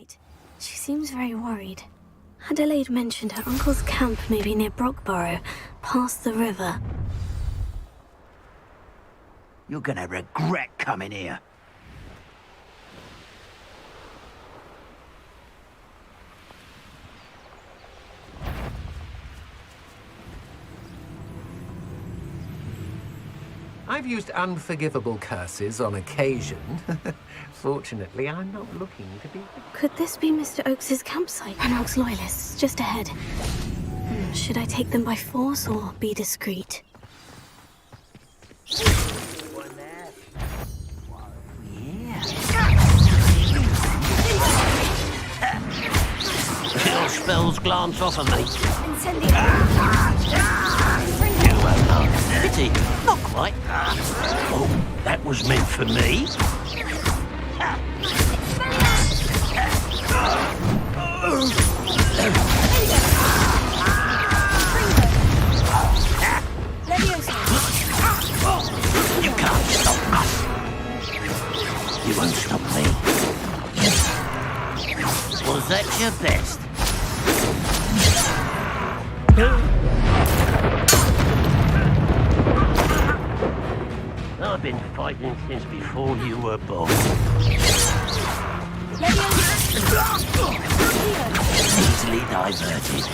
right. She seems very worried. Adelaide mentioned her uncle's camp may be near Brockborough, past the river. You're gonna regret coming here. I've used unforgivable curses on occasion. Fortunately, I'm not looking to be... Could this be Mr. Oakes's campsite? An Oaks loyalists, just ahead. Should I take them by force or be discreet? Your spells glance off of me. Pity, not quite. Oh, that was meant for me. You can't stop us. You won't stop me. Was that your best? I've been fighting since before you were born. Easily diverted.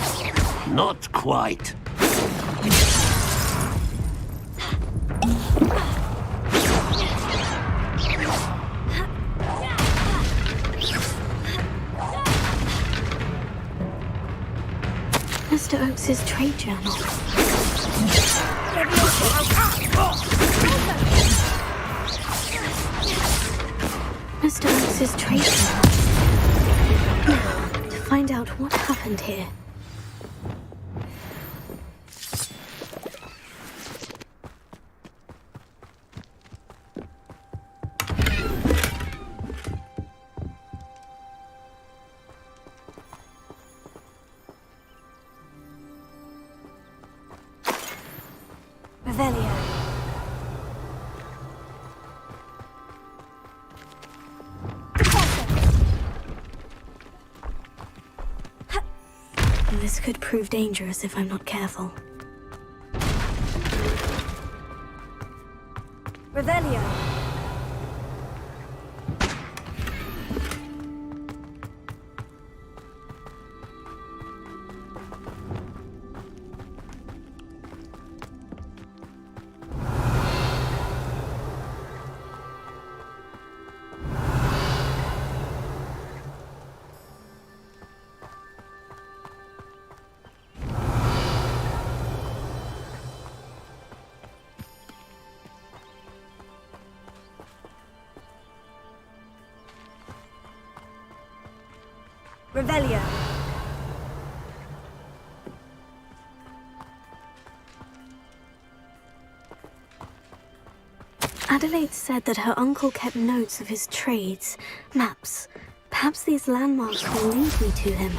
Not quite. Mr. Oakes's trade journal. Mr. Oakes's trade journal. Now, to find out what happened here. Revelio. This could prove dangerous if I'm not careful. Revelio. Revelio. Adelaide said that her uncle kept notes of his trades, maps. Perhaps these landmarks will lead me to him.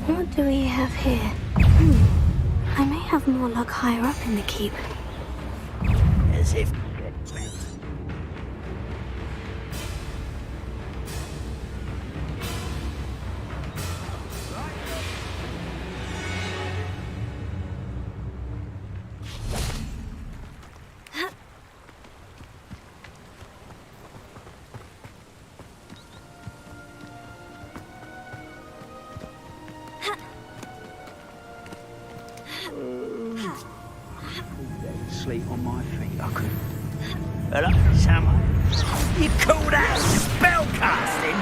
What do we have here? I may have more luck higher up in the keep. As if. Sleep on my feet, I could. Hello, someone. You call that spell casting?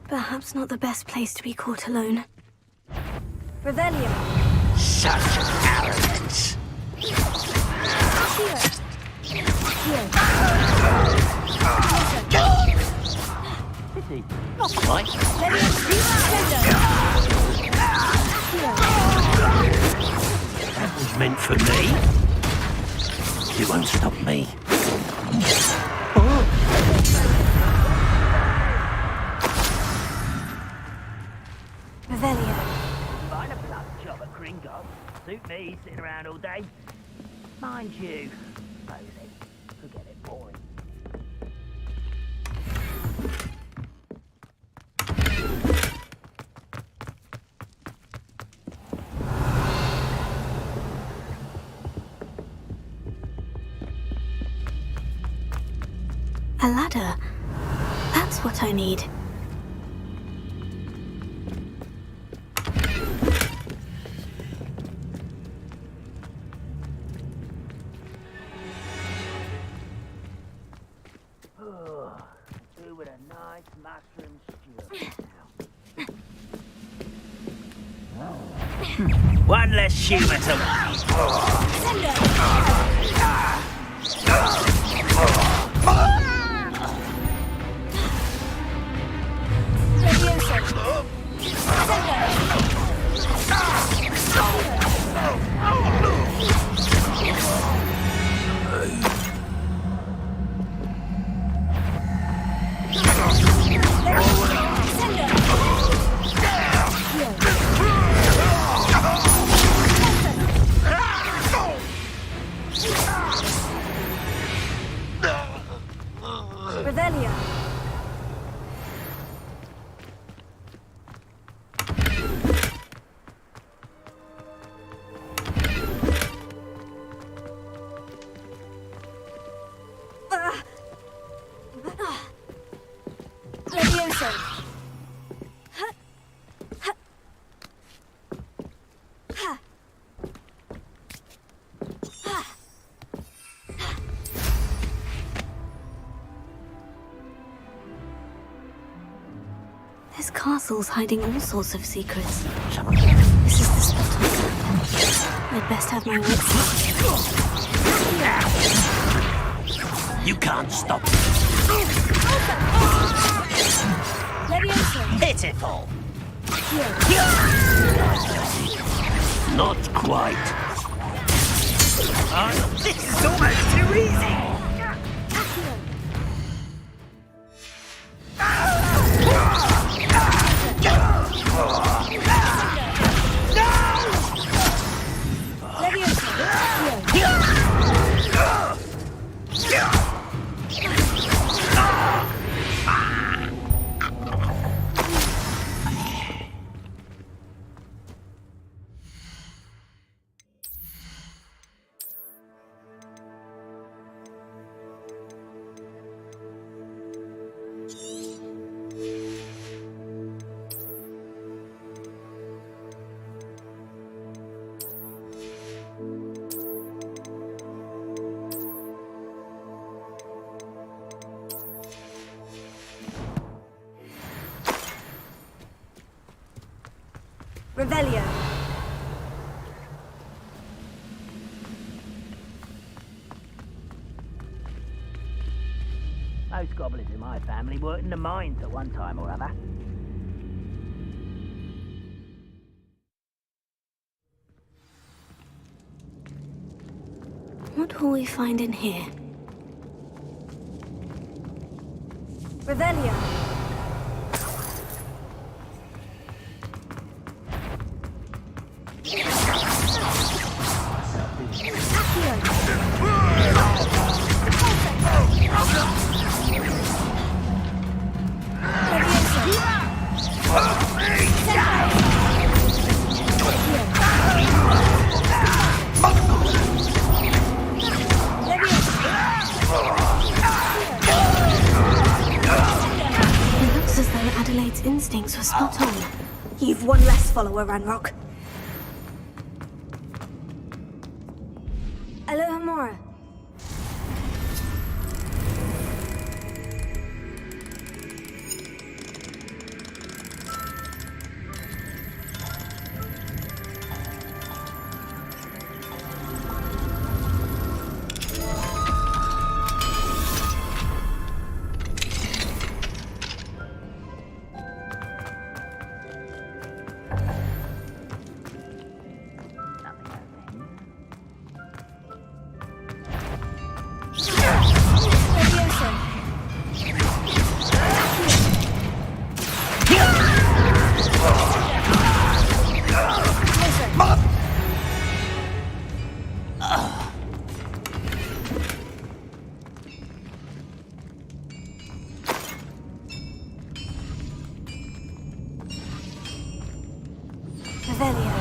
Perhaps not the best place to be caught alone. Revelio. Such arrogance. Here. Here. Not quite. That was meant for me. You won't stop me. Revelio. Find a blood job at Gringotts. Suit me, sitting around all day. Mind you, Rosie, could get it boring. A ladder. That's what I need. Do with a nice mushroom stew. One less human to Revelio. Levioso. This castle's hiding all sorts of secrets. This is the spot. I'd best have my wits You can't stop. Levioso. Hit merciful. Here. Not quite. This is almost too easy. Here. Leviosa. Here. Revelio. Most goblins in my family worked in the mines at one time or other. What will we find in here? Revelio. It looks as though Adelaide's instincts were spot on. You've one less follower, Ranrock. Alohomora. Revelio.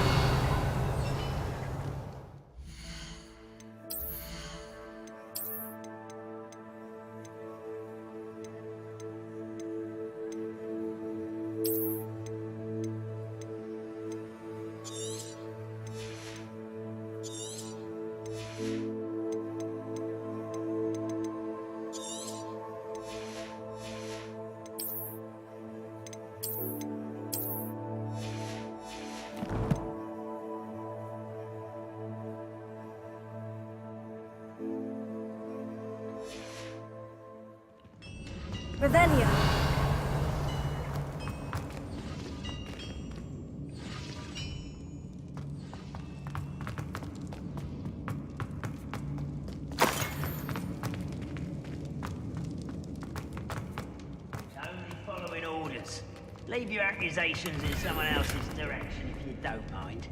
Revelio. Only following orders. Leave your accusations in someone else's direction if you don't mind.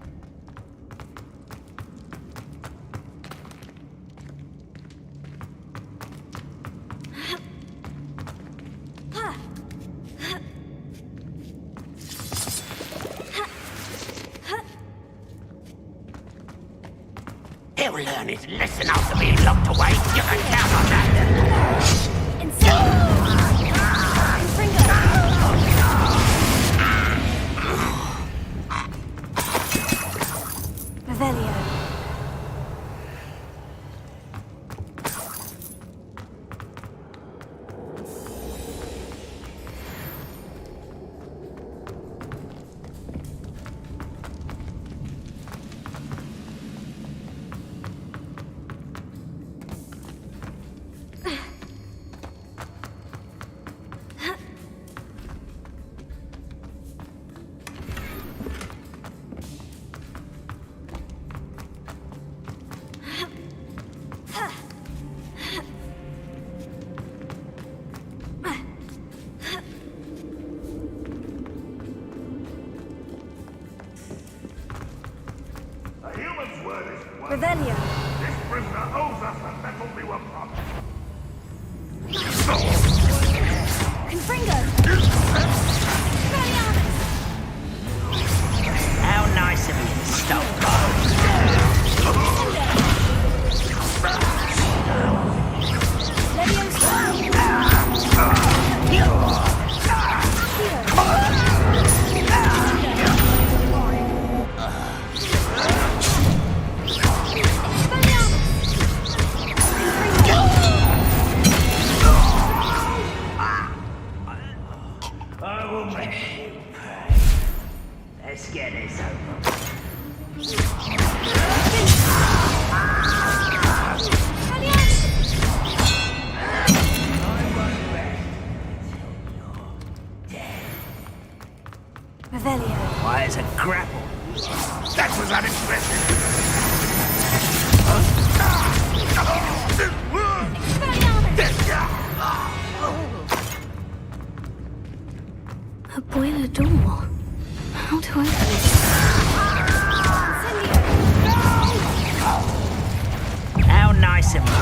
He'll learn his lesson after being locked away. You can count on that. Revelio. Revelio. This prisoner owes us the metal we were promised. Confringo. How nice of you to stop by. I will make you pay. Let's get this over. Revelio. Why, it's a grapple. That was unexpected. A boiler door. How to open it? How nice of you.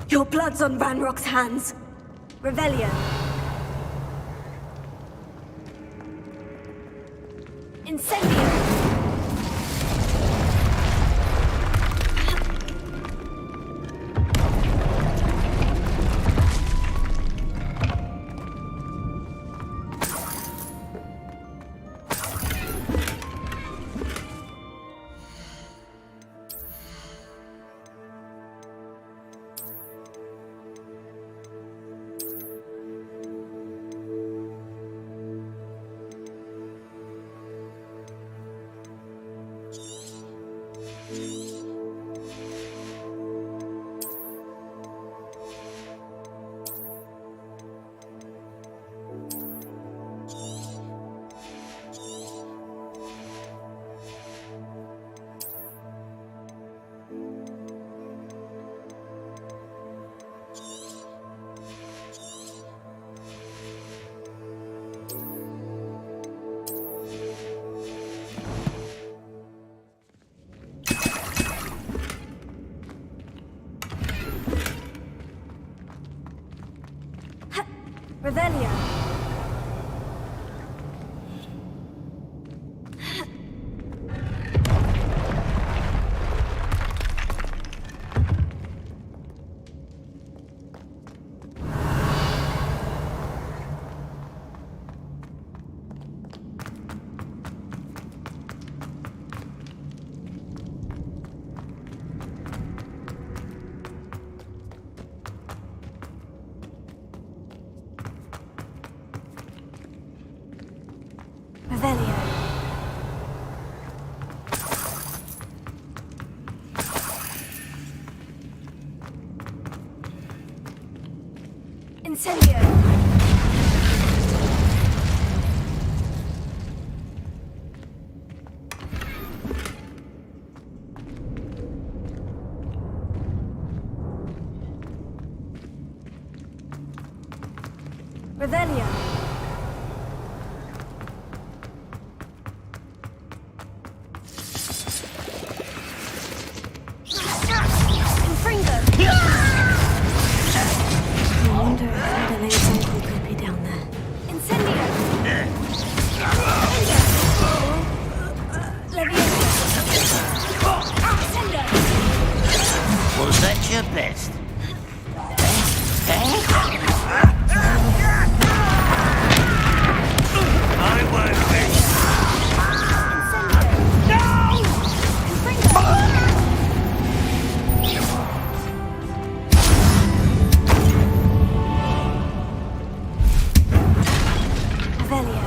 Your blood's on Ranrock's hands. Revelio. Incendio. Revelio. Revelio. Incendio. Revelio. Confringo. I wonder if Adelaide's uncle could be down there. Incendio. Was that your best? I won't rest. Revelio.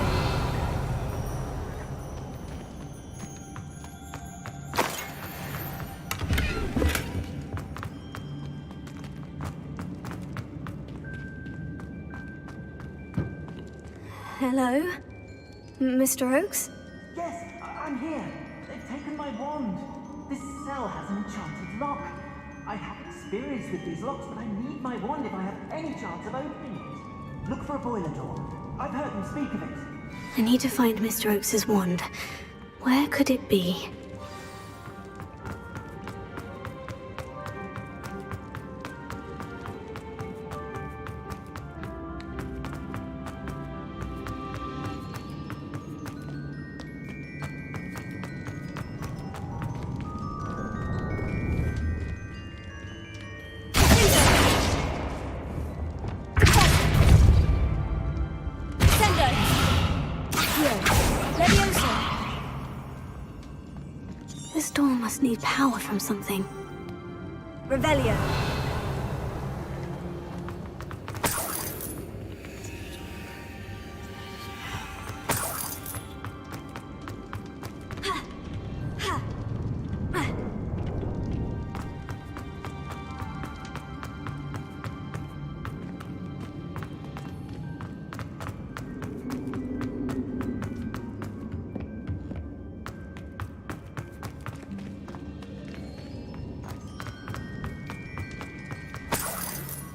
Hello? Mr. Oakes? Yes, I'm here. They've taken my wand. This cell has an enchanted lock. I have experience with these locks, but I need my wand if I have any chance of opening it. Look for a boiler door. I've heard him speak of it. I need to find Mr. Oakes's wand. Where could it be? This door must need power from something. Revelio.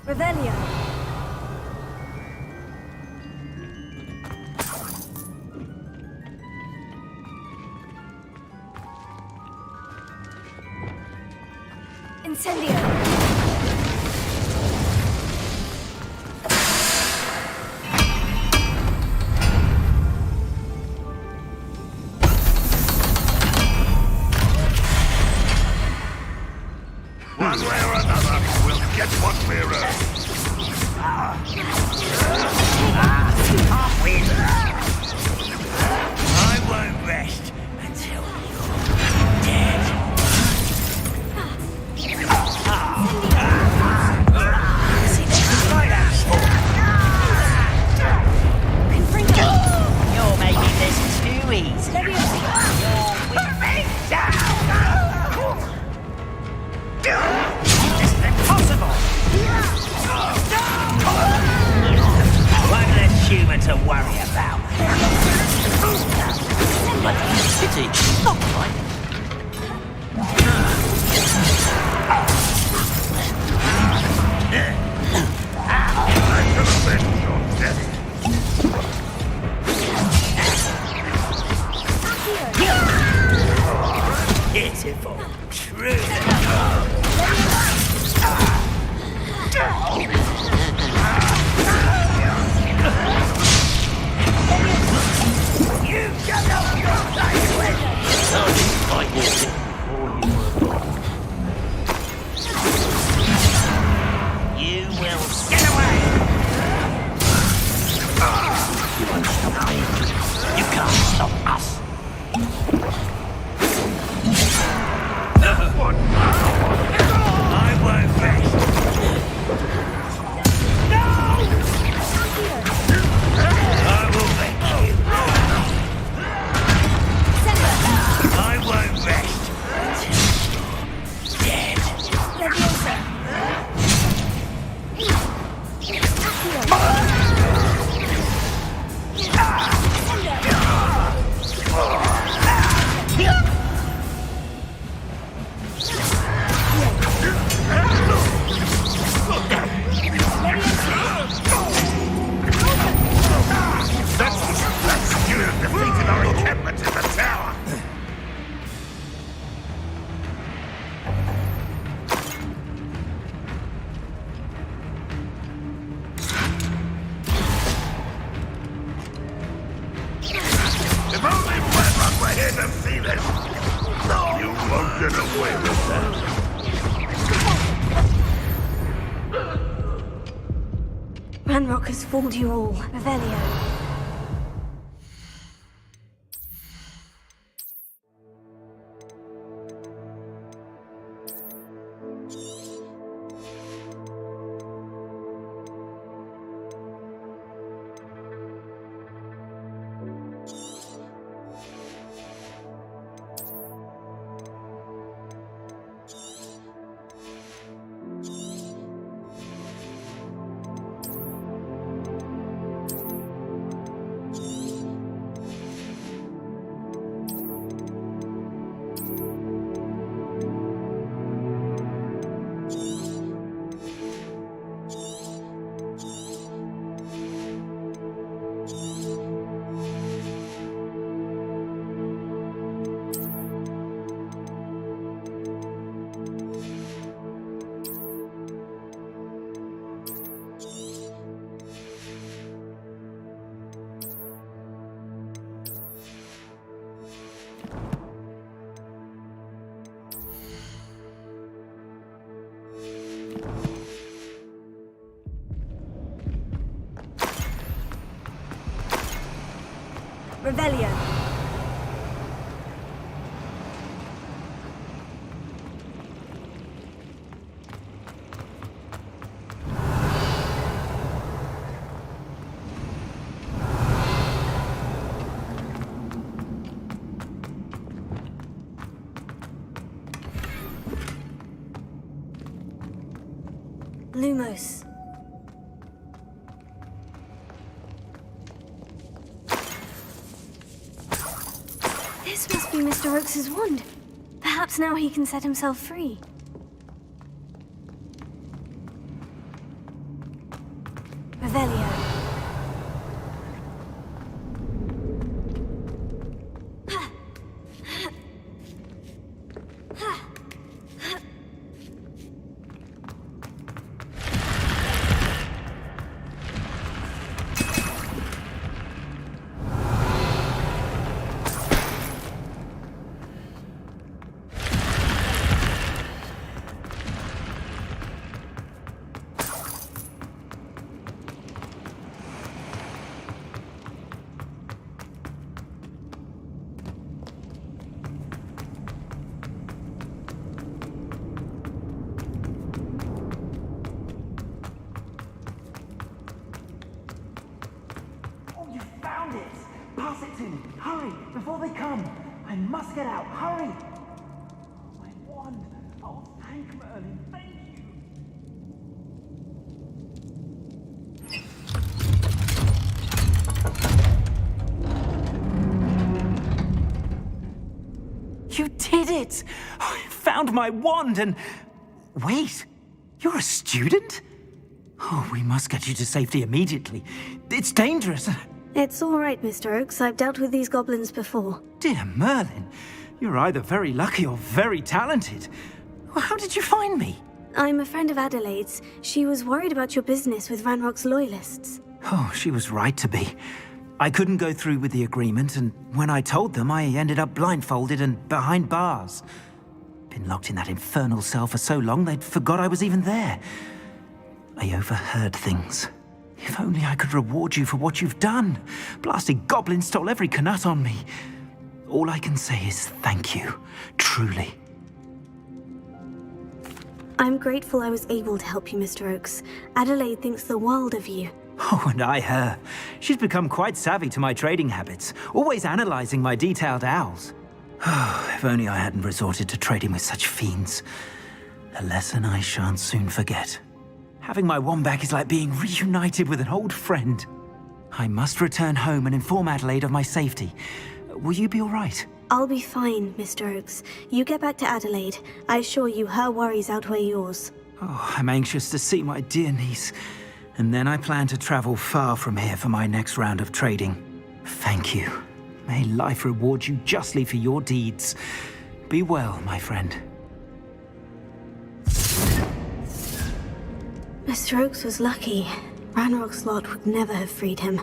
Revelio. Incendio. One way or another, we'll get what we're Halfway there. I won't rest until you're dead. See, that's right You're making this too easy. You're with me This is impossible. One less human to worry about. Pity. Not quite. Pitiful. True. You shut up your language! I walked in before you were born. You will get away! You won't stop me. You can't stop us. I won't rest. No! I will make you. I won't rest until you're dead. You have defeated our encampment in the tower. If only Redrock were here to see this. You won't get away with that. Ranrock has fooled you all. Revelio. Revelio. Lumos. This must be Mr. Oakes's wand. Perhaps now he can set himself free. Revelio. Oh, you found it! Pass it to me. Hurry, before they come. I must get out. Hurry! My wand. Oh, thank Merlin. Thank you. You did it! I found my wand and... Wait, you're a student? Oh, we must get you to safety immediately. It's dangerous. It's all right, Mr. Oakes. I've dealt with these goblins before. Dear Merlin, you're either very lucky or very talented. Well, how did you find me? I'm a friend of Adelaide's. She was worried about your business with Ranrock's loyalists. Oh, she was right to be. I couldn't go through with the agreement, and when I told them, I ended up blindfolded and behind bars. Been locked in that infernal cell for so long, they'd forgot I was even there. I overheard things. If only I could reward you for what you've done. Blasted goblins stole every Knut on me. All I can say is thank you, truly. I'm grateful I was able to help you, Mr. Oakes. Adelaide thinks the world of you. Oh, and I her. She's become quite savvy to my trading habits, always analyzing my detailed owls. If only I hadn't resorted to trading with such fiends. A lesson I shan't soon forget. Having my wand back is like being reunited with an old friend. I must return home and inform Adelaide of my safety. Will you be all right? I'll be fine, Mr. Oakes. You get back to Adelaide. I assure you her worries outweigh yours. Oh, I'm anxious to see my dear niece. And then I plan to travel far from here for my next round of trading. Thank you. May life reward you justly for your deeds. Be well, my friend. Mr. Oakes was lucky. Ranrock's lot would never have freed him.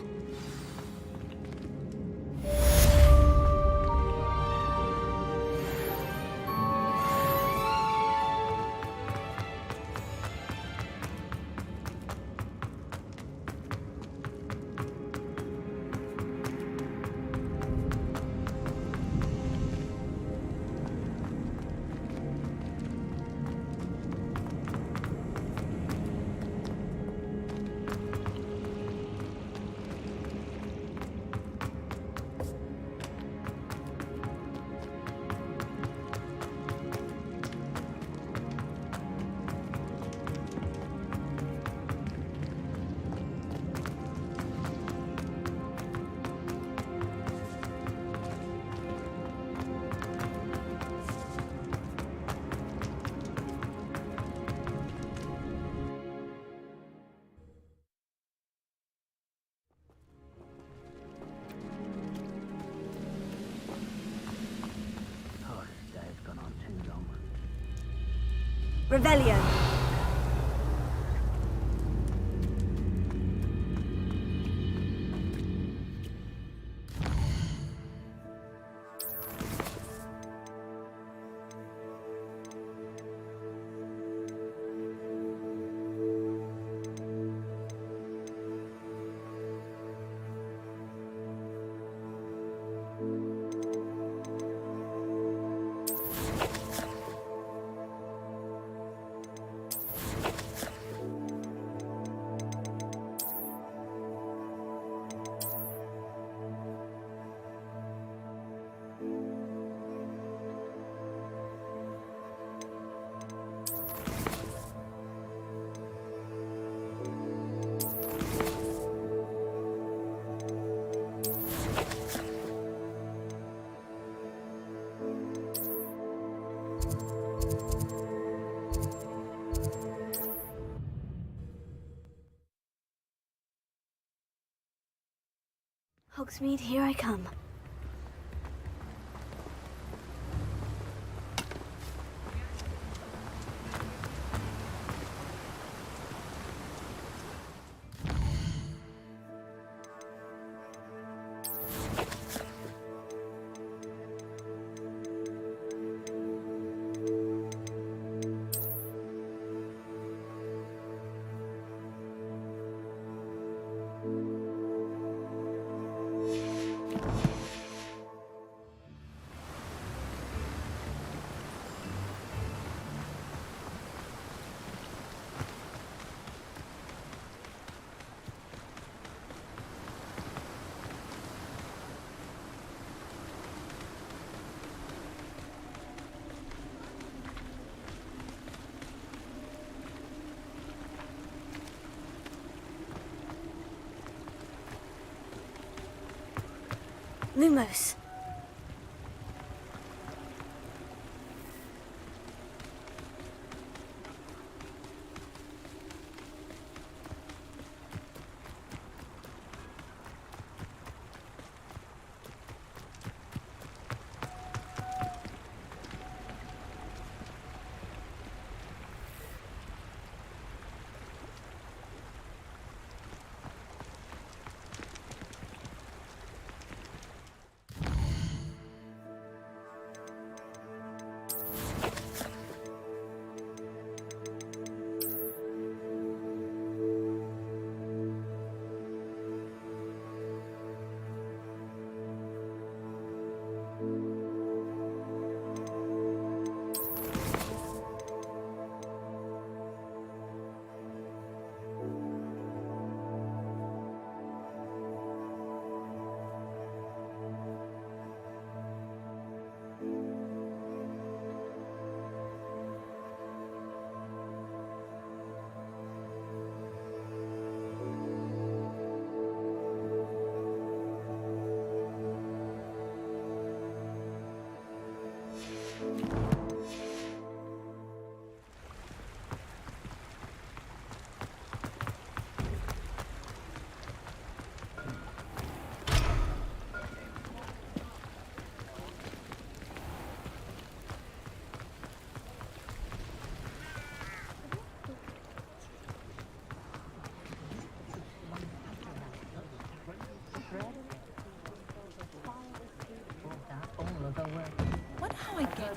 Oh, this day has gone on too long. Revelio. Hogsmeade, here I come. Lumos.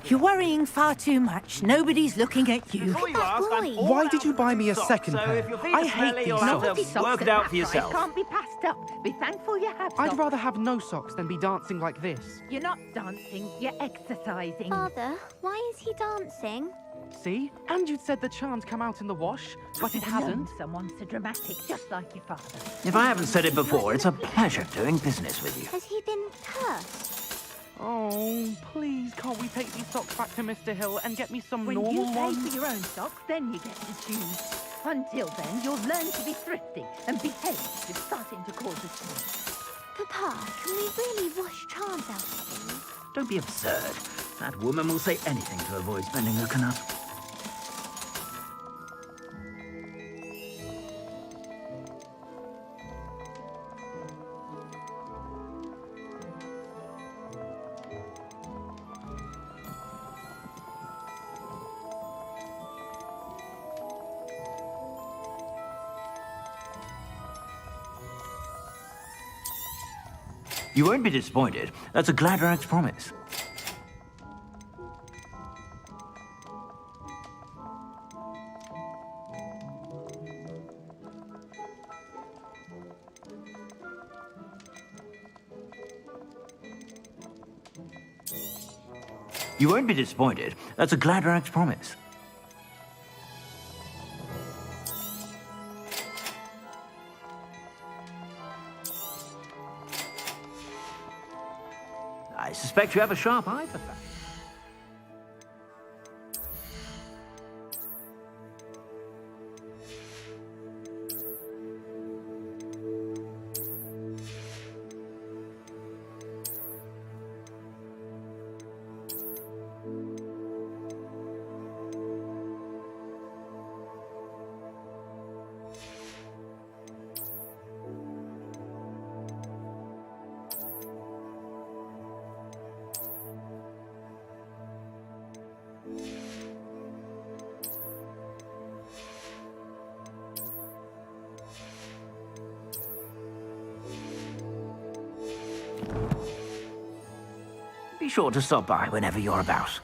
You're worrying far too much. Nobody's looking at you. Before you ask, I'm all Why out did you of buy me a socks, second so pair? if your feet I are hate smelly, these you'll have socks. to work it out for yourself. Can't be passed up. Be thankful you have I'd socks. rather have no socks than be dancing like this. You're not dancing, you're exercising. Father, why is he dancing? See? And you'd said the charms come out in the wash, but it hasn't. Someone so dramatic, just like your father. If I haven't said it before, it's a pleasure doing business with you. Has he been cursed? Oh, please, can't we take these socks back to Mr. Hill and get me some When normal you pay ones? for your own socks, then you get to choose. Until then, you'll learn to be thrifty and behave. You're starting to cause a scene. Papa, can we really wash charms out of things? Don't be absurd. That woman will say anything to avoid spending her canuck. You won't be disappointed. That's a Gladrax promise. You won't be disappointed. That's a Gladrax promise. I suspect you have a sharp eye for that. Be sure to stop by whenever you're about.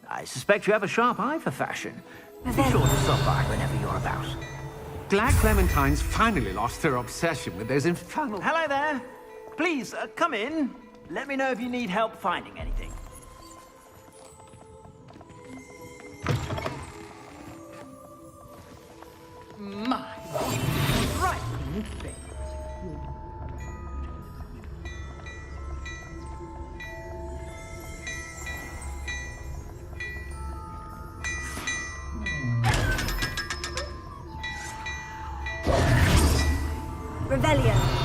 I suspect you have a sharp eye for fashion. Be sure to stop by whenever you're about. Glad Clementine's finally lost her obsession with those infernal... Hello there. Please, come in. Let me know if you need help finding anything. My frightening thing. Revelio.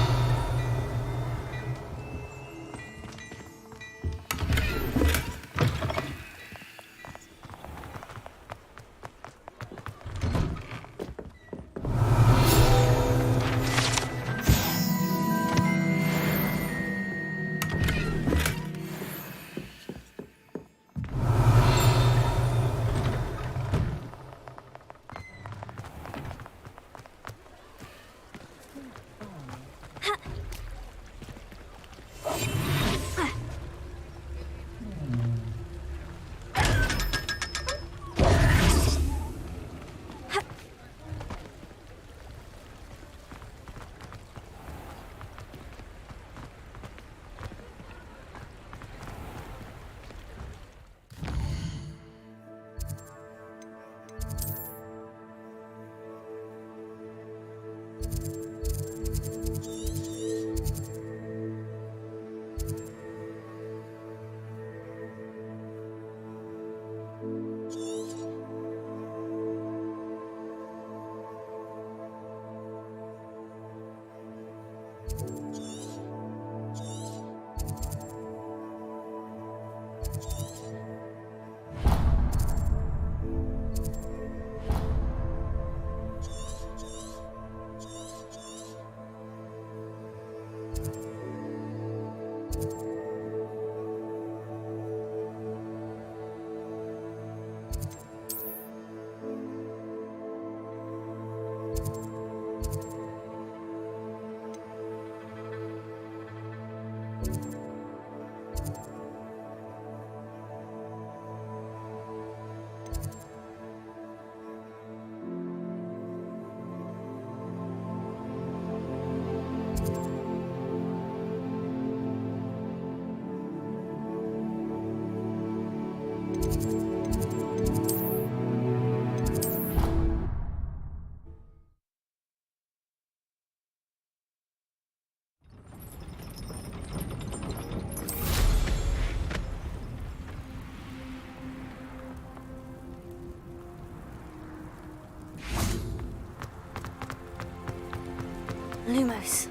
Lumos.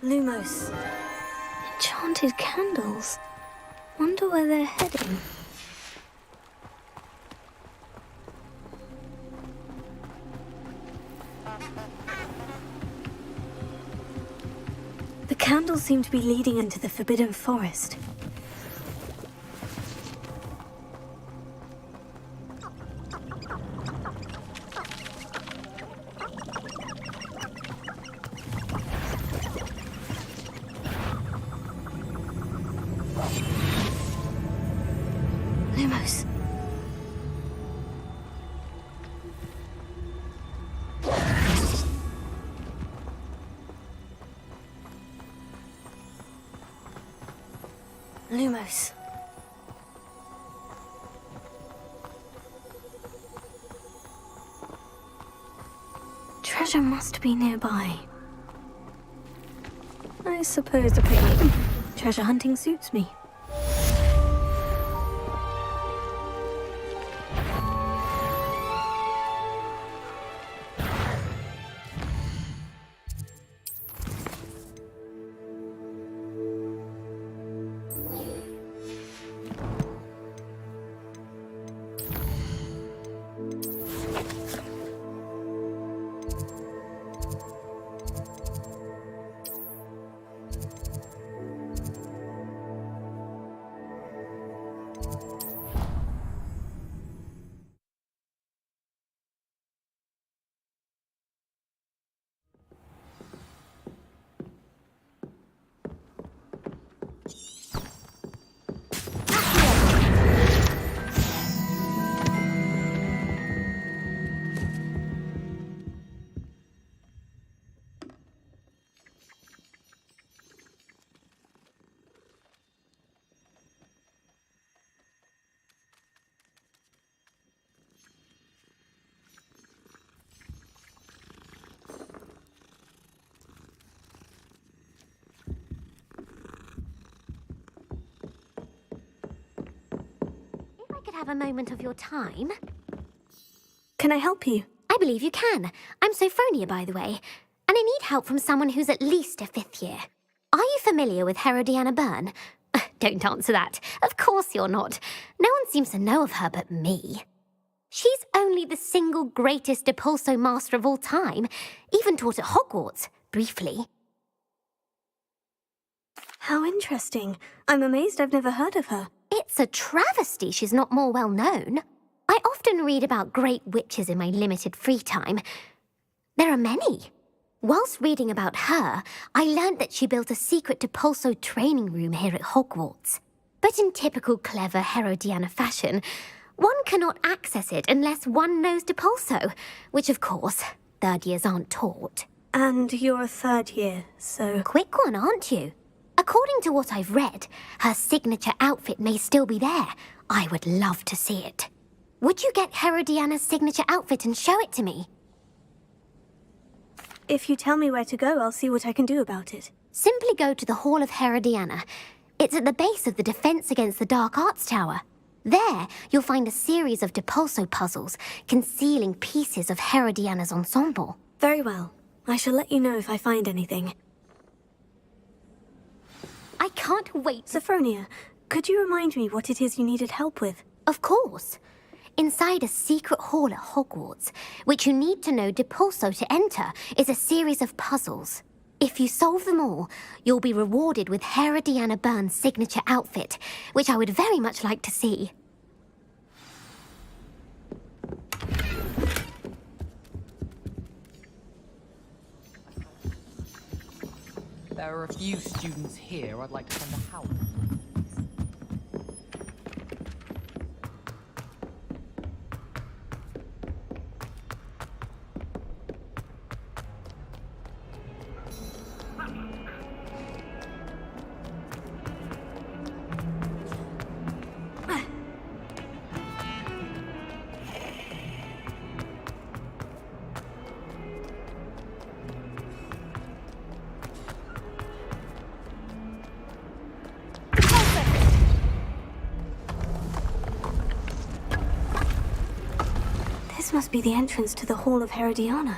Lumos. Enchanted candles. Wonder where they're heading. candles seem to be leading into the Forbidden Forest. Lumos. Lumos. Treasure must be nearby. I suppose a pretty treasure hunting suits me. Have a moment of your time? Can I help you? I believe you can. I'm Sophronia, by the way, and I need help from someone who's at least a 5th year. Are you familiar with Herodiana Byrne? Don't answer that. Of course you're not. No one seems to know of her but me. She's only the single greatest Depulso master of all time, even taught at Hogwarts, briefly. How interesting. I'm amazed I've never heard of her. It's a travesty she's not more well known. I often read about great witches in my limited free time. There are many. Whilst reading about her, I learnt that she built a secret Depulso training room here at Hogwarts. But in typical clever Herodiana fashion, one cannot access it unless one knows Depulso, which of course, 3rd years aren't taught. And you're a 3rd year, so... Quick one, aren't you? According to what I've read, her signature outfit may still be there. I would love to see it. Would you get Herodiana's signature outfit and show it to me? If you tell me where to go, I'll see what I can do about it. Simply go to the Hall of Herodiana. It's at the base of the Defense Against the Dark Arts Tower. There, you'll find a series of Depulso puzzles concealing pieces of Herodiana's ensemble. Very well. I shall let you know if I find anything. I can't wait. Sophronia, could you remind me what it is you needed help with? Of course. Inside a secret hall at Hogwarts, which you need to know Depulso to enter, is a series of puzzles. If you solve them all, you'll be rewarded with Herodiana Byrne's signature outfit, which I would very much like to see. There are a few students here I'd like to send a help. This must be the entrance to the Hall of Herodiana.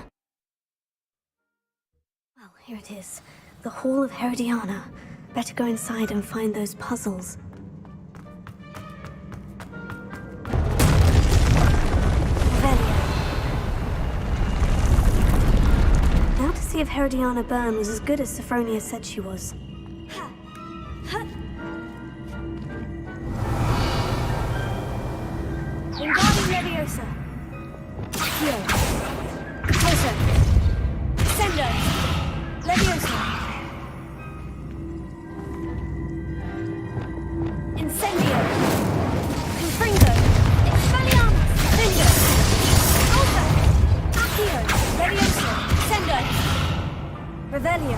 Well, here it is. The Hall of Herodiana. Better go inside and find those puzzles. Now to see see if Herodiana Byrne was as good as Sophronia said she was. Wingardium Leviosa. Accio. Closer. Sendo. Leviosa. Incendio. Confringo. Expelliarmus. Sendo. Alta. Accio. Leviosa. Sendo. Revelio.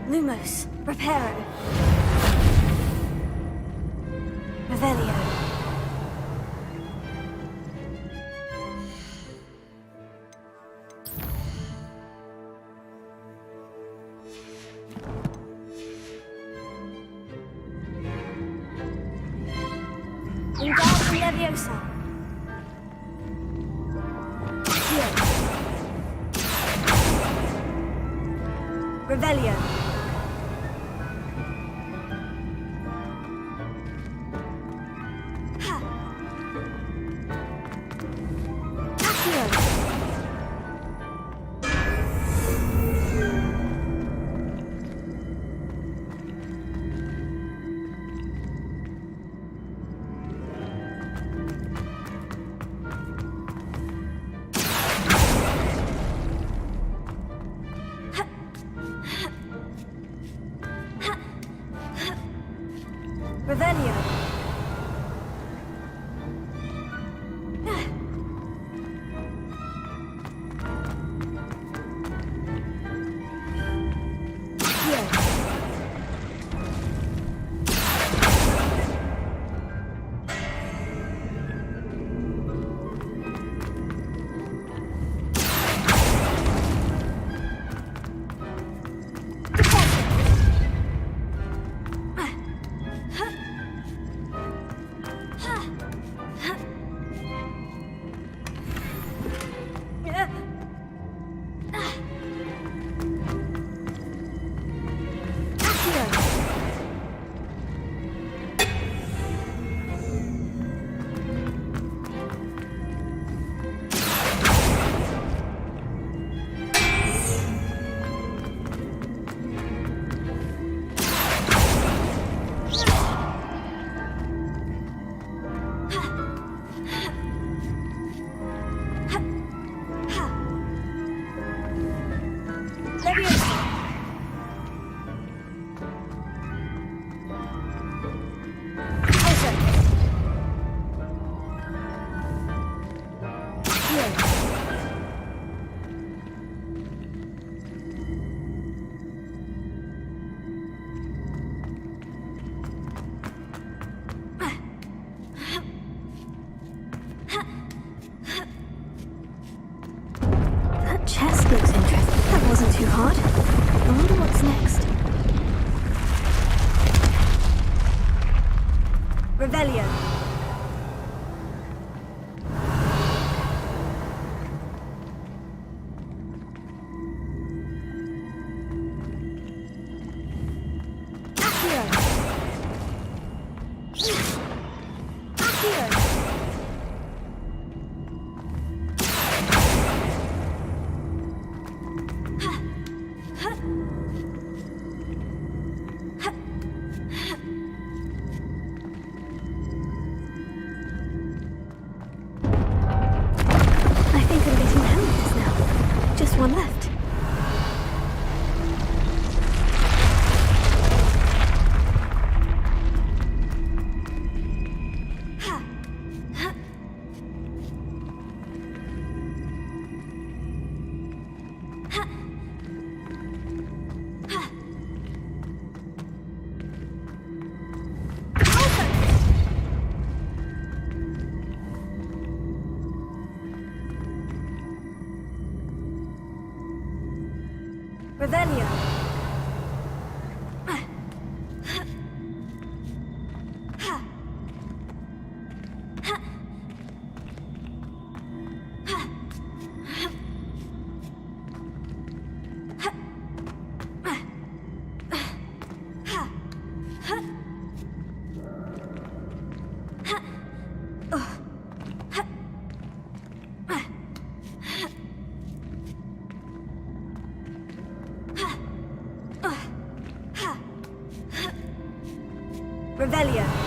Lumos, Reparo, Revelio. Wingardium Leviosa. Accio. Revelio. Revelio. That chest looks interesting. That wasn't too hard. I wonder what's next. Revelio. One left. Revelio. Revelio.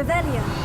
Revelio.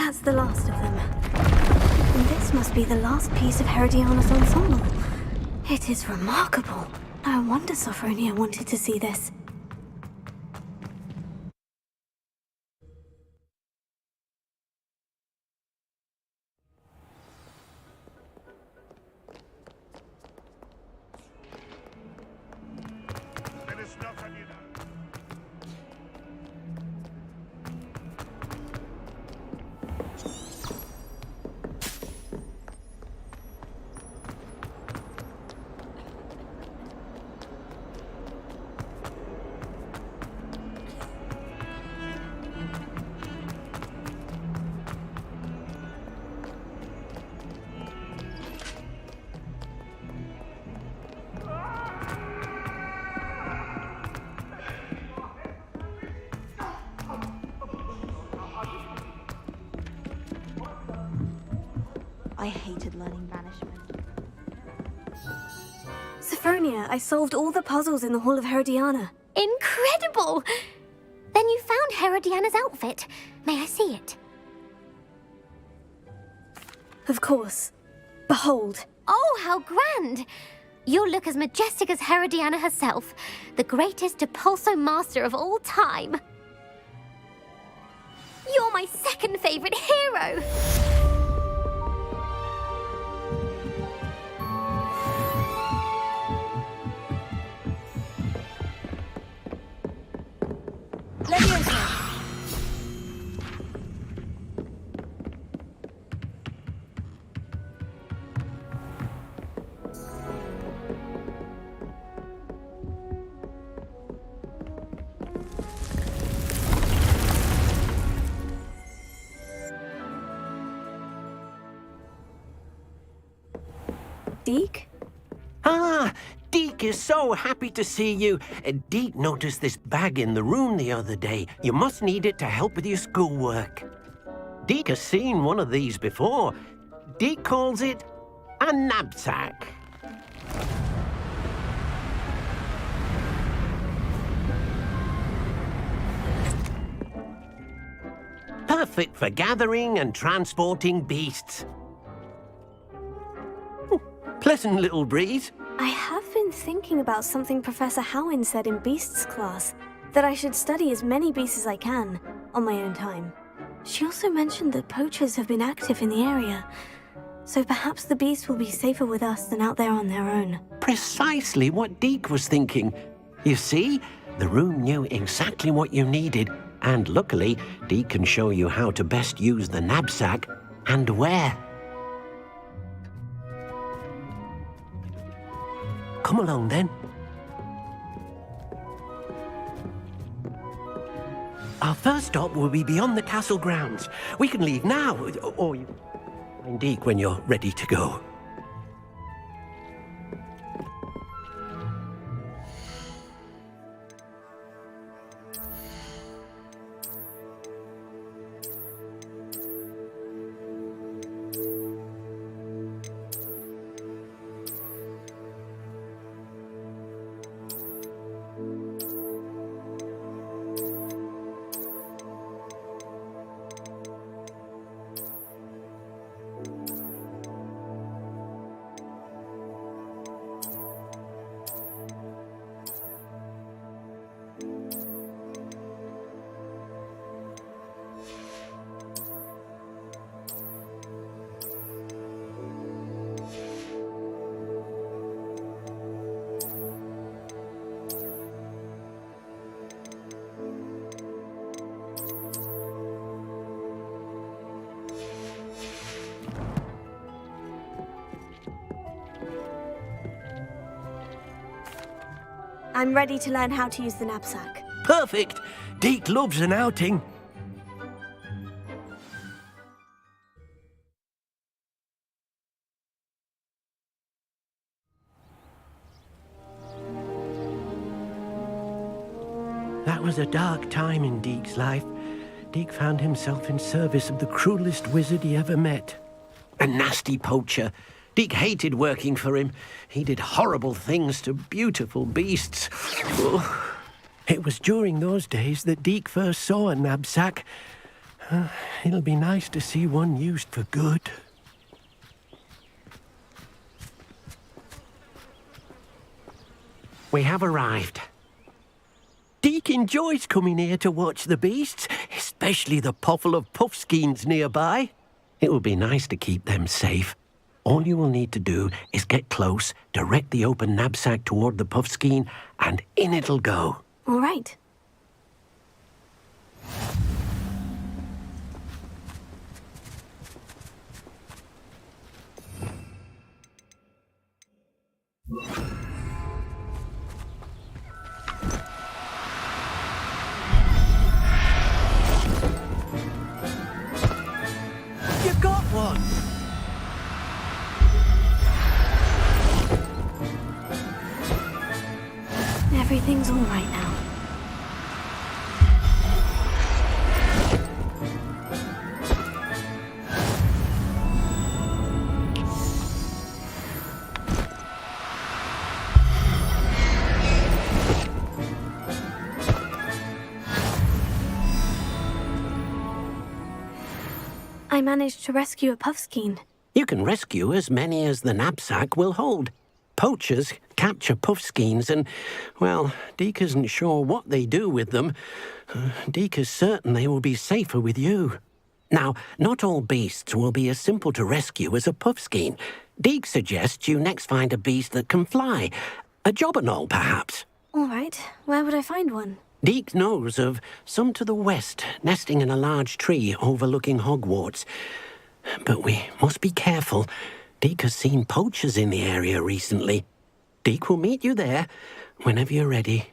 That's the last of them. And this must be the last piece of Herodiana's ensemble. It is remarkable. No wonder Sophronia wanted to see this. There is nothing you know. I hated learning banishment. Sophronia, I solved all the puzzles in the Hall of Herodiana. Incredible! Then you found Herodiana's outfit. May I see it? Of course. Behold. Oh, how grand! You'll look as majestic as Herodiana herself, the greatest Depulso master of all time. You're my second favorite hero! Deke? Ah, Deke is so happy to see you. Deke noticed this bag in the room the other day. You must need it to help with your schoolwork. Deke has seen one of these before. Deke calls it a knapsack. Perfect for gathering and transporting beasts. Pleasant little breeze. I have been thinking about something Professor Howin said in Beasts class, that I should study as many beasts as I can, on my own time. She also mentioned that poachers have been active in the area, so perhaps the beasts will be safer with us than out there on their own. Precisely what Deke was thinking. You see, the room knew exactly what you needed, and luckily, Deke can show you how to best use the knapsack and where. Come along, then. Our first stop will be beyond the castle grounds. We can leave now, or you find Deke when you're ready to go. I'm ready to learn how to use the knapsack. Perfect! Deke loves an outing. That was a dark time in Deke's life. Deke found himself in service of the cruelest wizard he ever met. A nasty poacher. Deke hated working for him. He did horrible things to beautiful beasts. Oh. It was during those days that Deke first saw a knapsack. It'll be nice to see one used for good. We have arrived. Deke enjoys coming here to watch the beasts, especially the potful of puffskeins nearby. It will be nice to keep them safe. All you will need to do is get close, direct the open knapsack toward the puffskein, and in it'll go. All right. You got one! Everything's all right now. I managed to rescue a puffskein. You can rescue as many as the knapsack will hold. Poachers capture puffskeins and, well, Deke isn't sure what they do with them. Deke is certain they will be safer with you. Now, not all beasts will be as simple to rescue as a puffskein. Deke suggests you next find a beast that can fly. A jobberknoll, perhaps. All right. Where would I find one? Deke knows of some to the west, nesting in a large tree overlooking Hogwarts. But we must be careful. Deke has seen poachers in the area recently. Deke will meet you there whenever you're ready.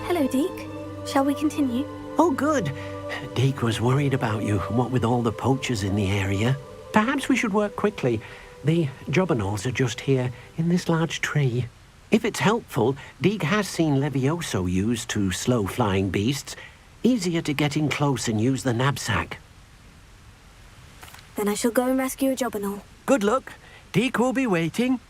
Hello, Deke. Shall we continue? Oh, good. Deke was worried about you, what with all the poachers in the area. Perhaps we should work quickly. The jobberknolls are just here, in this large tree. If it's helpful, Deke has seen Levioso used to slow flying beasts. Easier to get in close and use the knapsack. Then I shall go and rescue a jobberknoll. Good luck. Deke will be waiting.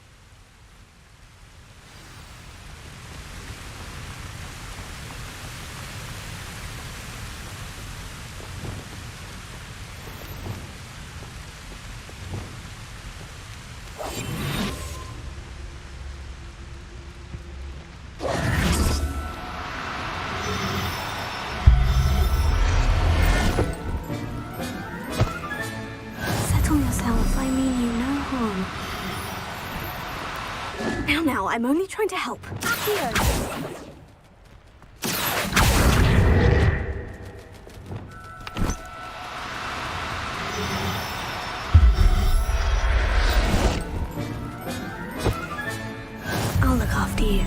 Now, I'm only trying to help. Here. after you.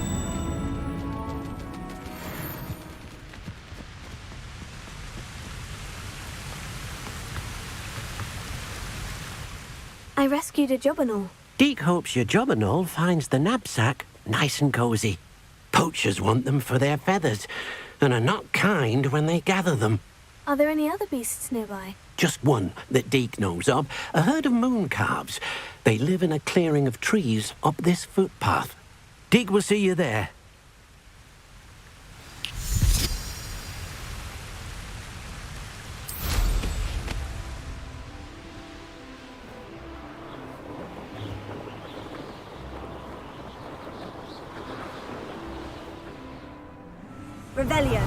I rescued a jobberknoll. Deke hopes your jobberknoll finds the knapsack nice and cozy. Poachers want them for their feathers, and are not kind when they gather them. Are there any other beasts nearby? Just one that Deke knows of, a herd of moon calves. They live in a clearing of trees up this footpath. Deke will see you there. Revelio.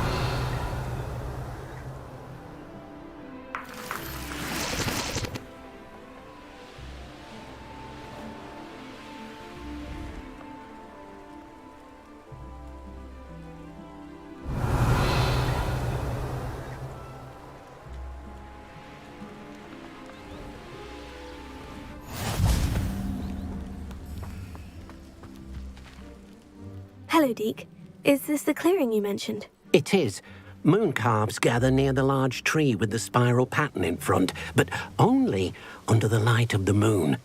Hello, Deke. Is this the clearing you mentioned? It is. Moon calves gather near the large tree with the spiral pattern in front, but only under the light of the moon.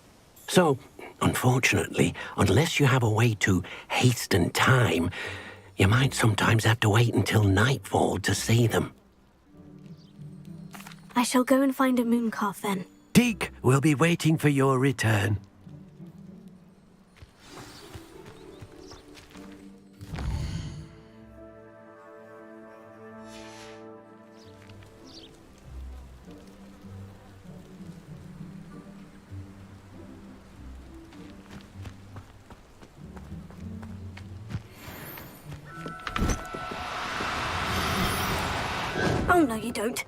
So, unfortunately, unless you have a way to hasten time, you might sometimes have to wait until nightfall to see them. I shall go and find a moon calf then. Deke will be waiting for your return. Oh, no, you don't.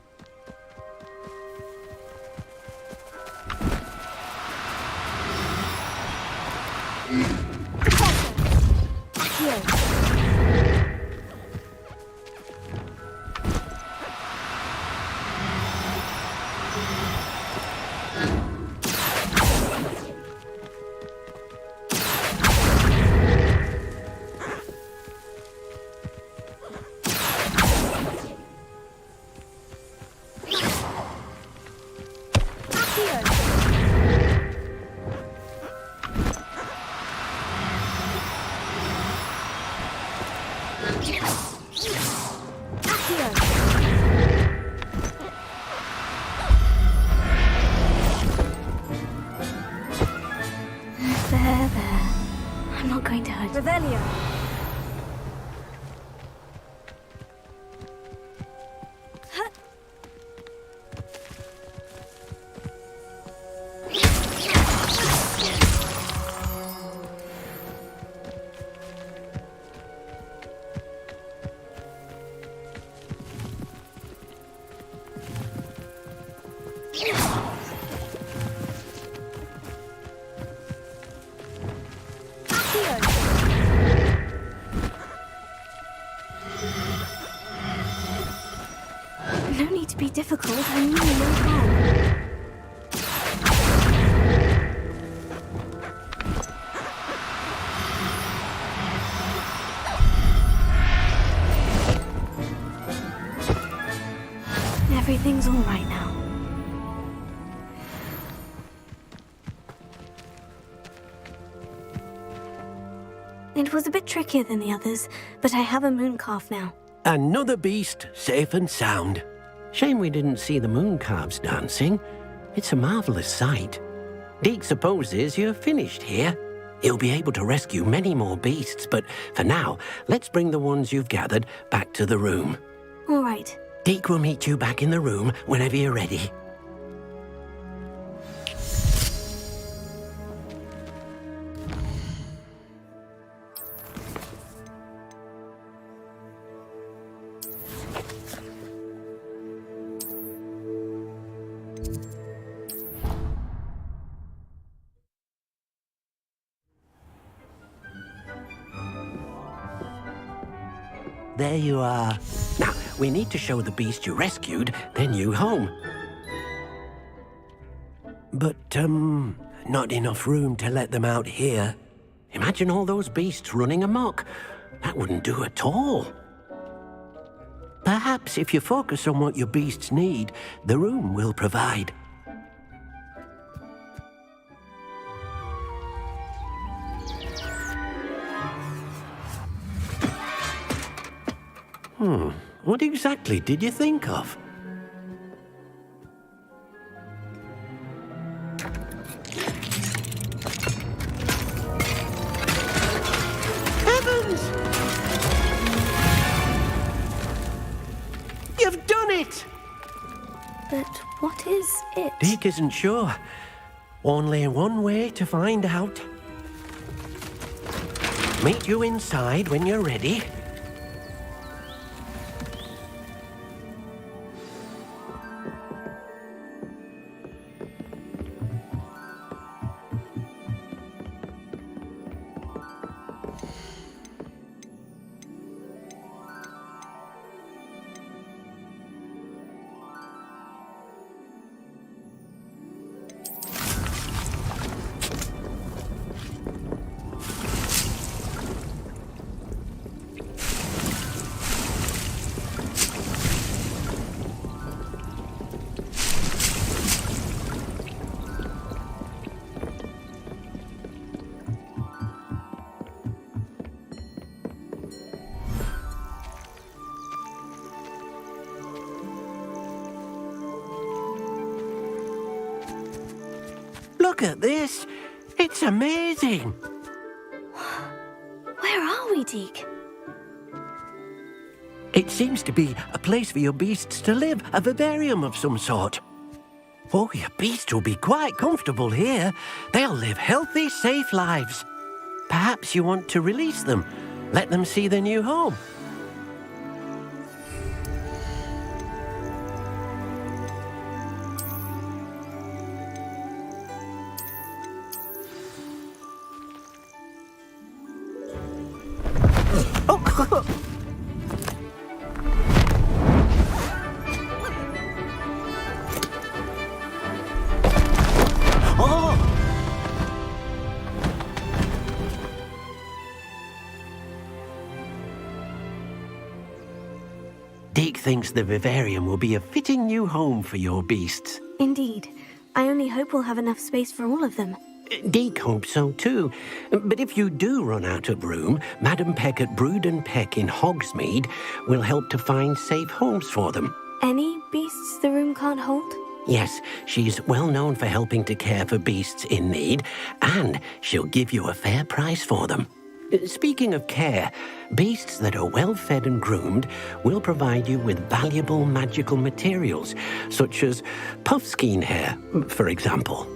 There. I'm not going to hurt you. Revelio. No need to be difficult, I'm really calm. Everything's all right now. It was a bit trickier than the others, but I have a moon calf now. Another beast, safe and sound. Shame we didn't see the moon calves dancing. It's a marvelous sight. Deke supposes you're finished here. He'll be able to rescue many more beasts, but for now, let's bring the ones you've gathered back to the room. All right. Deke will meet you back in the room whenever you're ready. There you are. Now, we need to show the beast you rescued their new home. But, not enough room to let them out here. Imagine all those beasts running amok. That wouldn't do at all. Perhaps if you focus on what your beasts need, the room will provide. What exactly did you think of? Heavens! You've done it! But what is it? Deke isn't sure. Only one way to find out. Meet you inside when you're ready. Look at this. It's amazing. Where are we, Deke? It seems to be a place for your beasts to live, a vivarium of some sort. Oh, your beasts will be quite comfortable here. They'll live healthy, safe lives. Perhaps you want to release them, let them see their new home. Deke thinks the vivarium will be a fitting new home for your beasts. Indeed. I only hope we'll have enough space for all of them. Deke hopes so too. But if you do run out of room, Madam Peck at Brood and Peck in Hogsmeade will help to find safe homes for them. Any beasts the room can't hold? Yes, she's well known for helping to care for beasts in need, and she'll give you a fair price for them. Speaking of care, beasts that are well fed and groomed will provide you with valuable magical materials, such as puffskein hair, for example.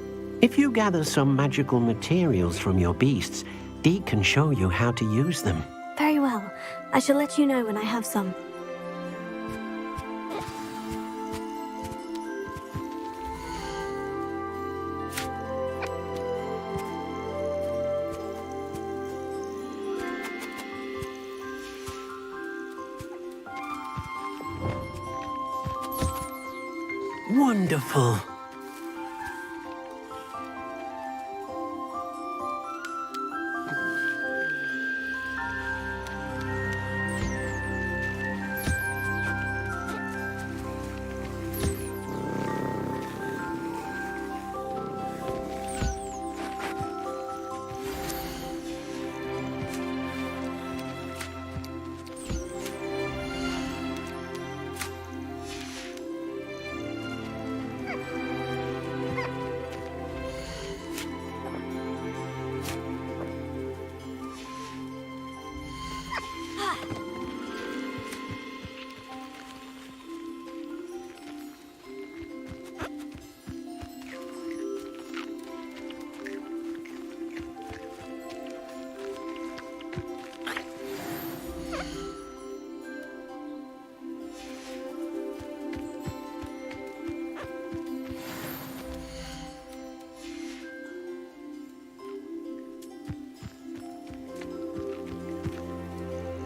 If you gather some magical materials from your beasts, Deke can show you how to use them. Very well. I shall let you know when I have some. Wonderful.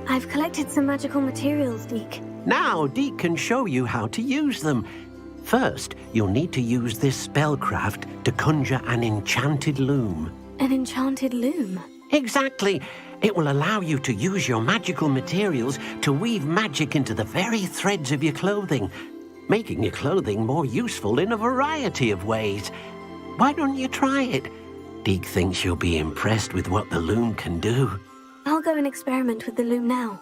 I've collected some magical materials, Deke. Now Deke can show you how to use them. First, you'll need to use this spellcraft to conjure an enchanted loom. An enchanted loom? Exactly. It will allow you to use your magical materials to weave magic into the very threads of your clothing, making your clothing more useful in a variety of ways. Why don't you try it? Deke thinks you'll be impressed with what the loom can do. I'll go and experiment with the loom now.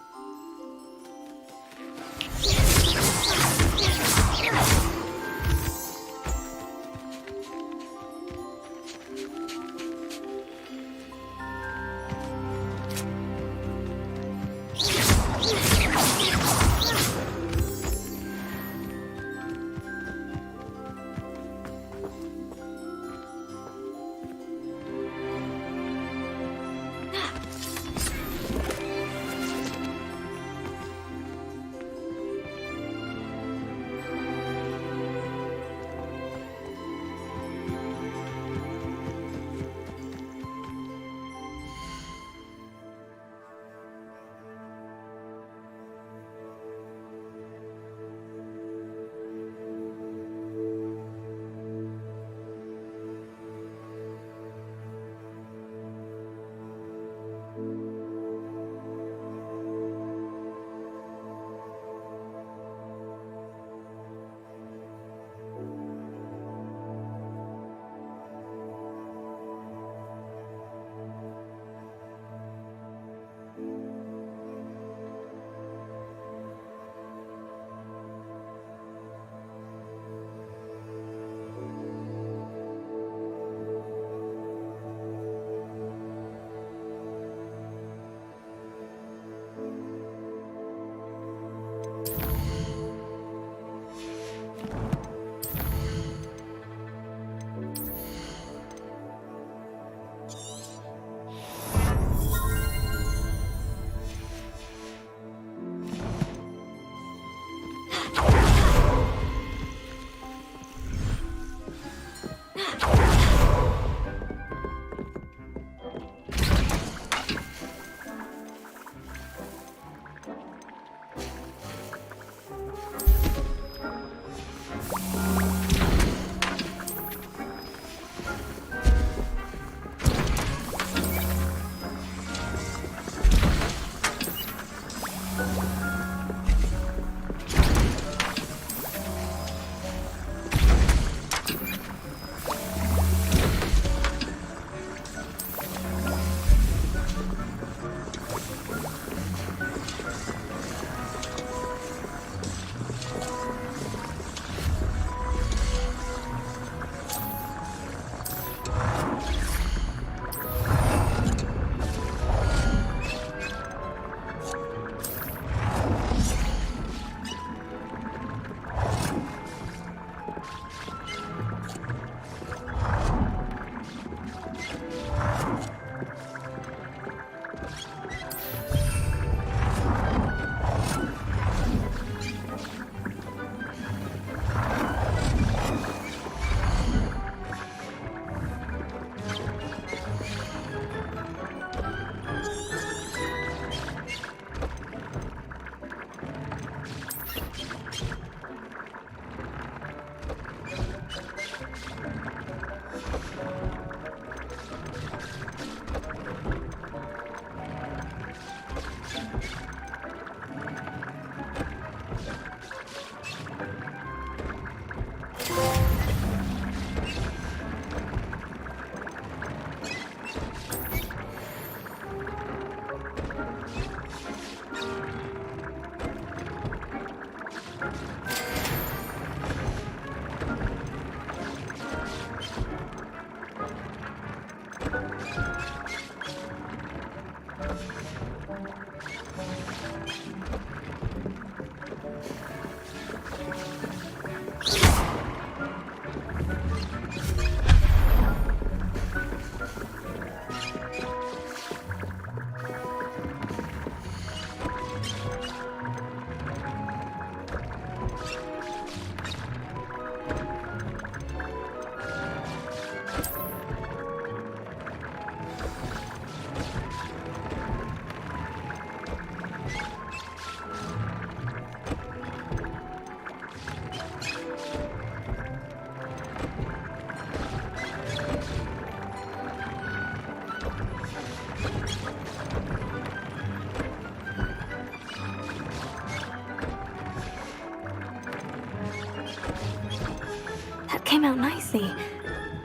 came out nicely.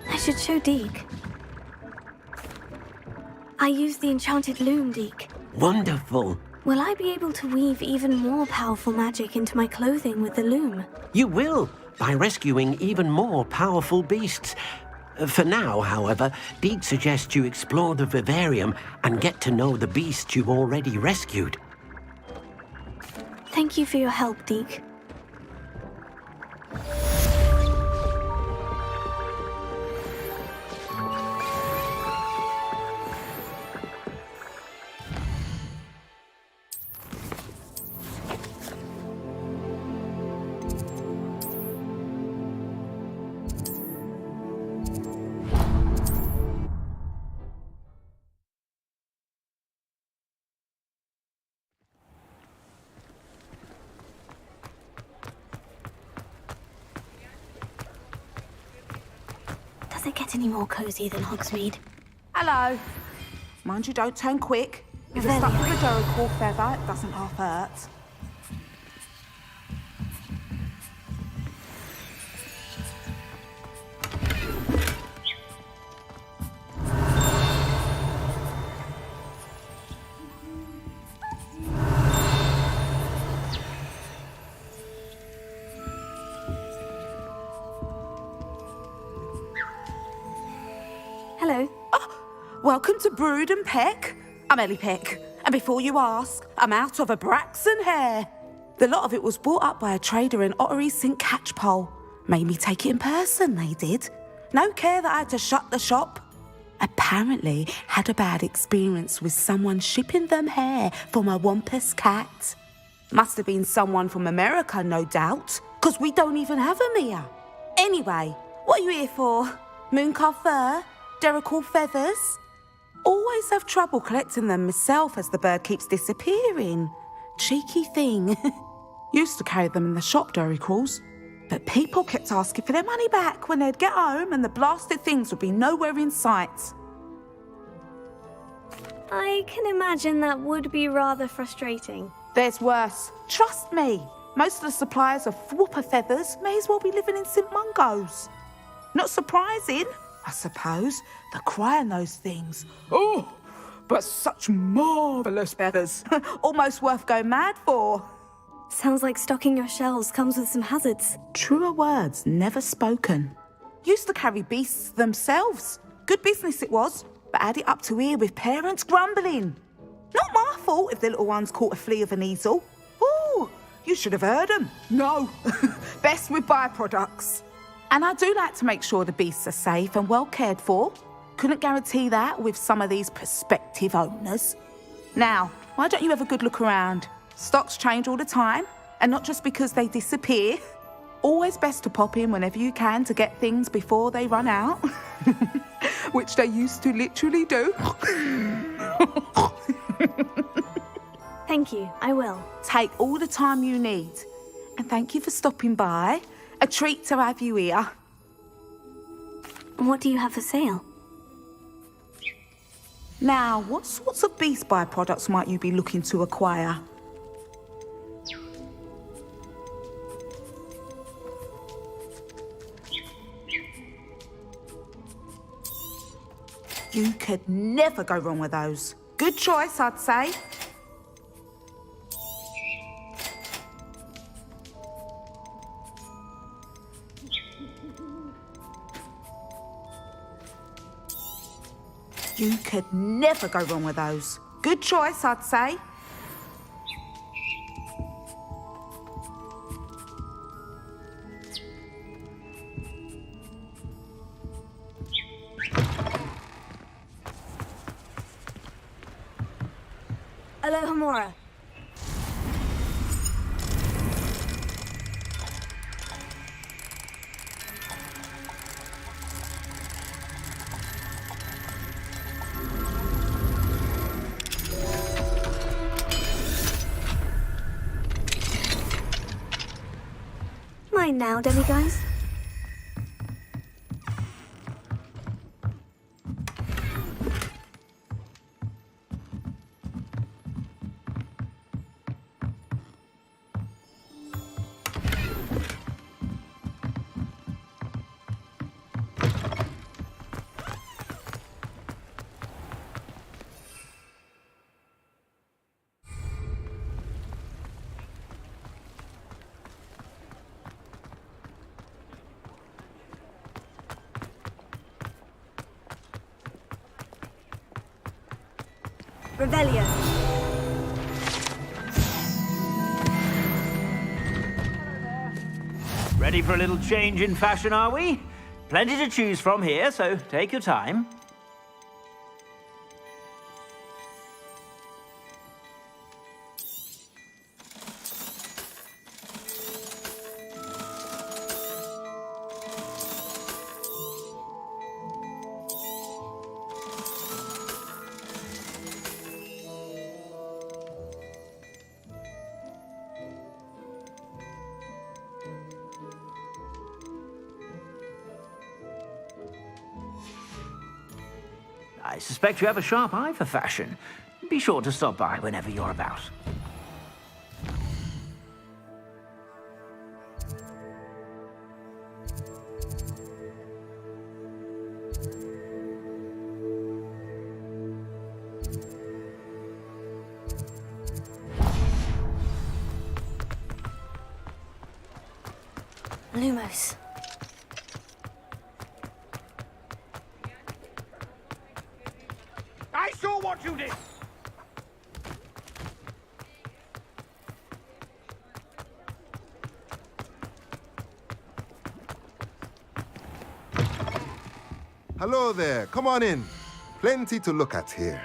I should show Deke. I used the enchanted loom, Deke. Wonderful. Will I be able to weave even more powerful magic into my clothing with the loom? You will, by rescuing even more powerful beasts. For now, however, Deke suggests you explore the vivarium and get to know the beasts you've already rescued. Thank you for your help, Deke. Does it get any more cozy than Hogsmeade? Hello. Mind you don't turn quick. If you're stuck with a Jericho feather, it doesn't half hurt. Hello. Welcome to Brood and Peck. I'm Ellie Peck, and before you ask, I'm out of a Braxton hair. The lot of it was bought up by a trader in Ottery St. Catchpole. Made me take it in person, they did. No care that I had to shut the shop. Apparently had a bad experience with someone shipping them hair for my Wampus cat. Must have been someone from America, no doubt, because we don't even have them here. Anyway, what are you here for? Mooncarved fur? Jericho feathers? Always have trouble collecting them myself as the bird keeps disappearing. Cheeky thing. Used to carry them in the shop, Jerichos. But people kept asking for their money back when they'd get home and the blasted things would be nowhere in sight. I can imagine that would be rather frustrating. There's worse. Trust me. Most of the suppliers of whooper feathers may as well be living in St. Mungo's. Not surprising, I suppose, the cry on those things. Oh, but such marvellous feathers. Almost worth going mad for. Sounds like stocking your shelves comes with some hazards. Truer words never spoken. Used to carry beasts themselves. Good business it was, but had it up to here with parents grumbling. Not my fault if the little ones caught a flea of an easel. Ooh, you should have heard them. No, best with byproducts. And I do like to make sure the beasts are safe and well cared for. Couldn't guarantee that with some of these prospective owners. Now, why don't you have a good look around? Stocks change all the time, and not just because they disappear. Always best to pop in whenever you can to get things before they run out. Which they used to literally do. Thank you, I will. Take all the time you need. And thank you for stopping by. A treat to have you here. What do you have for sale? Now, what sorts of beast byproducts might you be looking to acquire? You could never go wrong with those. Good choice, I'd say. You could never go wrong with those. Good choice, I'd say. Alohomora. Mine now, demiguys. Revelio. Ready for a little change in fashion, are we? Plenty to choose from here, so take your time. I suspect you have a sharp eye for fashion. Be sure to stop by whenever you're about. Lumos. I saw what you did! Hello there. Come on in. Plenty to look at here.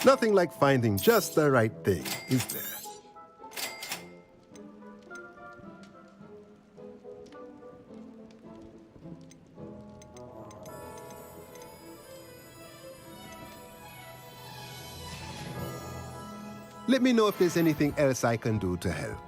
Nothing like finding just the right thing, is there? Let me know if there's anything else I can do to help.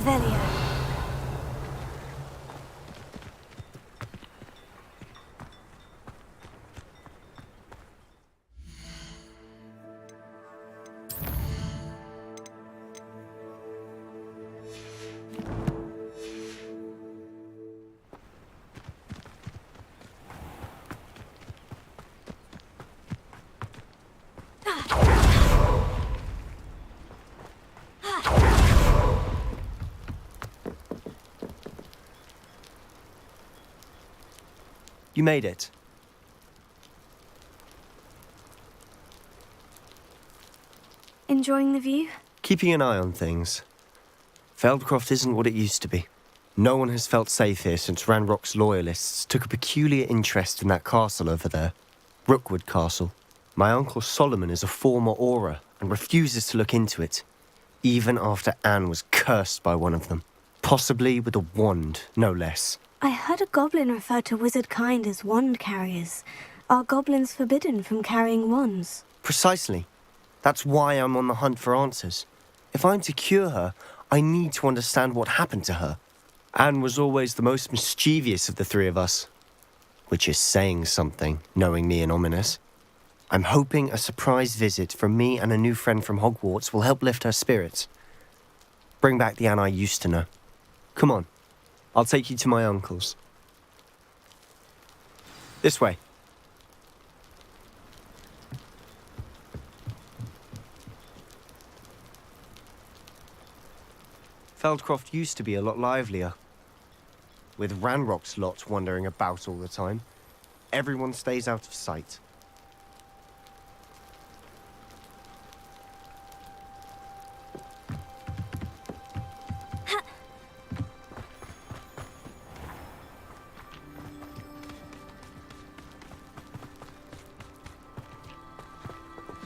Revelio. You made it. Enjoying the view? Keeping an eye on things. Feldcroft isn't what it used to be. No one has felt safe here since Ranrock's loyalists took a peculiar interest in that castle over there. Rookwood Castle. My uncle Solomon is a former Auror and refuses to look into it, even after Anne was cursed by one of them. Possibly with a wand, no less. I heard a goblin refer to wizard kind as wand carriers. Are goblins forbidden from carrying wands? Precisely. That's why I'm on the hunt for answers. If I'm to cure her, I need to understand what happened to her. Anne was always the most mischievous of the three of us. Which is saying something, knowing me and Ominous. I'm hoping a surprise visit from me and a new friend from Hogwarts will help lift her spirits. Bring back the Anne I used to know. Come on. I'll take you to my uncle's. This way. Feldcroft used to be a lot livelier. With Ranrock's lot wandering about all the time, everyone stays out of sight.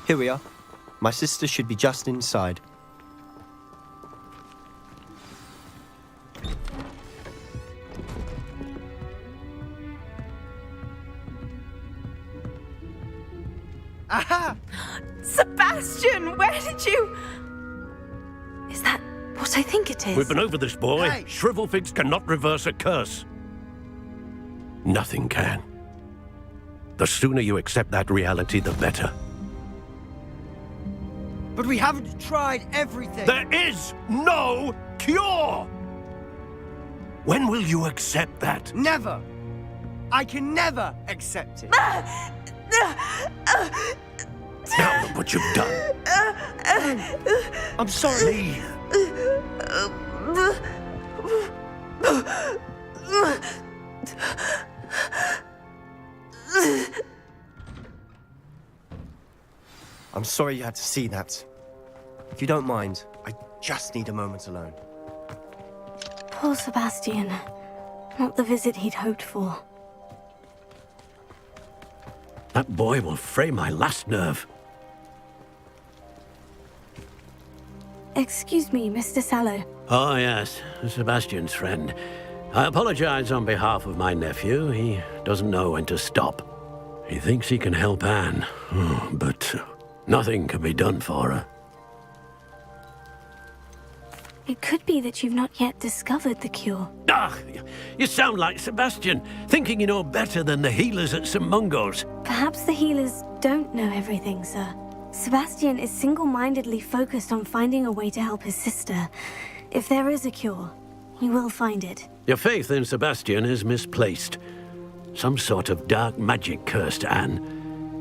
Here we are. My sister should be just inside. Aha! Sebastian, where did you... Is that what I think it is? We've been over this, boy. Hey. Shrivelfigs cannot reverse a curse. Nothing can. The sooner you accept that reality, the better. But we haven't tried everything. There is no cure! When will you accept that? Never! I can never accept it. Now look what you've done. I'm sorry. I'm sorry you had to see that. If you don't mind, I just need a moment alone. Poor Sebastian. Not the visit he'd hoped for. That boy will fray my last nerve. Excuse me, Mr. Sallow. Oh, yes, Sebastian's friend. I apologize on behalf of my nephew. He doesn't know when to stop. He thinks he can help Anne, but nothing can be done for her. It could be that you've not yet discovered the cure. Ah, you sound like Sebastian, thinking you know better than the healers at St. Mungo's. Perhaps the healers don't know everything, sir. Sebastian is single-mindedly focused on finding a way to help his sister. If there is a cure, he will find it. Your faith in Sebastian is misplaced. Some sort of dark magic cursed Anne,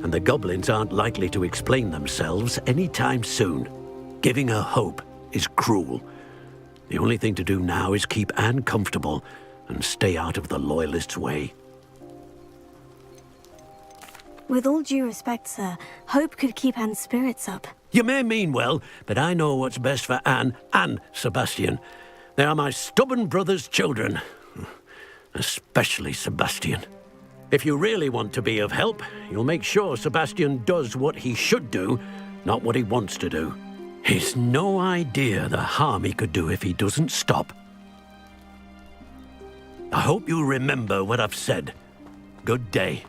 and the goblins aren't likely to explain themselves anytime soon. Giving her hope is cruel. The only thing to do now is keep Anne comfortable and stay out of the Loyalists' way. With all due respect, sir, hope could keep Anne's spirits up. You may mean well, but I know what's best for Anne and Sebastian. They are my stubborn brother's children. Especially Sebastian. If you really want to be of help, you'll make sure Sebastian does what he should do, not what he wants to do. He's no idea the harm he could do if he doesn't stop. I hope you remember what I've said. Good day.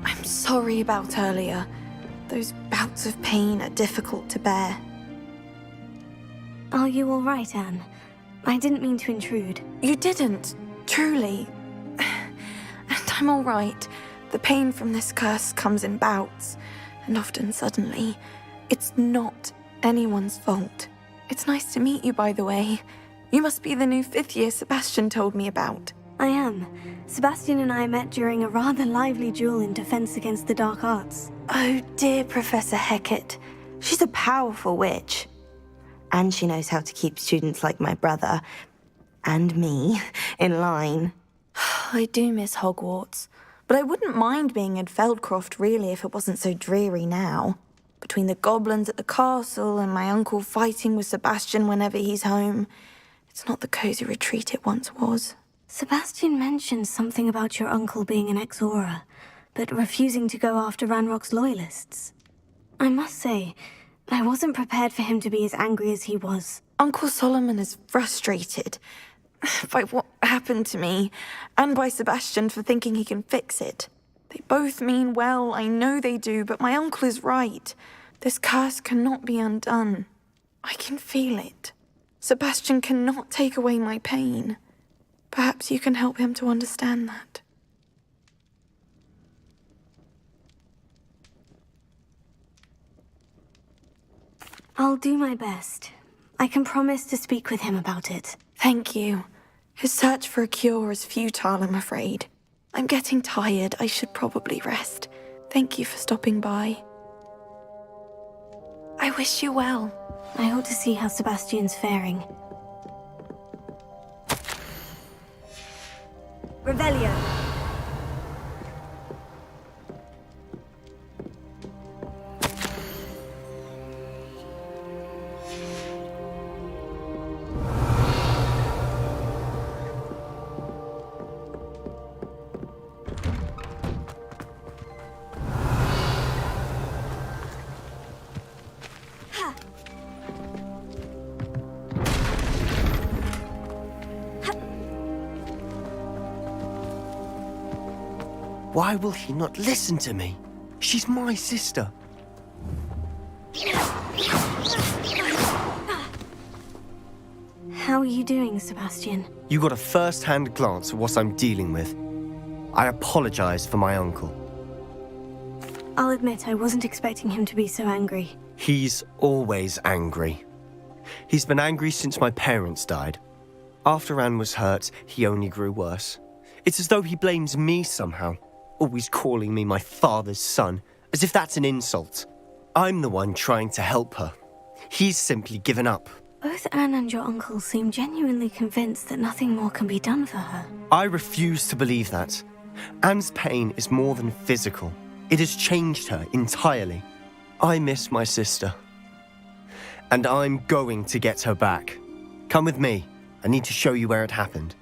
I'm sorry about earlier. Those bouts of pain are difficult to bear. Are you all right, Anne? I didn't mean to intrude. You didn't, truly. And I'm all right. The pain from this curse comes in bouts, and often suddenly. It's not anyone's fault. It's nice to meet you, by the way. You must be the new 5th year Sebastian told me about. I am. Sebastian and I met during a rather lively duel in defense against the dark arts. Oh dear, Professor Hecat. She's a powerful witch. And she knows how to keep students like my brother, and me, in line. I do miss Hogwarts. But I wouldn't mind being in Feldcroft, really, if it wasn't so dreary now. Between the goblins at the castle and my uncle fighting with Sebastian whenever he's home, it's not the cozy retreat it once was. Sebastian mentioned something about your uncle being an ex-Auror, but refusing to go after Ranrock's Loyalists. I must say, I wasn't prepared for him to be as angry as he was. Uncle Solomon is frustrated by what happened to me, and by Sebastian for thinking he can fix it. They both mean well, I know they do, but my uncle is right. This curse cannot be undone. I can feel it. Sebastian cannot take away my pain. Perhaps you can help him to understand that. I'll do my best. I can promise to speak with him about it. Thank you. His search for a cure is futile, I'm afraid. I'm getting tired. I should probably rest. Thank you for stopping by. I wish you well. I ought to see how Sebastian's faring. Revelio. Why will he not listen to me? She's my sister. How are you doing, Sebastian? You got a first-hand glance at what I'm dealing with. I apologize for my uncle. I'll admit I wasn't expecting him to be so angry. He's always angry. He's been angry since my parents died. After Anne was hurt, he only grew worse. It's as though he blames me somehow, always calling me my father's son, as if that's an insult. I'm the one trying to help her. He's simply given up. Both Anne and your uncle seem genuinely convinced that nothing more can be done for her. I refuse to believe that. Anne's pain is more than physical. It has changed her entirely. I miss my sister. And I'm going to get her back. Come with me. I need to show you where it happened.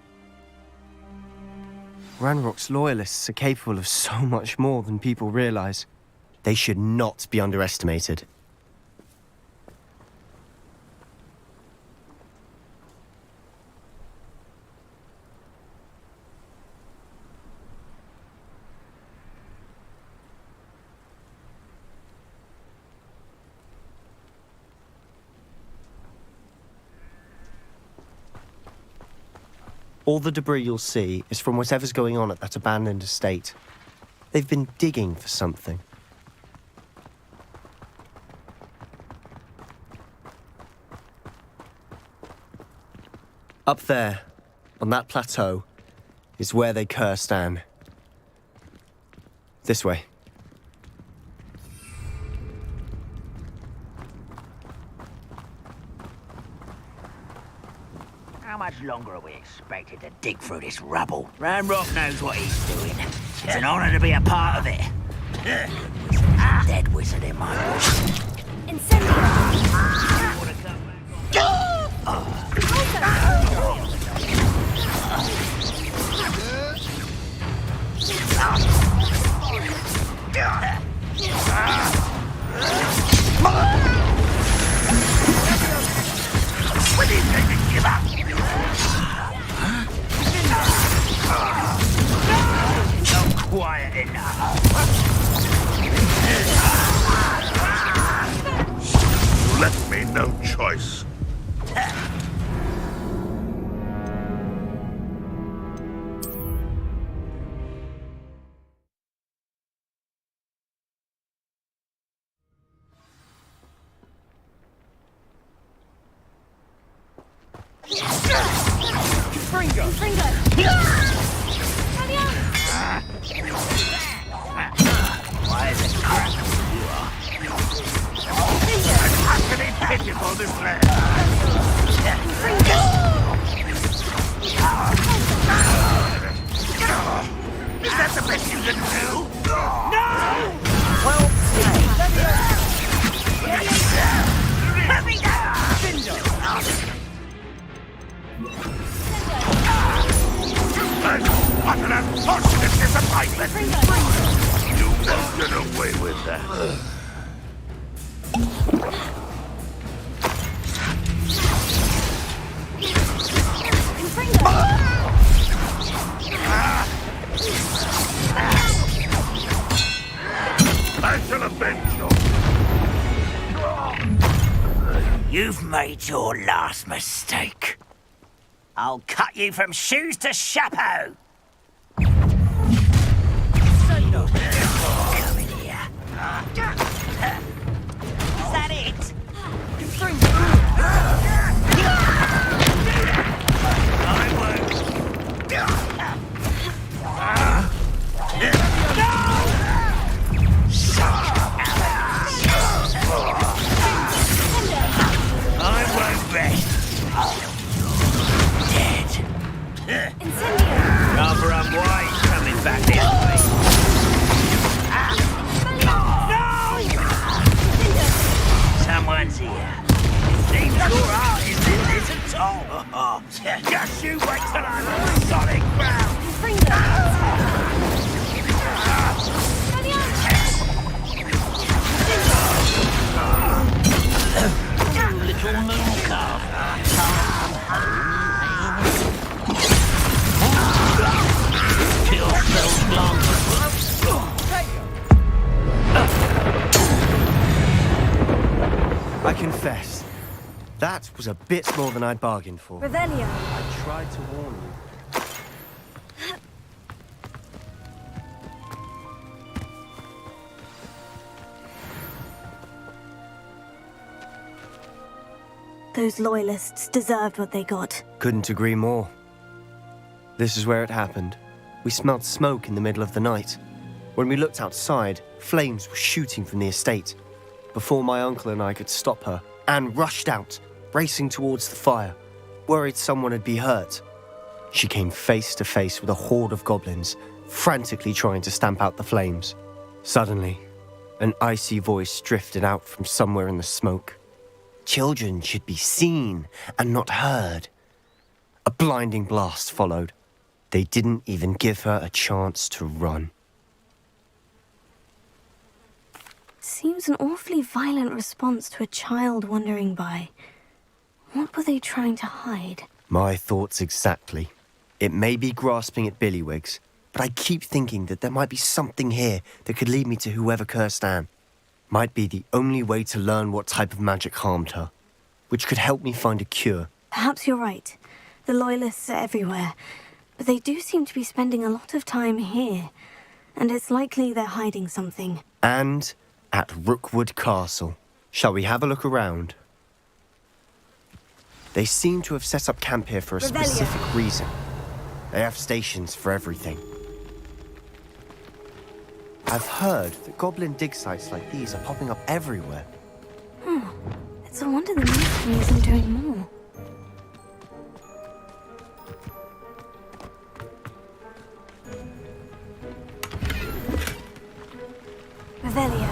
Ranrock's loyalists are capable of so much more than people realize. They should not be underestimated. All the debris you'll see is from whatever's going on at that abandoned estate. They've been digging for something. Up there, on that plateau, is where they cursed Anne. This way. How much longer are we expected to dig through this rubble? Ranrock knows what he's doing. It's an honor to be a part of it. Dead wizard in my bush. When do you think you give up? Not quiet enough. You left me no choice. Why is it crap? You are. I'm utterly pitiful, this land. Is that the best you can do? No! Well, let me go! An utter unfortunate disappointment! You won't get away with that. I shall avenge you. You've made your last mistake. I'll cut you from shoes to chapeau. Come in here. Is that it? I won't. I won't rest. Dead. Rather unwise coming back this way. No! Someone's here. Seems your heart is in this at all. Just you wait till I'm on solid ground. Little moon calf. I confess, that was a bit more than I'd bargained for. Revelio. I tried to warn you. Those loyalists deserved what they got. Couldn't agree more. This is where it happened. We smelled smoke in the middle of the night. When we looked outside, flames were shooting from the estate. Before my uncle and I could stop her, Anne rushed out, racing towards the fire, worried someone had been hurt. She came face to face with a horde of goblins, frantically trying to stamp out the flames. Suddenly, an icy voice drifted out from somewhere in the smoke. Children should be seen and not heard. A blinding blast followed. They didn't even give her a chance to run. Seems an awfully violent response to a child wandering by. What were they trying to hide? My thoughts exactly. It may be grasping at Billywigs, but I keep thinking that there might be something here that could lead me to whoever cursed Anne. Might be the only way to learn what type of magic harmed her, which could help me find a cure. Perhaps you're right. The Loyalists are everywhere, but they do seem to be spending a lot of time here, and it's likely they're hiding something. And at Rookwood Castle. Shall we have a look around? They seem to have set up camp here for a specific reason. They have stations for everything. I've heard that goblin dig sites like these are popping up everywhere. It's a wonder the ministry isn't doing more. Revelio.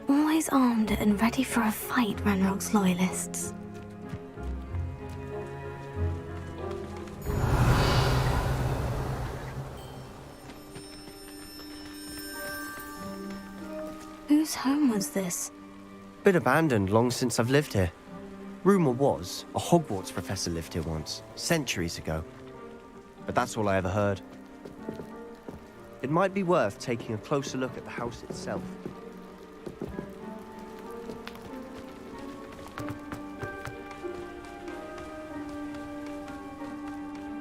Always armed and ready for a fight, Ranrock's Loyalists. Whose home was this? Been abandoned long since I've lived here. Rumour was a Hogwarts professor lived here once, centuries ago. But that's all I ever heard. It might be worth taking a closer look at the house itself.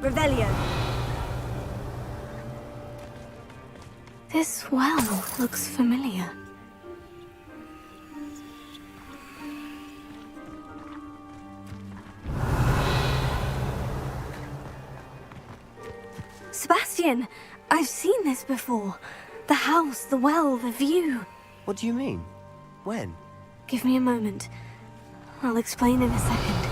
Revelio. This well looks familiar. Sebastian! I've seen this before. The house, the well, the view. What do you mean? When? Give me a moment. I'll explain in a second.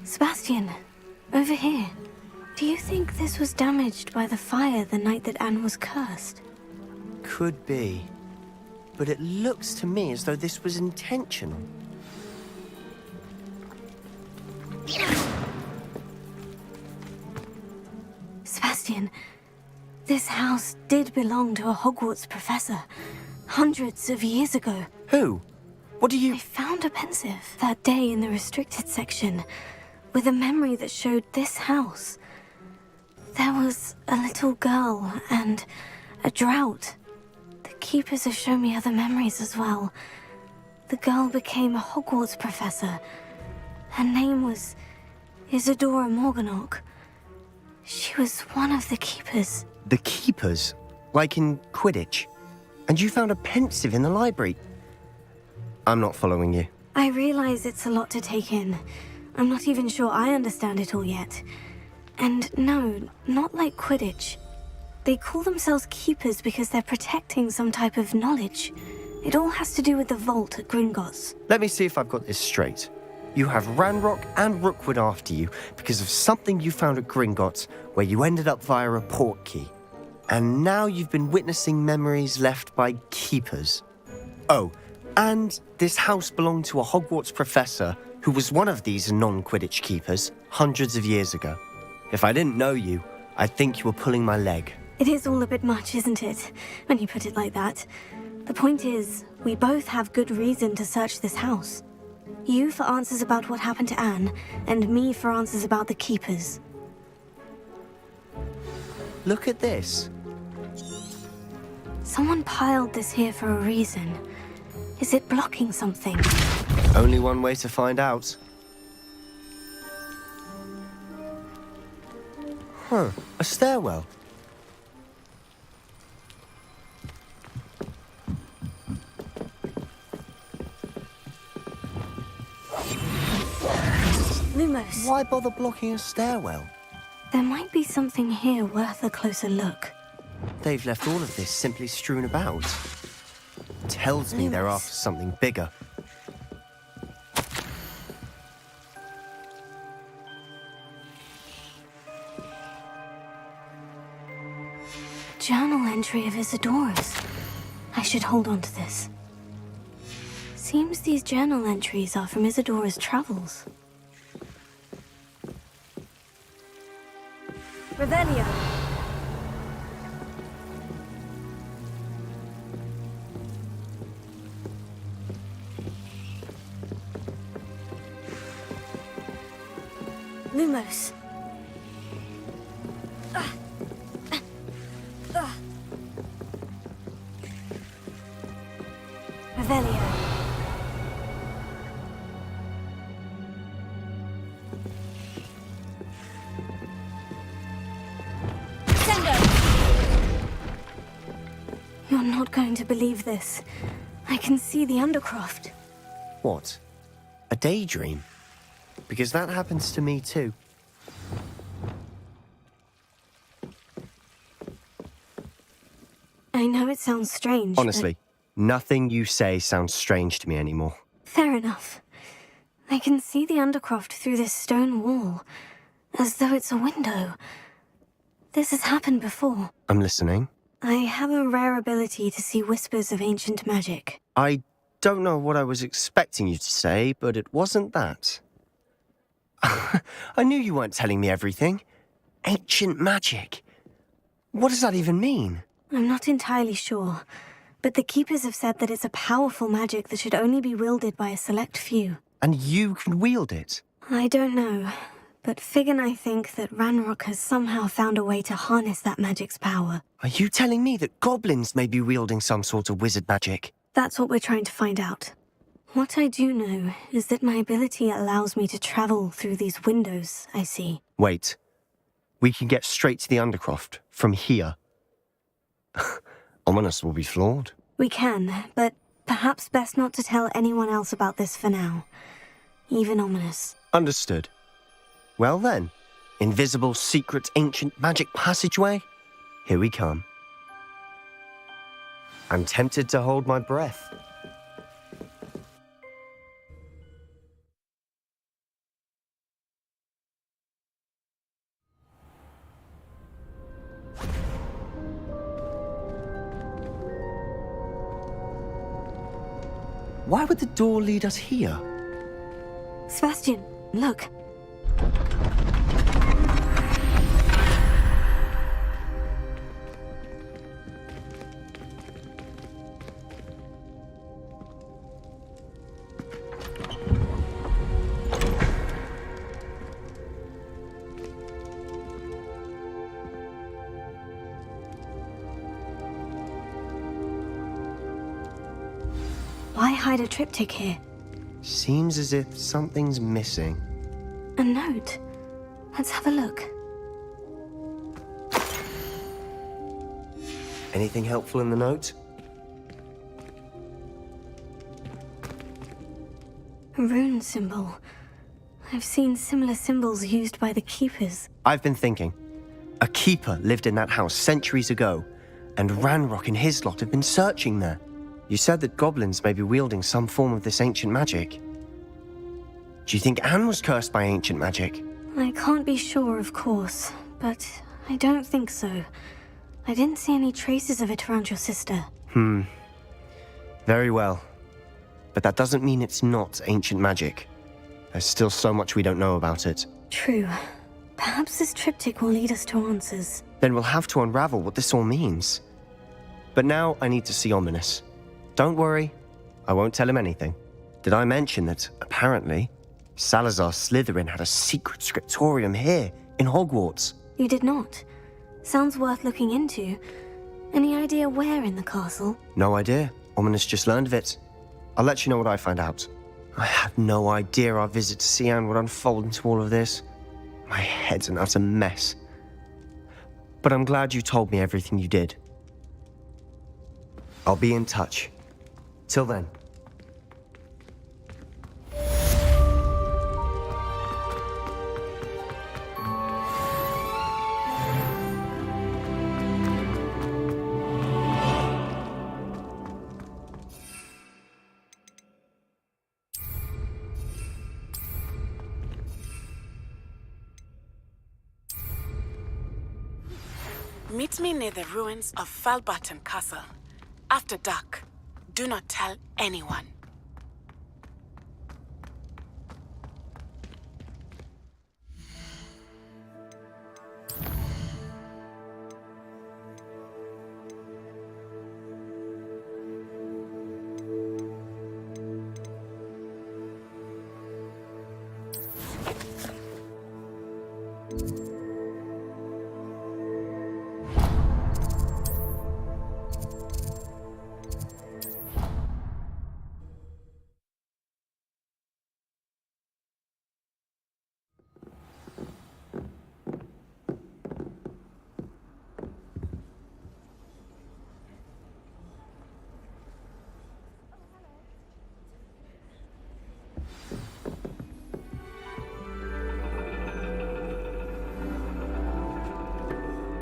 Sebastian, over here. Do you think this was damaged by the fire the night that Anne was cursed? Could be. But it looks to me as though this was intentional. Sebastian, this house did belong to a Hogwarts professor. Hundreds of years ago. Who? What do you... I found a pensive that day in the restricted section with a memory that showed this house. There was a little girl and a drought. The keepers have shown me other memories as well. The girl became a Hogwarts professor. Her name was Isadora Morganach. She was one of the keepers. The keepers? Like in Quidditch? And you found a pensive in the library? I'm not following you. I realize it's a lot to take in. I'm not even sure I understand it all yet. And no, not like Quidditch. They call themselves keepers because they're protecting some type of knowledge. It all has to do with the vault at Gringotts. Let me see if I've got this straight. You have Ranrock and Rookwood after you because of something you found at Gringotts where you ended up via a portkey. And now you've been witnessing memories left by keepers. Oh, and this house belonged to a Hogwarts professor who was one of these non-Quidditch keepers hundreds of years ago. If I didn't know you, I'd think you were pulling my leg. It is all a bit much, isn't it, when you put it like that? The point is, we both have good reason to search this house. You for answers about what happened to Anne, and me for answers about the keepers. Look at this. Someone piled this here for a reason. Is it blocking something? Only one way to find out. Huh, a stairwell. Lumos. Why bother blocking a stairwell? There might be something here worth a closer look. They've left all of this simply strewn about. Tells me they're after something bigger. Journal entry of Isadora's. I should hold on to this. Seems these journal entries are from Isadora's travels. Revelio. Lumos. Revelio. You're not going to believe this. I can see the Undercroft. What? A daydream? Because that happens to me too. I know it sounds strange, Honestly, nothing you say sounds strange to me anymore. Fair enough. I can see the Undercroft through this stone wall, as though it's a window. This has happened before. I'm listening. I have a rare ability to see whispers of ancient magic. I don't know what I was expecting you to say, but it wasn't that. I knew you weren't telling me everything. Ancient magic. What does that even mean? I'm not entirely sure, but the Keepers have said that it's a powerful magic that should only be wielded by a select few. And you can wield it? I don't know, but Fig and I think that Ranrock has somehow found a way to harness that magic's power. Are you telling me that goblins may be wielding some sort of wizard magic? That's what we're trying to find out. What I do know is that my ability allows me to travel through these windows I see. Wait. We can get straight to the Undercroft from here. Ominous will be floored. We can, but perhaps best not to tell anyone else about this for now. Even Ominous. Understood. Well then, invisible, secret, ancient magic passageway? Here we come. I'm tempted to hold my breath. Why would the door lead us here? Sebastian, look. Why hide a triptych here? Seems as if something's missing. A note. Let's have a look. Anything helpful in the note? A rune symbol. I've seen similar symbols used by the Keepers. I've been thinking. A keeper lived in that house centuries ago, and Ranrock and his lot have been searching there. You said that goblins may be wielding some form of this ancient magic. Do you think Anne was cursed by ancient magic? I can't be sure, of course, but I don't think so. I didn't see any traces of it around your sister. Very well. But that doesn't mean it's not ancient magic. There's still so much we don't know about it. True. Perhaps this triptych will lead us to answers. Then we'll have to unravel what this all means. But now I need to see Ominous. Don't worry, I won't tell him anything. Did I mention that, apparently, Salazar Slytherin had a secret scriptorium here, in Hogwarts? You did not. Sounds worth looking into. Any idea where in the castle? No idea. Ominous just learned of it. I'll let you know what I find out. I had no idea our visit to Sian would unfold into all of this. My head's an utter mess. But I'm glad you told me everything you did. I'll be in touch. Till then. Meet me near the ruins of Falbaton Castle. After dark. Do not tell anyone.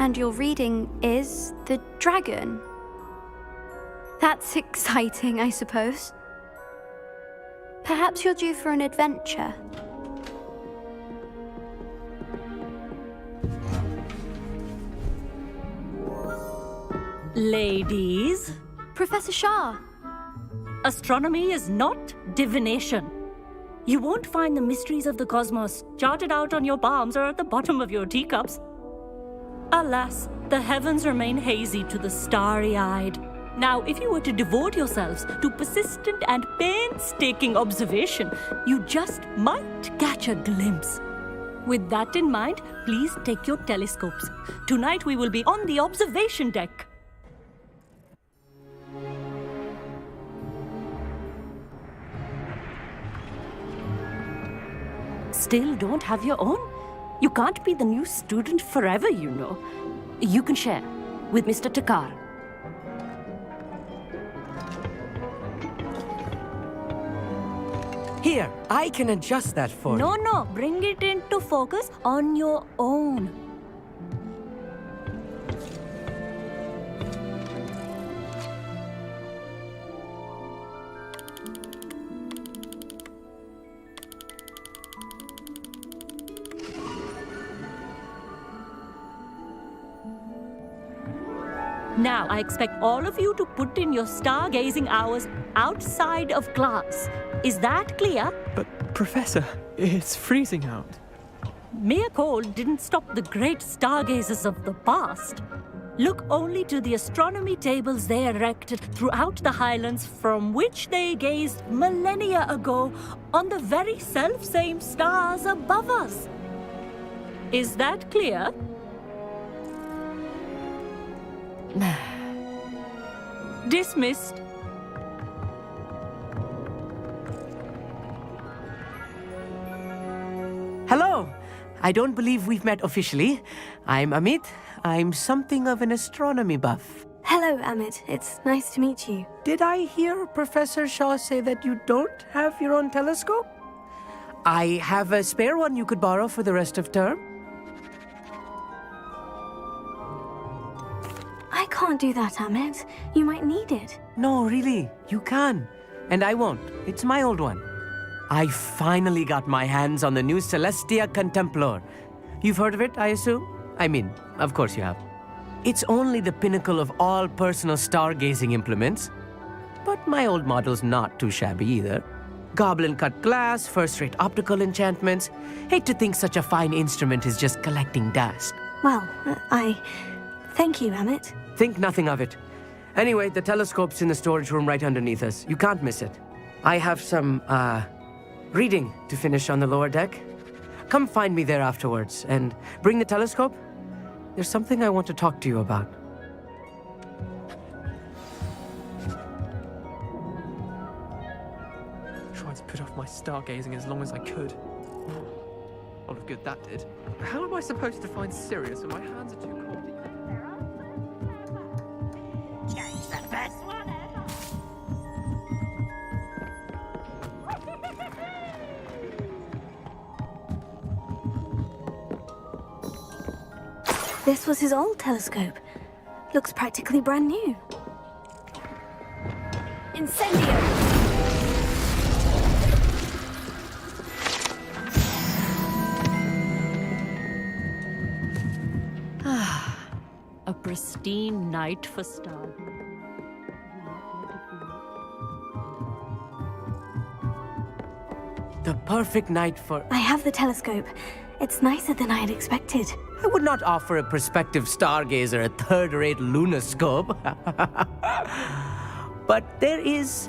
And your reading is The Dragon. That's exciting, I suppose. Perhaps you're due for an adventure. Ladies. Professor Shah. Astronomy is not divination. You won't find the mysteries of the cosmos charted out on your palms or at the bottom of your teacups. Alas, the heavens remain hazy to the starry-eyed. Now, if you were to devote yourselves to persistent and painstaking observation, you just might catch a glimpse. With that in mind, please take your telescopes. Tonight we will be on the observation deck. Still don't have your own? You can't be the new student forever, you know. You can share with Mr. Takar. Here, I can adjust that for you. No, bring it into focus on your own. Now, I expect all of you to put in your stargazing hours outside of class. Is that clear? But, Professor, it's freezing out. Mere cold didn't stop the great stargazers of the past. Look only to the astronomy tables they erected throughout the highlands from which they gazed millennia ago on the very self-same stars above us. Is that clear? Dismissed. Hello. I don't believe we've met officially. I'm Amit. I'm something of an astronomy buff. Hello, Amit. It's nice to meet you. Did I hear Professor Shaw say that you don't have your own telescope? I have a spare one you could borrow for the rest of term. I can't do that, Amit. You might need it. No, really, you can. And I won't. It's my old one. I finally got my hands on the new Celestia Contemplar. You've heard of it, I assume? I mean, of course you have. It's only the pinnacle of all personal stargazing implements. But my old model's not too shabby either. Goblin-cut glass, first-rate optical enchantments. Hate to think such a fine instrument is just collecting dust. Well, thank you, Amit. Think nothing of it. Anyway, the telescope's in the storage room right underneath us. You can't miss it. I have some, reading to finish on the lower deck. Come find me there afterwards, and bring the telescope. There's something I want to talk to you about. Tried to put off my stargazing as long as I could. A lot of good that did. How am I supposed to find Sirius when my hands are too cold? This was his old telescope. Looks practically brand new. Incendio! A pristine night for stars. The perfect night for... I have the telescope. It's nicer than I had expected. I would not offer a prospective stargazer a third-rate lunoscope. But there is,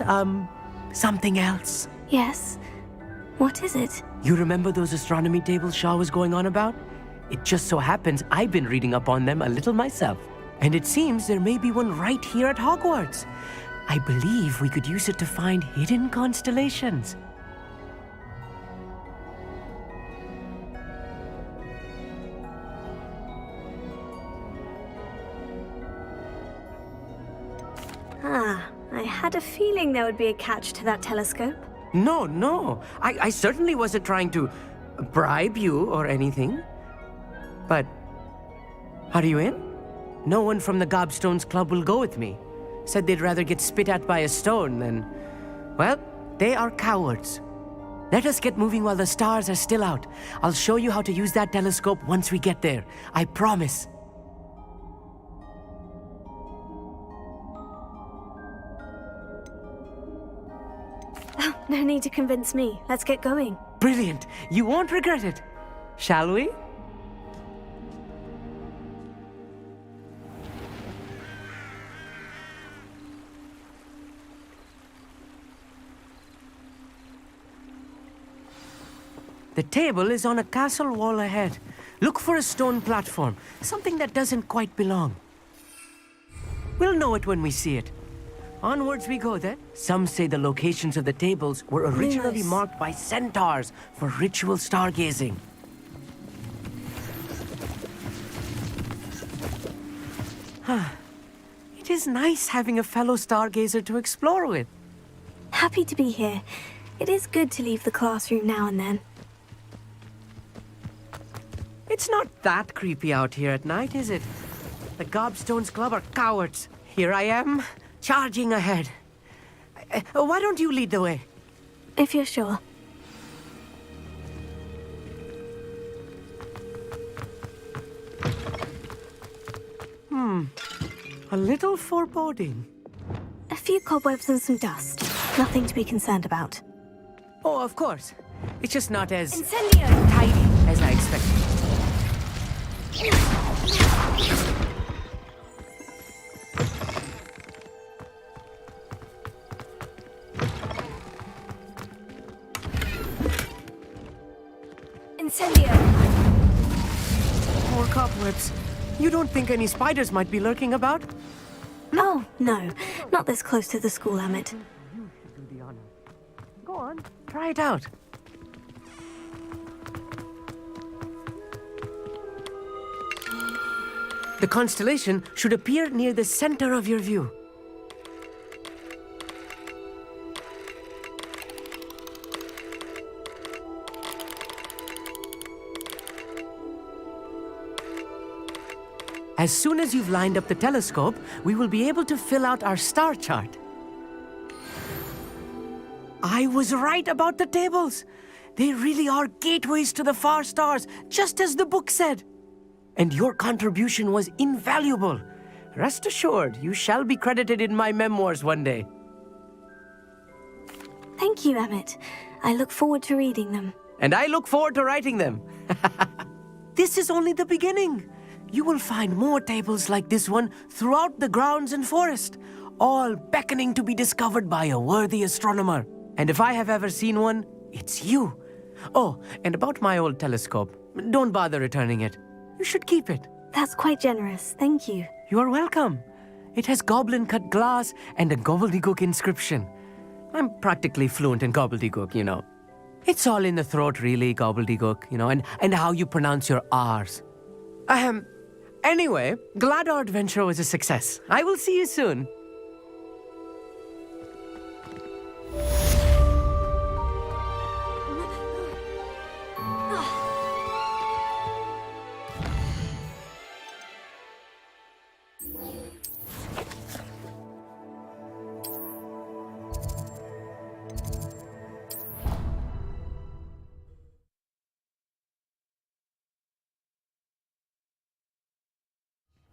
something else. Yes? What is it? You remember those astronomy tables Shaw was going on about? It just so happens I've been reading up on them a little myself. And it seems there may be one right here at Hogwarts. I believe we could use it to find hidden constellations. Ah, I had a feeling there would be a catch to that telescope. No. I certainly wasn't trying to bribe you or anything. But, are you in? No one from the Gobstones Club will go with me. Said they'd rather get spit at by a stone than... Well, they are cowards. Let us get moving while the stars are still out. I'll show you how to use that telescope once we get there. I promise. Oh, no need to convince me. Let's get going. Brilliant. You won't regret it. Shall we? The table is on a castle wall ahead. Look for a stone platform, something that doesn't quite belong. We'll know it when we see it. Onwards we go then. Some say the locations of the tables were originally marked by centaurs for ritual stargazing. It is nice having a fellow stargazer to explore with. Happy to be here. It is good to leave the classroom now and then. It's not that creepy out here at night, is it? The Gobstones Club are cowards. Here I am, charging ahead. Why don't you lead the way? If you're sure. A little foreboding. A few cobwebs and some dust. Nothing to be concerned about. Oh, of course. It's just not as... Incendio! tidy as I expected. Incendio! More cobwebs. You don't think any spiders might be lurking about? Oh, no. Not this close to the school, Amit. You should do the honor. Go on, try it out. The constellation should appear near the center of your view. As soon as you've lined up the telescope, we will be able to fill out our star chart. I was right about the tables. They really are gateways to the far stars, just as the book said. And your contribution was invaluable. Rest assured, you shall be credited in my memoirs one day. Thank you, Amit. I look forward to reading them. And I look forward to writing them. This is only the beginning. You will find more tables like this one throughout the grounds and forest, all beckoning to be discovered by a worthy astronomer. And if I have ever seen one, it's you. Oh, and about my old telescope, don't bother returning it. You should keep it. That's quite generous. Thank you. You are welcome. It has goblin-cut glass and a gobbledygook inscription. I'm practically fluent in gobbledygook, you know. It's all in the throat, really, gobbledygook, you know, and how you pronounce your R's. Anyway, glad our adventure was a success. I will see you soon.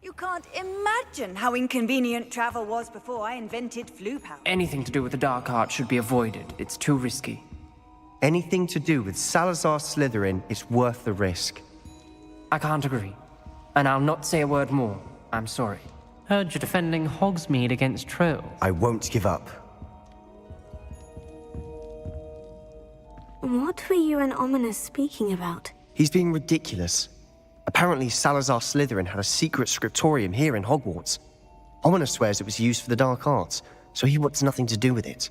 You can't imagine how inconvenient travel was before I invented flu powder. Anything to do with the dark art should be avoided. It's too risky. Anything to do with Salazar Slytherin is worth the risk. I can't agree. And I'll not say a word more. I'm sorry. Heard you're defending Hogsmeade against trolls. I won't give up. What were you and Ominous speaking about? He's being ridiculous. Apparently, Salazar Slytherin had a secret scriptorium here in Hogwarts. Ominous swears it was used for the dark arts, so he wants nothing to do with it.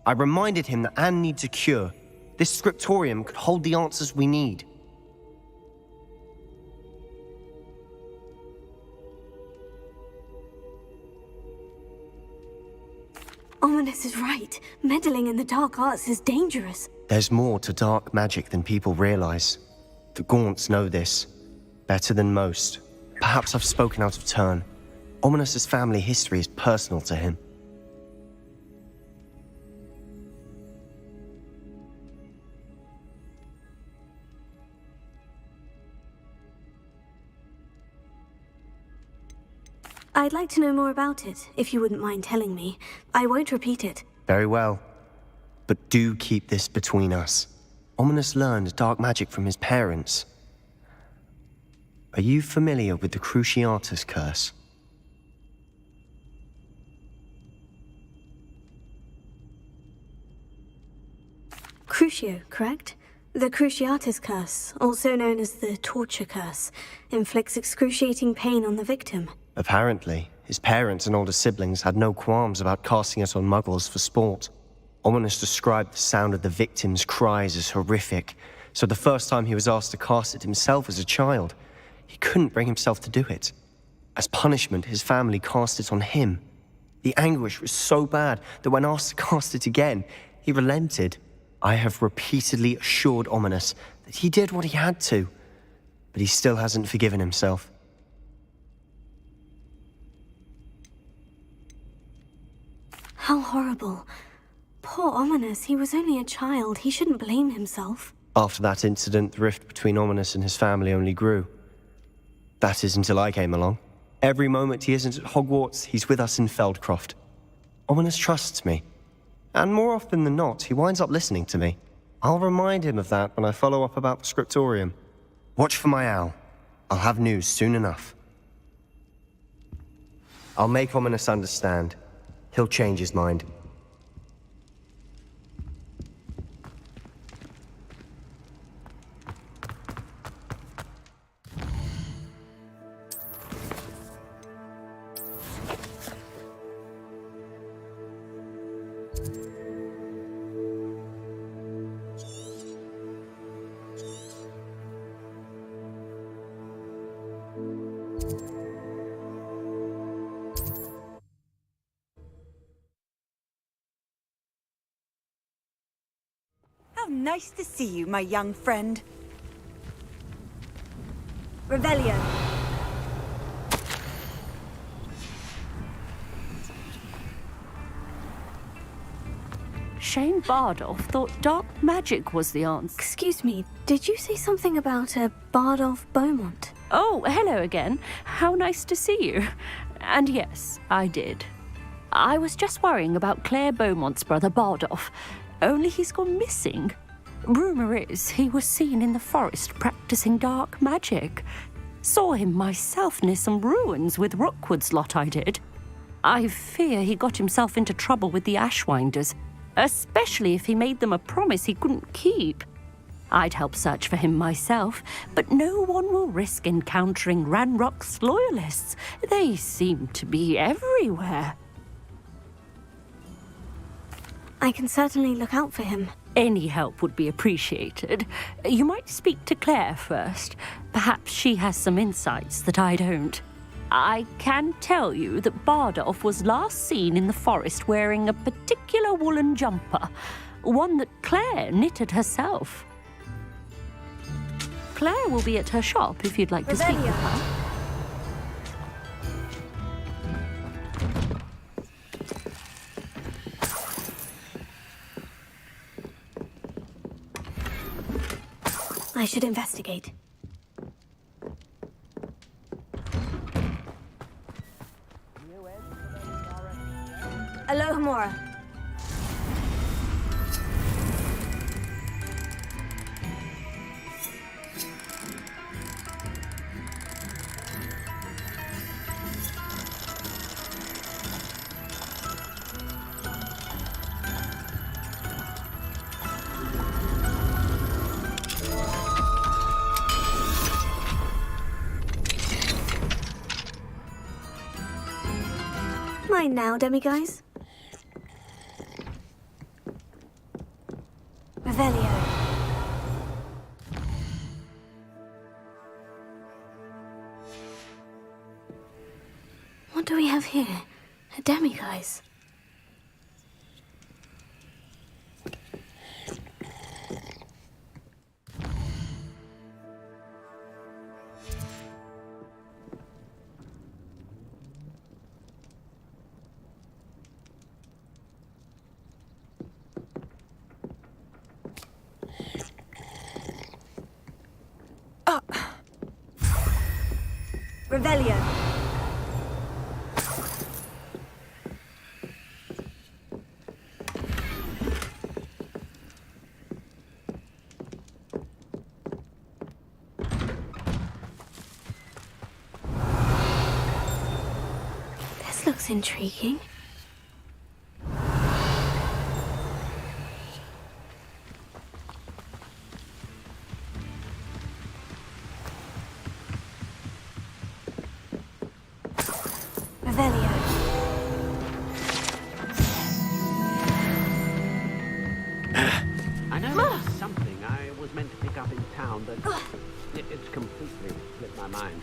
I reminded him that Anne needs a cure. This scriptorium could hold the answers we need. Ominous is right. Meddling in the dark arts is dangerous. There's more to dark magic than people realize. The Gaunts know this. Better than most. Perhaps I've spoken out of turn. Ominous's family history is personal to him. I'd like to know more about it, if you wouldn't mind telling me. I won't repeat it. Very well. But do keep this between us. Ominous learned dark magic from his parents. Are you familiar with the Cruciatus Curse? Crucio, correct? The Cruciatus Curse, also known as the Torture Curse, inflicts excruciating pain on the victim. Apparently, his parents and older siblings had no qualms about casting it on muggles for sport. Ominous described the sound of the victim's cries as horrific, so the first time he was asked to cast it himself as a child, he couldn't bring himself to do it. As punishment, his family cast it on him. The anguish was so bad that when asked to cast it again, he relented. I have repeatedly assured Ominous that he did what he had to, but he still hasn't forgiven himself. How horrible. Poor Ominous, he was only a child. He shouldn't blame himself. After that incident, the rift between Ominous and his family only grew. That is until I came along. Every moment he isn't at Hogwarts, he's with us in Feldcroft. Ominous trusts me. And more often than not, he winds up listening to me. I'll remind him of that when I follow up about the scriptorium. Watch for my owl. I'll have news soon enough. I'll make Ominous understand. He'll change his mind. How nice to see you, my young friend. Revelio. Shane Bardolph thought dark magic was the answer. Excuse me, did you say something about a Bardolph Beaumont? Oh, hello again. How nice to see you. And yes, I did. I was just worrying about Claire Beaumont's brother Bardolph. Only he's gone missing. Rumour is he was seen in the forest practicing dark magic. Saw him myself near some ruins with Rookwood's lot I did. I fear he got himself into trouble with the Ashwinders, especially if he made them a promise he couldn't keep. I'd help search for him myself, but no one will risk encountering Ranrock's loyalists. They seem to be everywhere. I can certainly look out for him. Any help would be appreciated. You might speak to Claire first. Perhaps she has some insights that I don't. I can tell you that Bardolph was last seen in the forest wearing a particular woolen jumper, one that Claire knitted herself. Claire will be at her shop if you'd like to speak with her. I should investigate. Alohomora. Mine now, demiguise. Revelio. What do we have here? A demiguise. Revelio. This looks intriguing. I know there's something I was meant to pick up in town, but it's completely slipped my mind.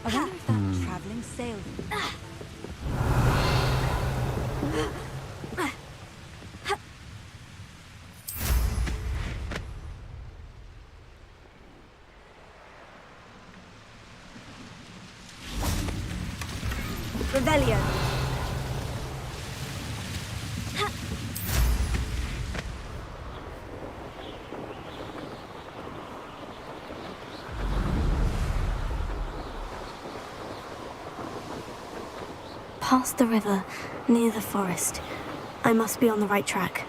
I wonder if that travelling salesman... Revelio. Past the river, near the forest. I must be on the right track.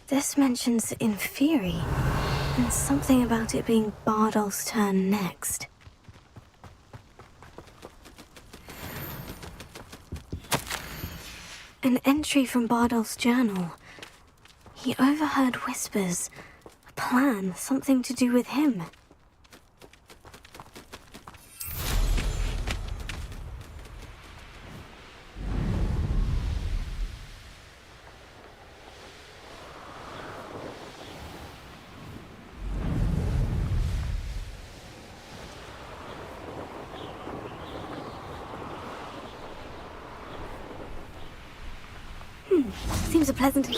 This mentions Inferi, and something about it being Bardolph's turn next. An entry from Bardolph's journal. He overheard whispers. A plan, something to do with him. Seems a pleasant...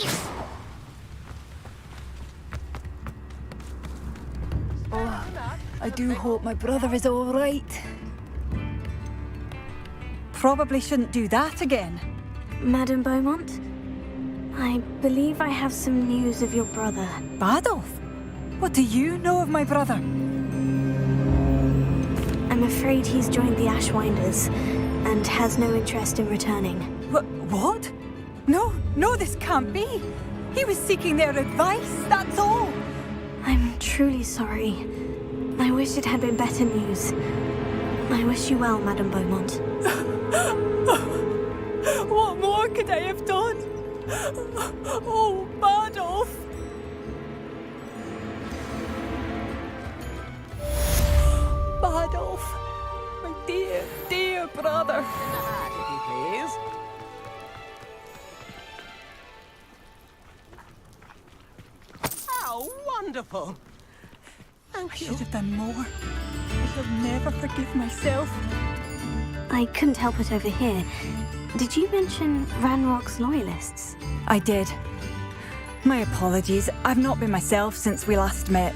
Oh, I do hope my brother is all right. Probably shouldn't do that again. Madame Beaumont? I believe I have some news of your brother. Badolf? What do you know of my brother? I'm afraid he's joined the Ashwinders and has no interest in returning. What? No, this can't be. He was seeking their advice, that's all. I'm truly sorry. I wish it had been better news. I wish you well, Madame Beaumont. What more could I have done? Oh, Badolf! Badolf, my dear, dear brother. If you please. How wonderful! I should have done more. I shall never forgive myself. I couldn't help but overhear. Did you mention Ranrock's loyalists? I did. My apologies. I've not been myself since we last met.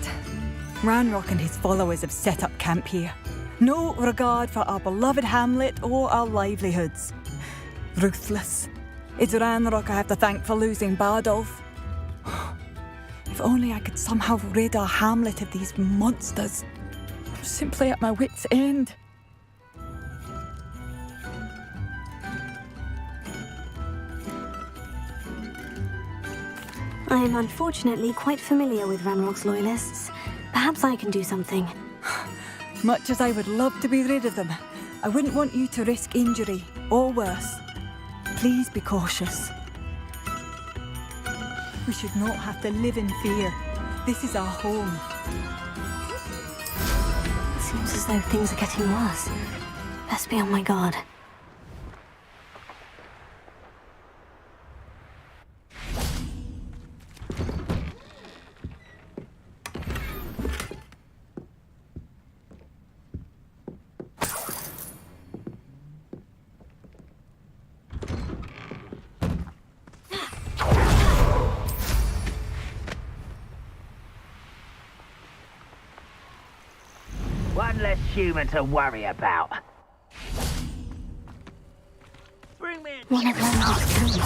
Ranrock and his followers have set up camp here. No regard for our beloved hamlet or our livelihoods. Ruthless. It's Ranrock I have to thank for losing Badolf. If only I could somehow rid our hamlet of these monsters. I'm simply at my wit's end. I am unfortunately quite familiar with Ranrock's loyalists. Perhaps I can do something. Much as I would love to be rid of them, I wouldn't want you to risk injury, or worse. Please be cautious. We should not have to live in fear. This is our home. It seems as though things are getting worse. Best be on my guard. One less human to worry about. Bring me one of Ranrock's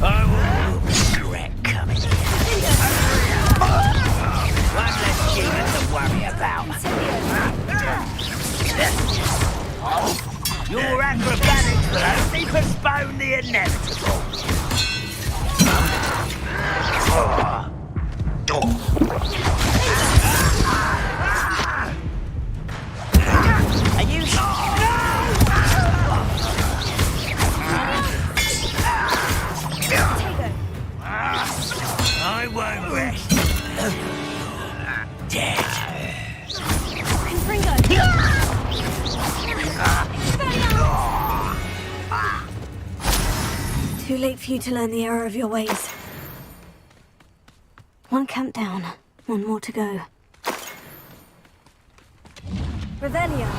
I will regret coming here. One less human to worry about. Your acrobatics will only postpone the inevitable. Are you I won't rest. Dead. Too late for you to learn the error of your ways. One camp down, one more to go. Revelio.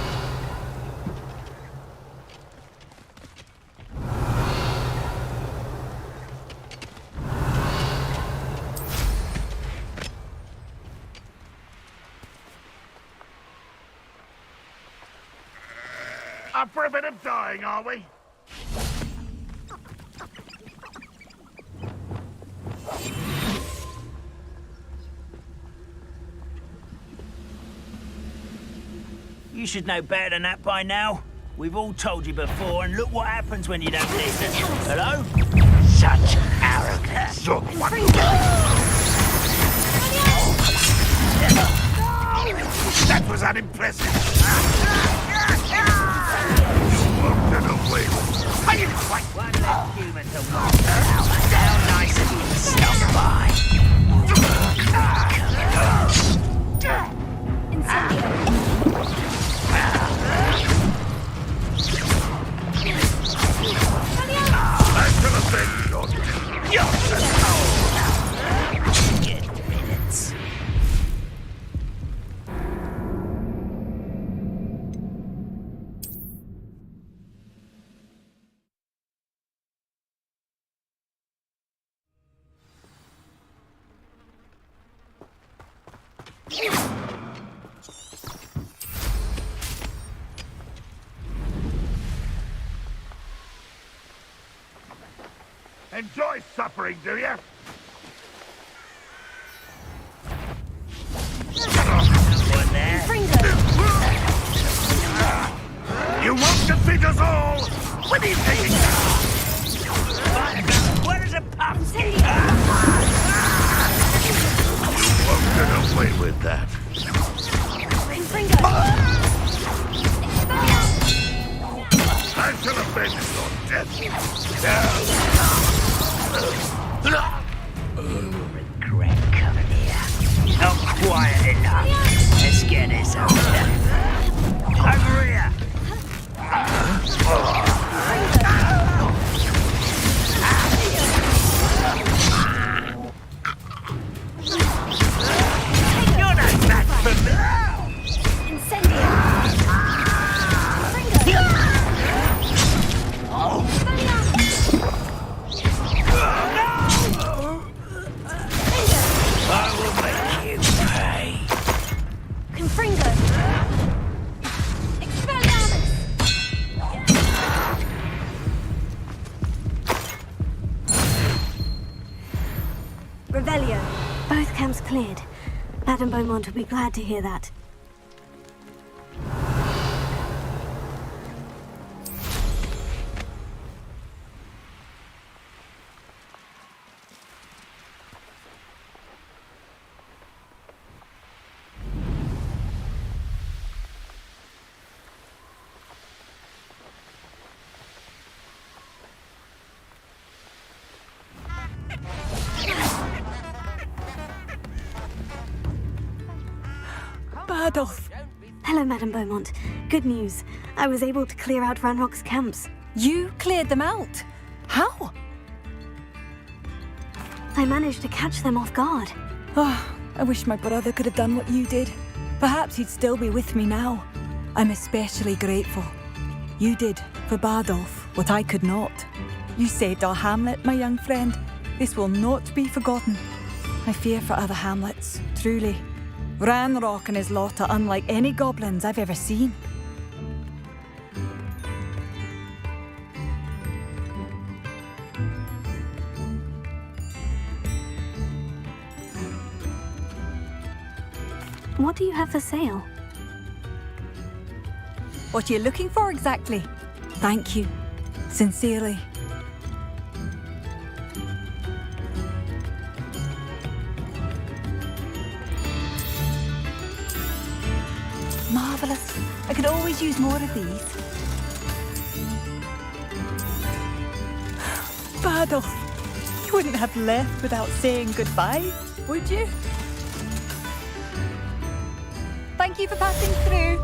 Up for a bit of dying, are we? You should know better than that by now. We've all told you before, and look what happens when you don't listen. Hello? Such arrogance. Look, what? That was unimpressive. You won't get away. I didn't quite. One less human to worry about. How nice of you to stop by. Back to the bench, Lord. Get minutes. Enjoy suffering, do you? You won't defeat us all! What are you taking now? Where is a pumpkin? You won't get away with that. I shall avenge your death. Regret coming here. Not quiet enough. Let's get this over. Over here. You're not back from now. I will make you pay. Confringo! Revelio. Both camps cleared. Madame Beaumont will be glad to hear that. Adolf! Hello, Madame Beaumont. Good news. I was able to clear out Ranrock's camps. You cleared them out? How? I managed to catch them off guard. Oh, I wish my brother could have done what you did. Perhaps he'd still be with me now. I'm especially grateful. You did, for Bardolph, what I could not. You saved our hamlet, my young friend. This will not be forgotten. I fear for other hamlets, truly. Ranrock and his lot are unlike any goblins I've ever seen. What do you have for sale? What are you looking for exactly? Thank you. Sincerely. Marvellous. I could always use more of these. Bardolph, you wouldn't have left without saying goodbye, would you? Thank you for passing through.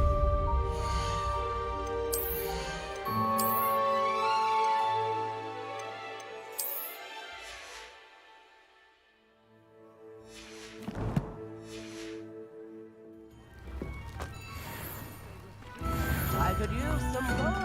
I could use some gold.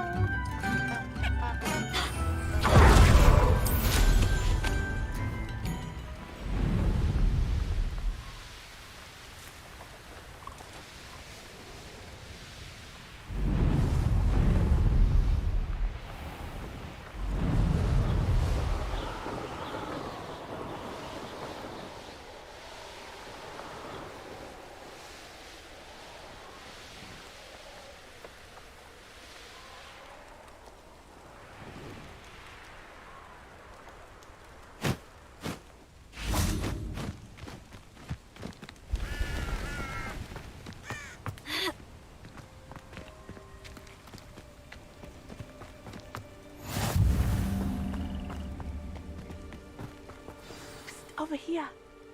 Over here,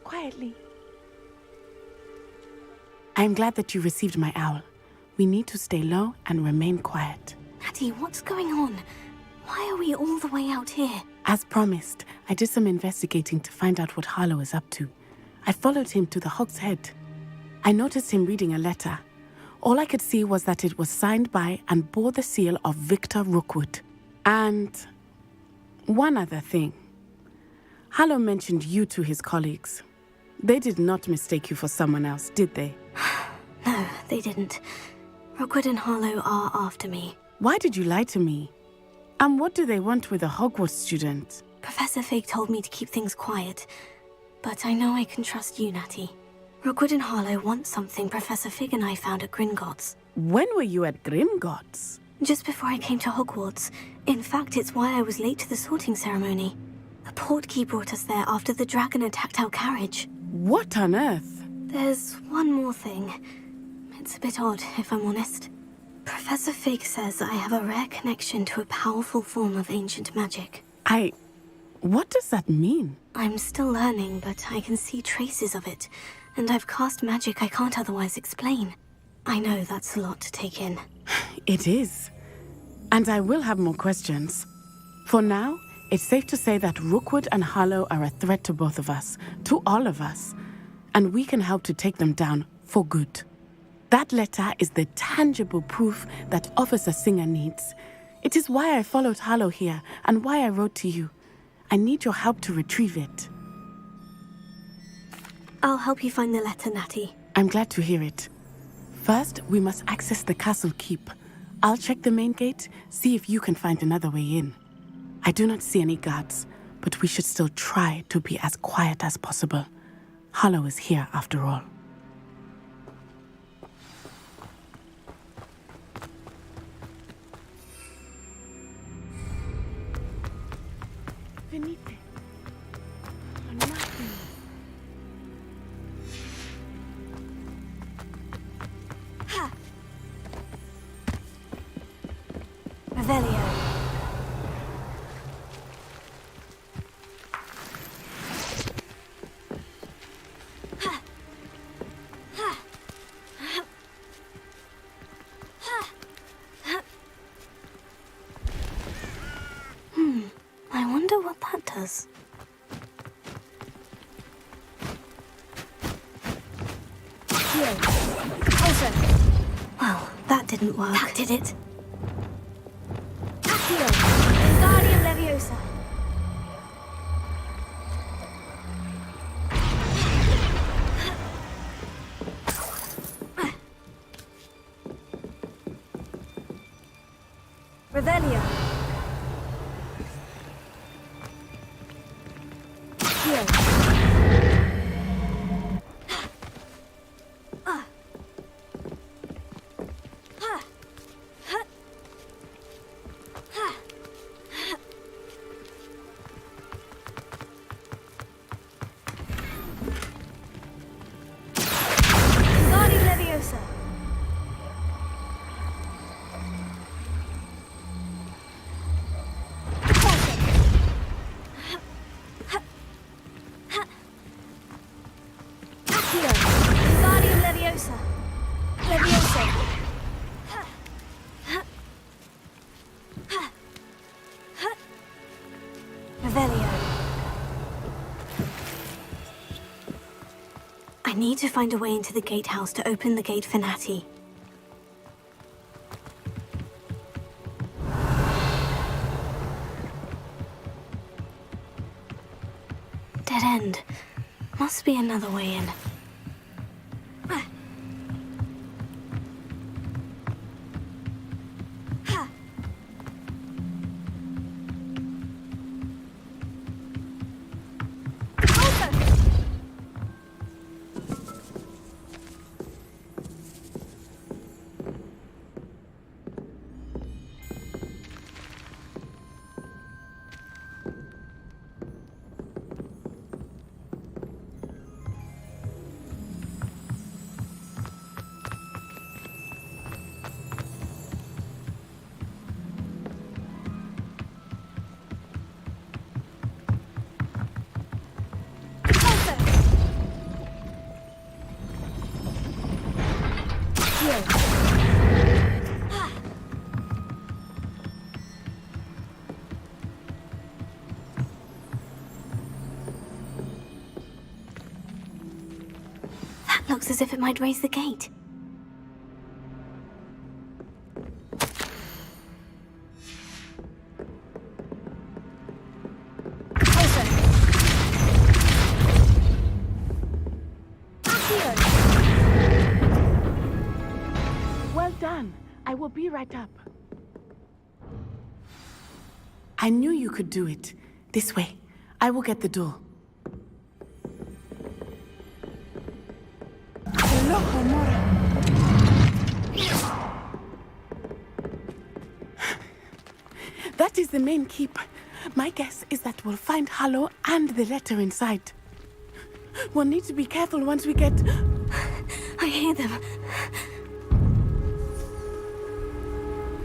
quietly. I'm glad that you received my owl. We need to stay low and remain quiet. Hattie, what's going on? Why are we all the way out here? As promised, I did some investigating to find out what Harlow is up to. I followed him to the Hog's Head. I noticed him reading a letter. All I could see was that it was signed by and bore the seal of Victor Rookwood. And one other thing. Harlow mentioned you to his colleagues. They did not mistake you for someone else, did they? No, they didn't. Rookwood and Harlow are after me. Why did you lie to me? And what do they want with a Hogwarts student? Professor Fig told me to keep things quiet, but I know I can trust you, Natty. Rookwood and Harlow want something Professor Fig and I found at Gringotts. When were you at Gringotts? Just before I came to Hogwarts. In fact, it's why I was late to the sorting ceremony. The portkey brought us there after the dragon attacked our carriage. What on earth? There's one more thing. It's a bit odd, if I'm honest. Professor Fig says I have a rare connection to a powerful form of ancient magic. What does that mean? I'm still learning, but I can see traces of it, and I've cast magic I can't otherwise explain. I know that's a lot to take in. It is. And I will have more questions. For now, it's safe to say that Rookwood and Harlow are a threat to both of us, to all of us, and we can help to take them down for good. That letter is the tangible proof that Officer Singer needs. It is why I followed Harlow here and why I wrote to you. I need your help to retrieve it. I'll help you find the letter, Natty. I'm glad to hear it. First, we must access the castle keep. I'll check the main gate, see if you can find another way in. I do not see any guards, but we should still try to be as quiet as possible. Harlow is here after all. Venite. Nothing. Ha! Revelio. I wonder what that does. Here. Also. Well, that didn't work. That did it. Accio. Wingardium Leviosa. Revelio. I need to find a way into the gatehouse to open the gate for Natty. Dead end. Must be another way in. That looks as if it might raise the gate. right up. I knew you could do it. This way. I will get the door. Hello, Homura. That is the main keep. My guess is that we'll find Hollow and the letter inside. We'll need to be careful once we get... I hear them.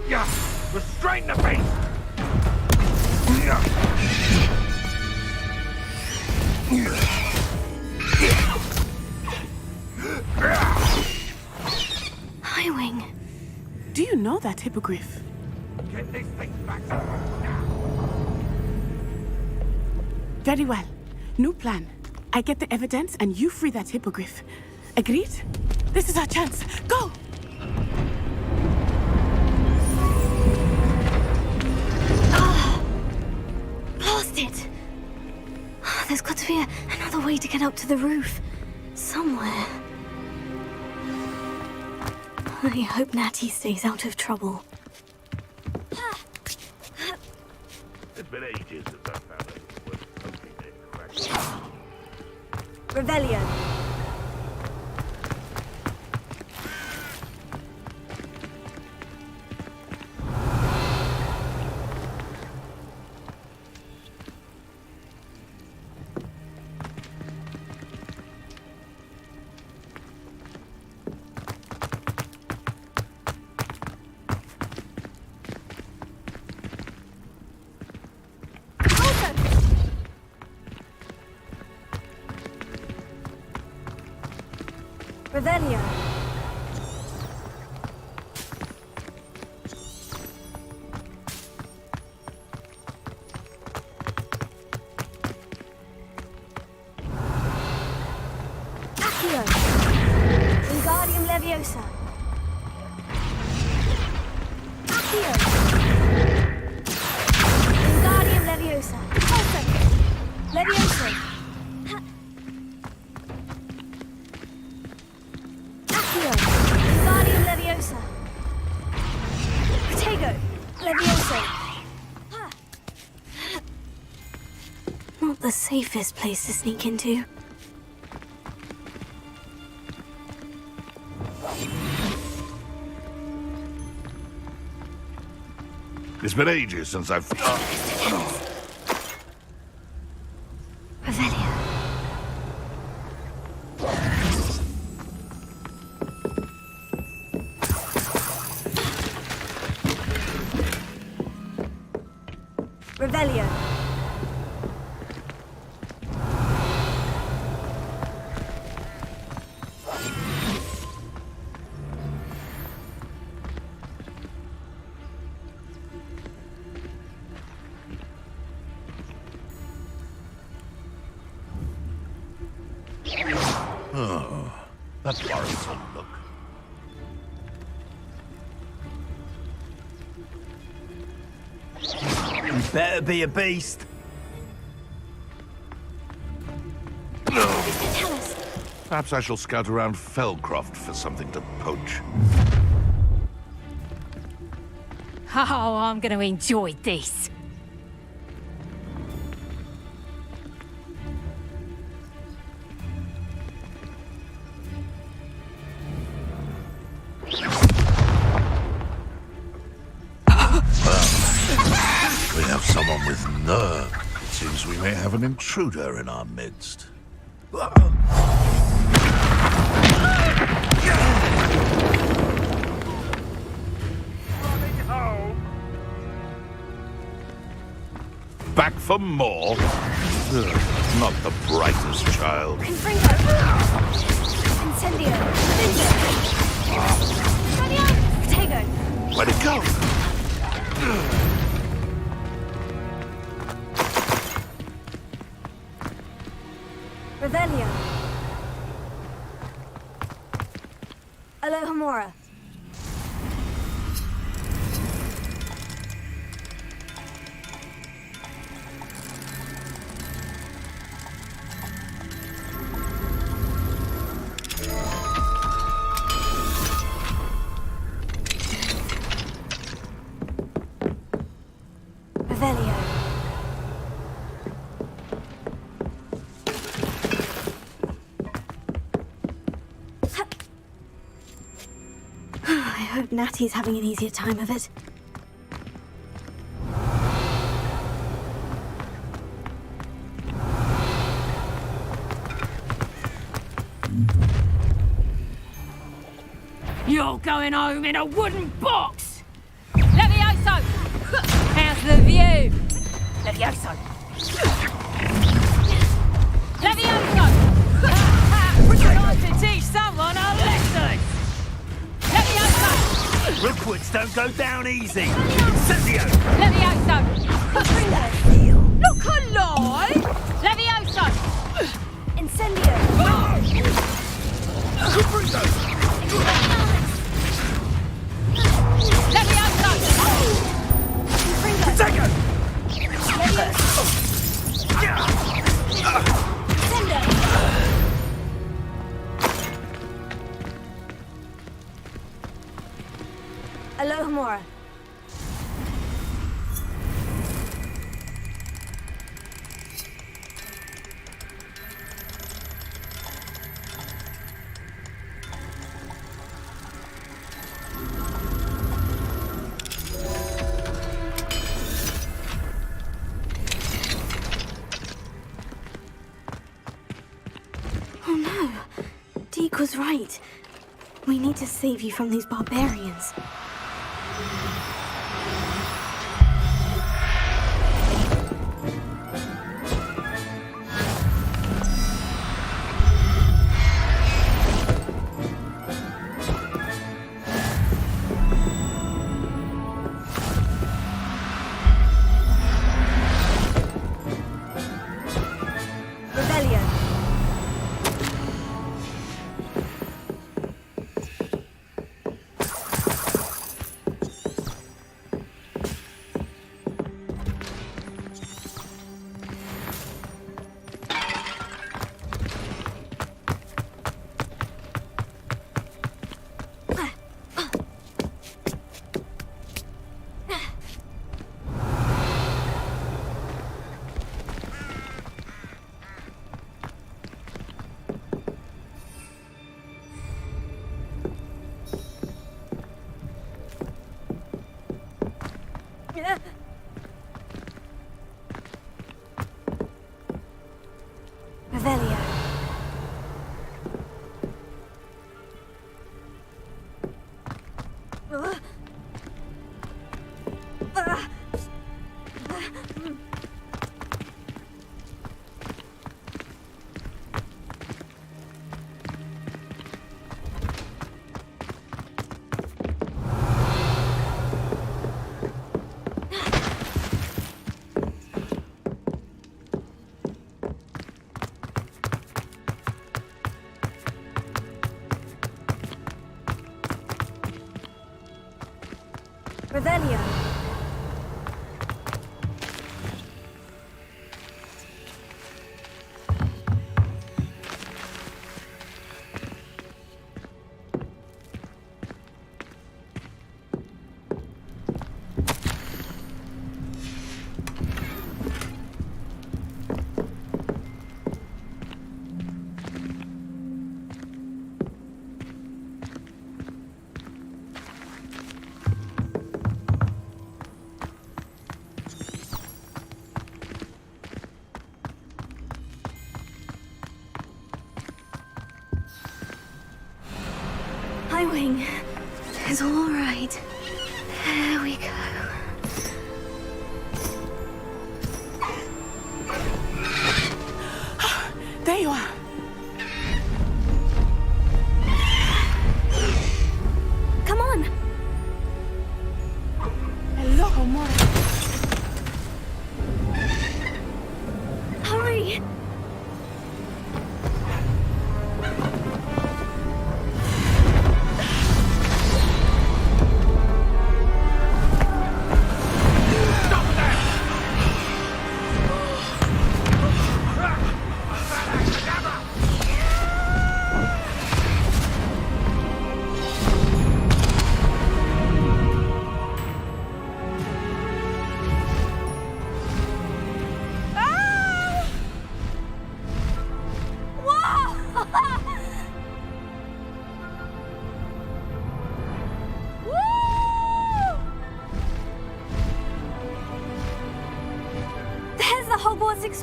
Yeah, restrain the beast! Highwing. Do you know that hippogriff? Get this thing back. Very well. New plan. I get the evidence and you free that hippogriff. Agreed? This is our chance. Go! Blast it! There's got to be another way to get up to the roof. Somewhere. I hope Natty stays out of trouble. It's been ages since I found anything worth something that cracks. Revelio. Revelio. Accio. Wingardium Leviosa. Accio. Wingardium Leviosa. Pulso. Leviosa. Wingardium Leviosa. Protego. Leviosa. Not the safest place to sneak into. It's been ages since I've... Revelio. Revelio. Oh, that's worrisome, look. You better be a beast. Perhaps I shall scout around Felcroft for something to poach. Oh, I'm going to enjoy this. We have someone with nerve. It seems we may have an intruder in our midst. Back for more? Ugh, not the brightest child. Confringo. Incendio. Incendio. Protego. Where'd it go? Revelio. Alohomora. hope Natty's having an easier time of it. You're going home in a wooden box! Levioso! How's the view? Levioso! Levioso! Time to teach someone a lesson! Levioso! Rookwoods don't go down easy. Incendio! Levioso! Look alive! Levioso! Incendio! Levioso! Protego! Alohomora. Oh no, Deke was right. We need to save you from these barbarians. Revelio. Revelio. Hi, Wing. It's all right. There we go. There you are. Come on. Hello, Homora. Hurry.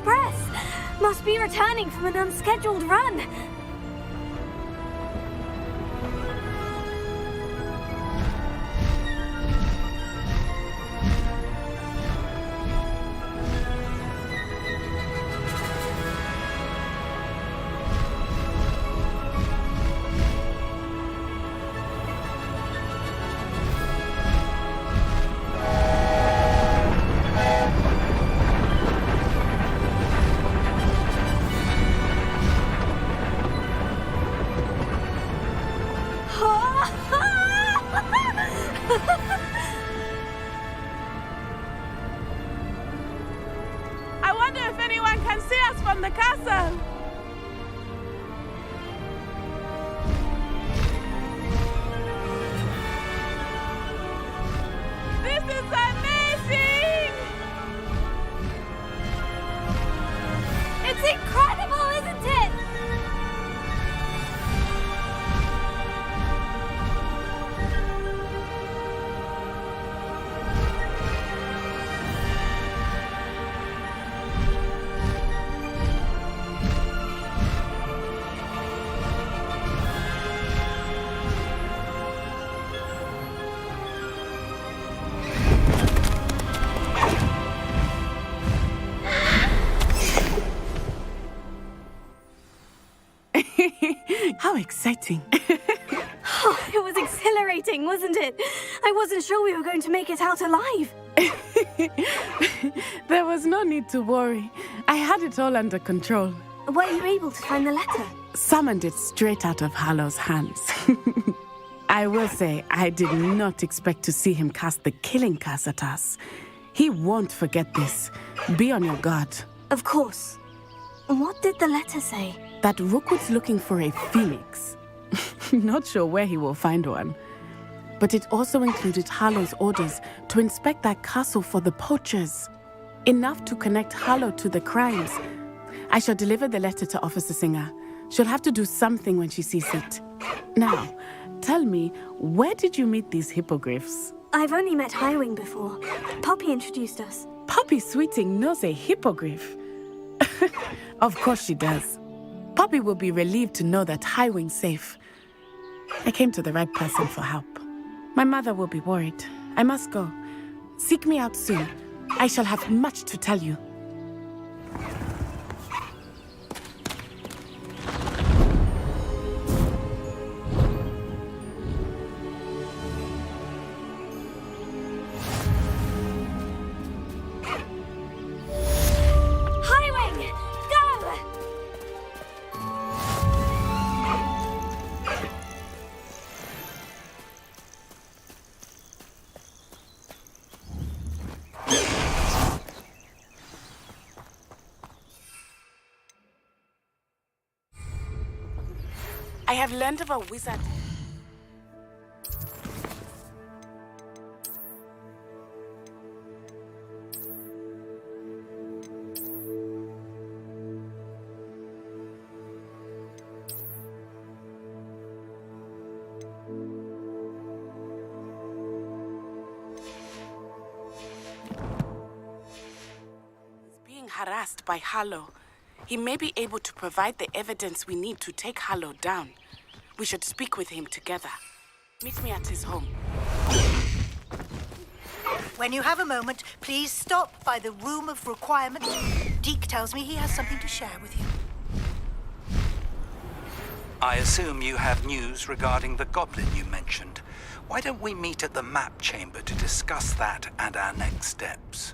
Express! Must be returning from an unscheduled run. I wonder if anyone can see us from the castle. This is amazing! It's incredible, isn't it? How exciting. Oh, it was exhilarating, wasn't it? I wasn't sure we were going to make it out alive. There was no need to worry. I had it all under control. Were you able to find the letter? Summoned it straight out of Hallow's hands. I will say, I did not expect to see him cast the killing curse at us. He won't forget this. Be on your guard. Of course. What did the letter say? That Rookwood's looking for a phoenix. Not sure where he will find one. But it also included Hallow's orders to inspect that castle for the poachers. Enough to connect Hallow to the crimes. I shall deliver the letter to Officer Singer. She'll have to do something when she sees it. Now, tell me, where did you meet these hippogriffs? I've only met Highwing before. Poppy introduced us. Poppy Sweeting knows a hippogriff. Of course she does. Poppy will be relieved to know that Highwing's safe. I came to the right person for help. My mother will be worried. I must go. Seek me out soon. I shall have much to tell you. I have learned of a wizard. He's being harassed by Hallow. He may be able to provide the evidence we need to take Hallow down. We should speak with him together. Meet me at his home. When you have a moment, please stop by the Room of Requirement. Deke tells me he has something to share with you. I assume you have news regarding the goblin you mentioned. Why don't we meet at the map chamber to discuss that and our next steps?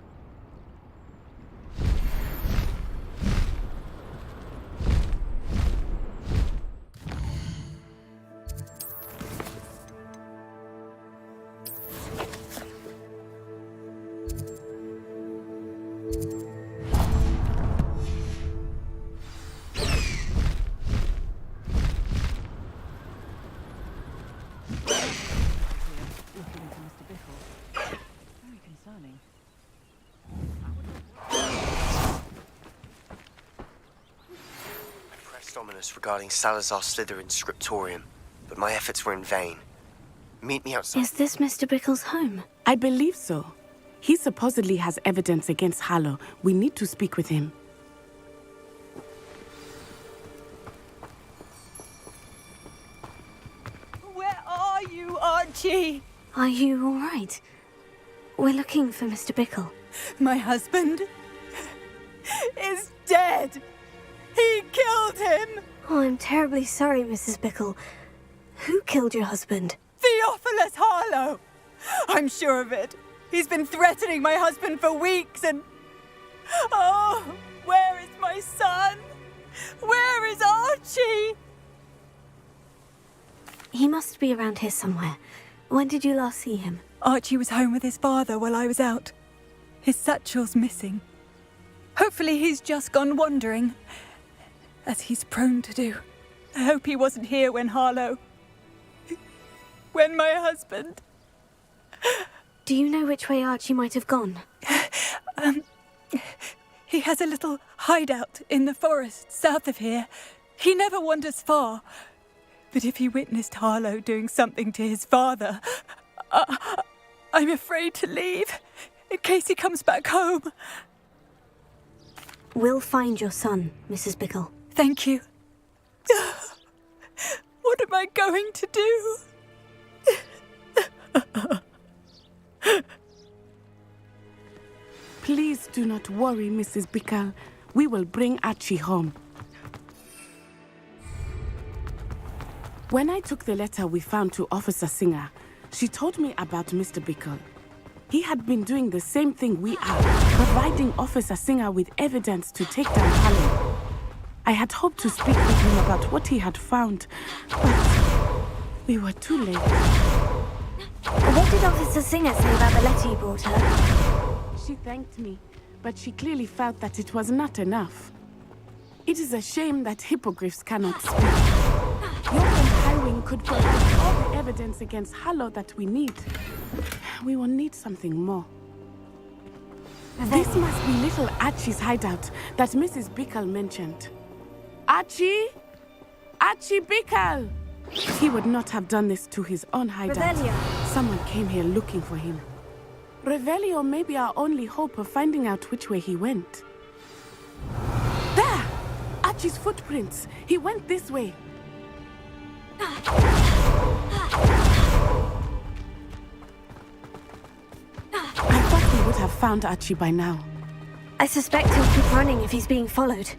Ominous regarding Salazar Slytherin's scriptorium, but my efforts were in vain. Meet me outside. Is this Mr. Bickle's home? I believe so. He supposedly has evidence against Hallow. We need to speak with him. Archie! Are you all right? We're looking for Mr. Bickle. My husband is dead. He killed him. Oh, I'm terribly sorry, Mrs. Bickle. Who killed your husband? Theophilus Harlow. I'm sure of it. He's been threatening my husband for weeks and... Oh, where is my son? Where is Archie? He must be around here somewhere. When did you last see him? Archie was home with his father while I was out. His satchel's missing. Hopefully he's just gone wandering, as he's prone to do. I hope he wasn't here when Harlow... when my husband... Do you know which way Archie might have gone? He has a little hideout in the forest south of here. He never wanders far. But if he witnessed Harlow doing something to his father, I'm afraid to leave, in case he comes back home. We'll find your son, Mrs. Bickle. Thank you. What am I going to do? Please do not worry, Mrs. Bickle. We will bring Archie home. When I took the letter we found to Officer Singer, she told me about Mr. Bickle. He had been doing the same thing we are, providing Officer Singer with evidence to take down Harlow. I had hoped to speak with him about what he had found, but we were too late. What did Officer Singer say about the letter you brought her? She thanked me, but she clearly felt that it was not enough. It is a shame that hippogriffs cannot speak. Your Highwing could provide all the evidence against Harlow that we need. We will need something more. This must be little Archie's hideout that Mrs. Bickle mentioned. Archie? Archie Bickle! He would not have done this to his own hideout. Revelio. Someone came here looking for him. Revelio may be our only hope of finding out which way he went. There! Archie's footprints. He went this way. I thought we would have found Archie by now. I suspect he'll keep running if he's being followed.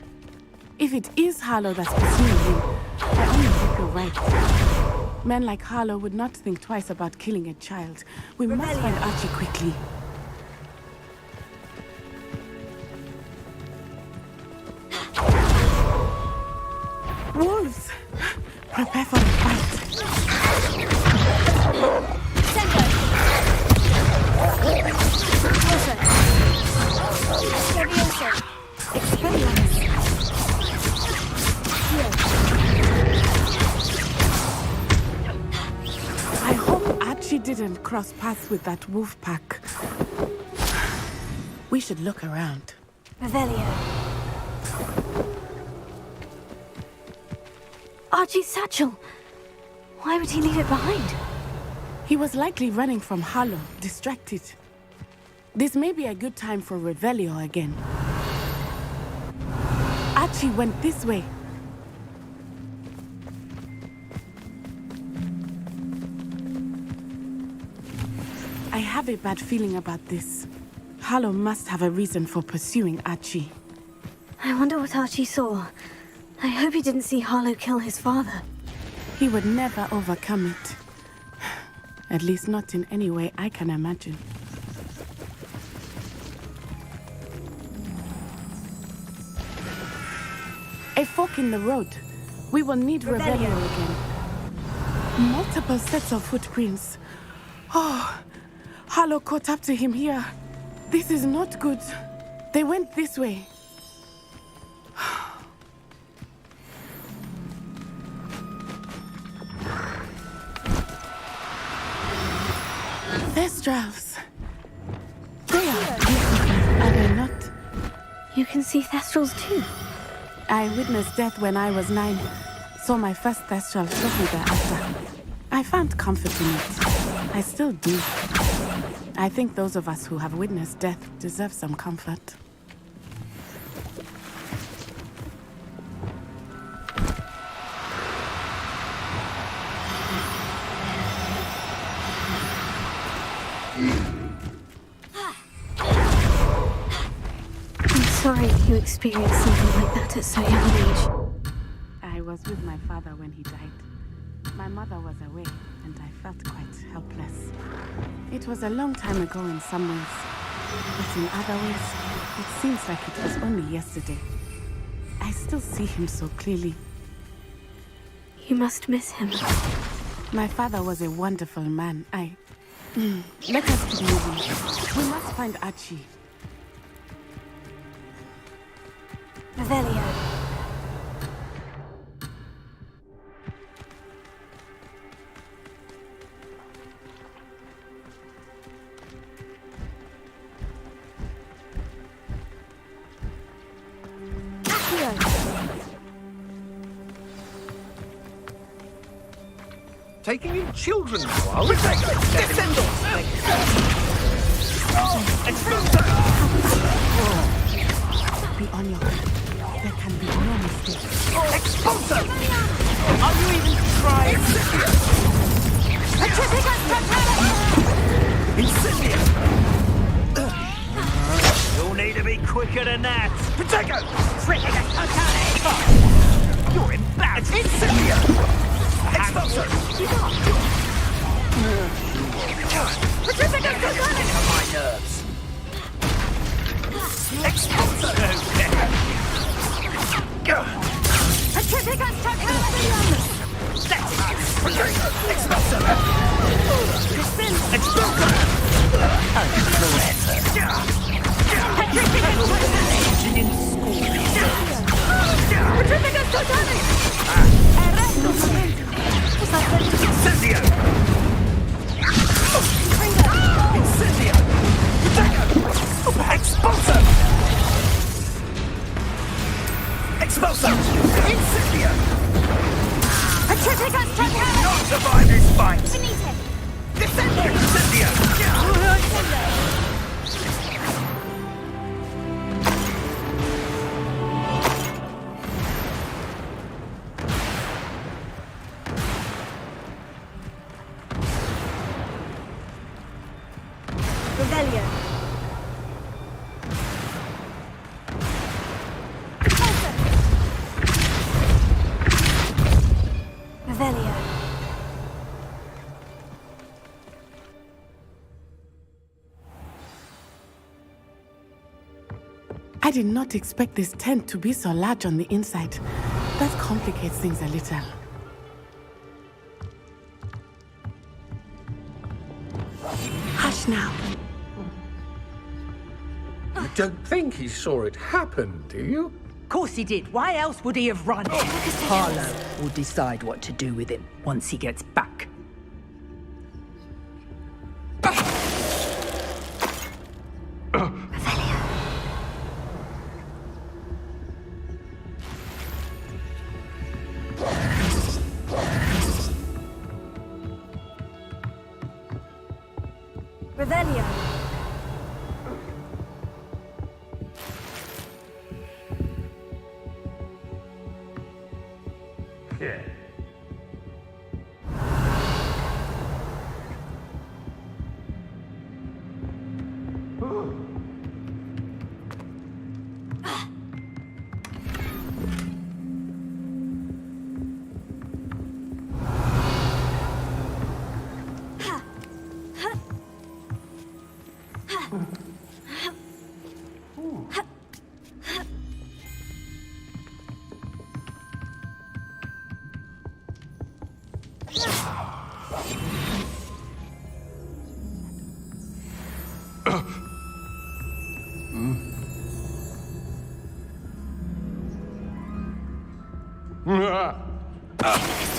If it is Harlow that's pursuing him, I only hope you're right. Men like Harlow would not think twice about killing a child. We must find Archie quickly. Wolves! Prepare for the fight. I hope Archie didn't cross paths with that wolf pack. We should look around. Revelio. Archie's satchel. Why would he leave it behind? He was likely running from Harlow, distracted. This may be a good time for Revelio again. Archie went this way. I have a bad feeling about this. Harlow must have a reason for pursuing Archie. I wonder what Archie saw. I hope he didn't see Harlow kill his father. He would never overcome it. At least not in any way I can imagine. A fork in the road. We will need Revelio again. Multiple sets of footprints. Oh, Harlow caught up to him here. This is not good. They went this way. Thestrals. They are beautiful, are they not? You can see Thestrals too. I witnessed death when I was 9. Saw my first Thestral shortly thereafter. I found comfort in it. I still do. I think those of us who have witnessed death deserve some comfort. experience something like that at so young an age. I was with my father when he died. My mother was away, and I felt quite helpless. It was a long time ago in some ways, but in other ways, it seems like it was only yesterday. I still see him so clearly. You must miss him. My father was a wonderful man. Let us keep moving. We must find Archie. Revelio. Taking in children now, are we? Descendo! Be on your feet. There can be no mistake. Expulso! Are you even trying? Incendia! You'll need to be quicker than that. Protego! You're embarrassed. Incendia! Expulso! On my nerves. Expulso! Expulso! Expulso! Incendio! Incendio! Expulso! Expulso! Incendio! You will not survive this fight! Incendio! Revelio. Revelio. I did not expect this tent to be so large on the inside. That complicates things a little. Hush now. You don't think he saw it happen, do you? Of course he did. Why else would he have run? Harlow will decide what to do with him once he gets back. Revelio. Yeah.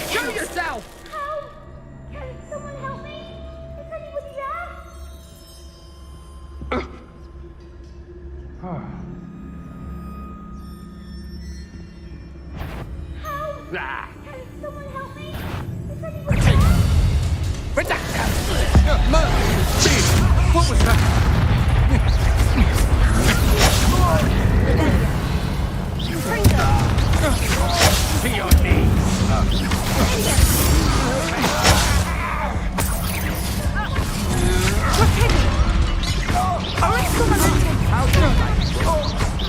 Show yourself! Help! Can someone help me? Is anybody there? Help! Can someone help me? Is anybody there? What was that? To your knees!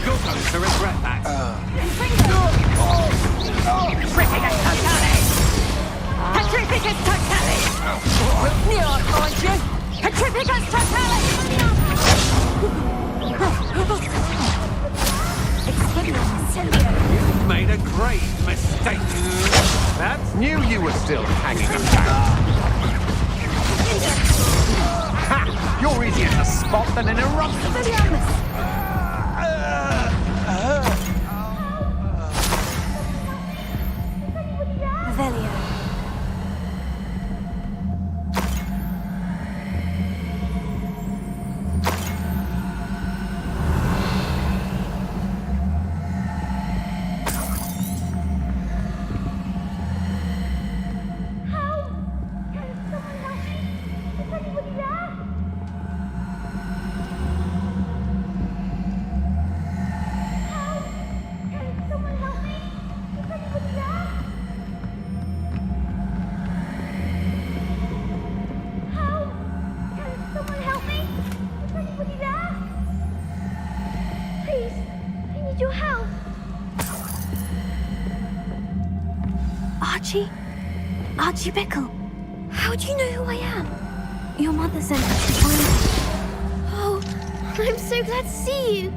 Go to regret. Petrificus totalis! Petrificus totalis! Neon, mind you! Petrificus totalis! You made a grave mistake. That's Knew you were still hanging around. Ha! You're easier to spot than an eruption. Revelio. Your help. Archie Bickle. How do you know who I am? Your mother sent us to find you. Oh, I'm so glad to see you.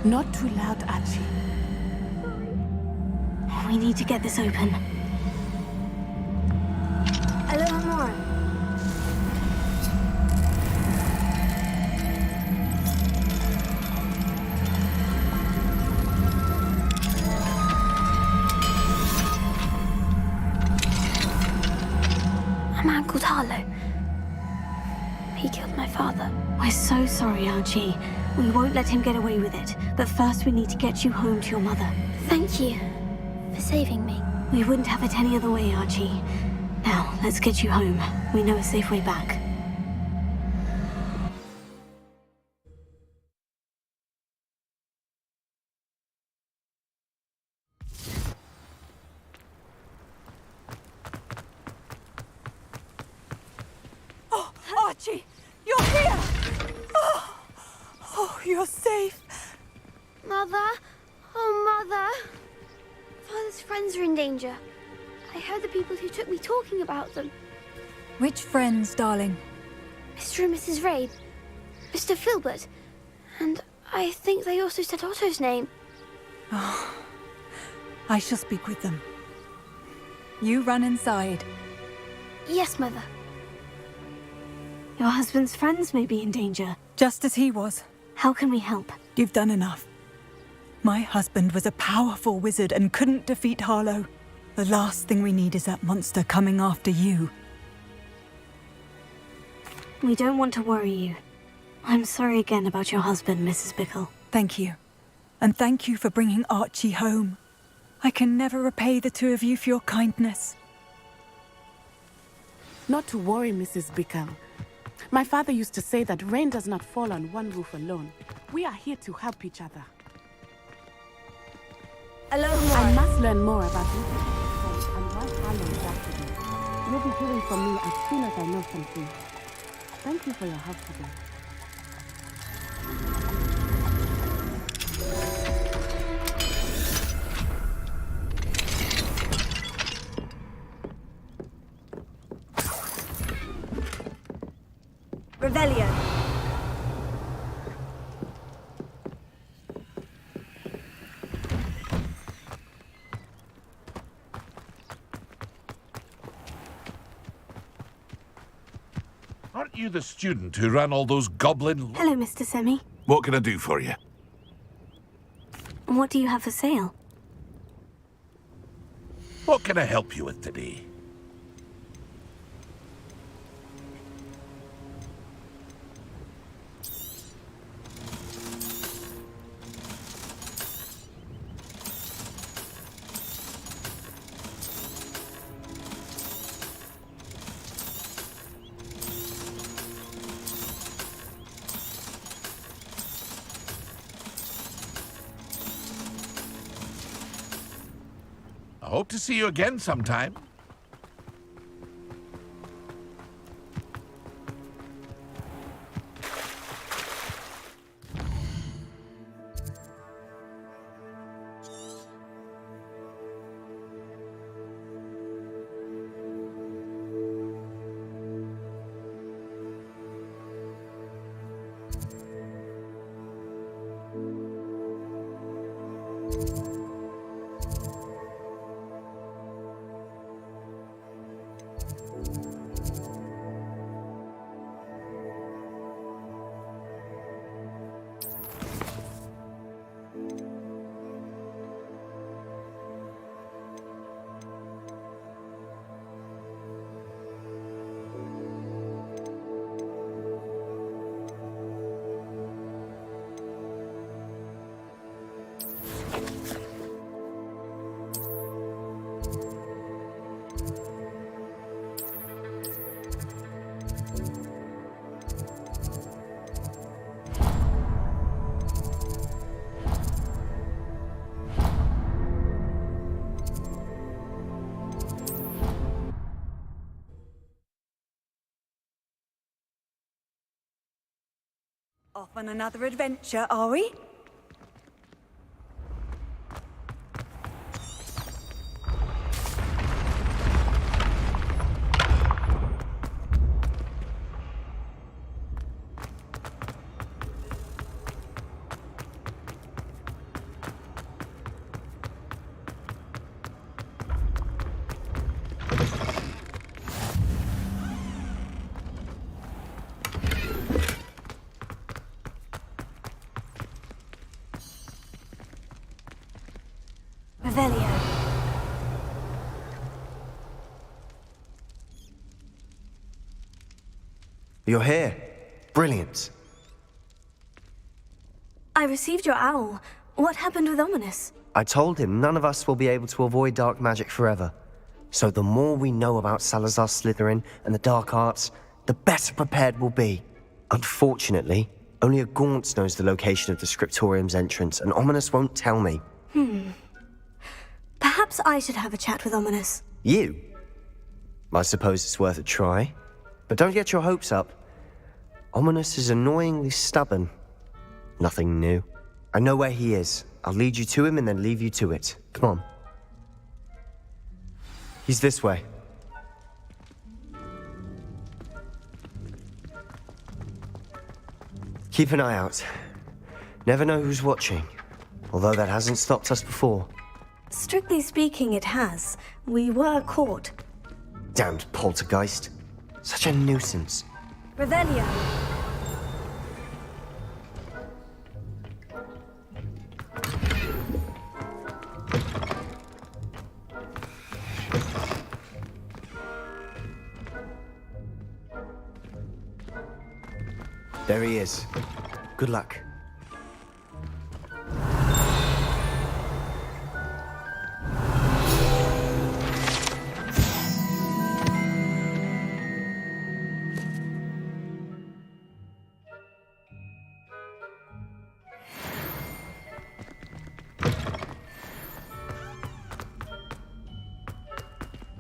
Not too loud, Archie. We need to get this open. A little more. A man called Harlow. He killed my father. We're so sorry, Archie. We won't let him get away with it. But first we need to get you home to your mother. Thank you for saving me. We wouldn't have it any other way, Archie. Now, let's get you home. We know a safe way back. Oh, Archie, you're here! Oh, you're safe. Mother? Oh, Mother. Father's friends are in danger. I heard the people who took me talking about them. Which friends, darling? Mr. and Mrs. Rabe, Mr. Filbert, and I think they also said Otto's name. Oh, I shall speak with them. You run inside. Yes, Mother. Your husband's friends may be in danger. Just as he was. How can we help? You've done enough. My husband was a powerful wizard and couldn't defeat Harlow. The last thing we need is that monster coming after you. We don't want to worry you. I'm sorry again about your husband, Mrs. Bickle. Thank you. And thank you for bringing Archie home. I can never repay the two of you for your kindness. Not to worry, Mrs. Bickle. My father used to say that rain does not fall on one roof alone. We are here to help each other. I must learn more about you and why Harlow is after you. You'll be hearing from me as soon as I know something. Thank you for your help today. Revelio. Aren't you the student who ran all those goblin... Hello, Mr. Semi. What can I do for you? What do you have for sale? What can I help you with today? I hope to see you again sometime. Off on another adventure, are we? You're here. Brilliant. I received your owl. What happened with Ominous? I told him none of us will be able to avoid dark magic forever. So the more we know about Salazar Slytherin and the dark arts, the better prepared we'll be. Unfortunately, only a Gaunt knows the location of the Scriptorium's entrance, and Ominous won't tell me. Perhaps I should have a chat with Ominous. You? I suppose it's worth a try. But don't get your hopes up. Ominous is annoyingly stubborn. Nothing new. I know where he is. I'll lead you to him and then leave you to it. Come on. He's this way. Keep an eye out. Never know who's watching. Although that hasn't stopped us before. Strictly speaking, it has. We were caught. Damned poltergeist. Such a nuisance. Revelio. There he is. Good luck.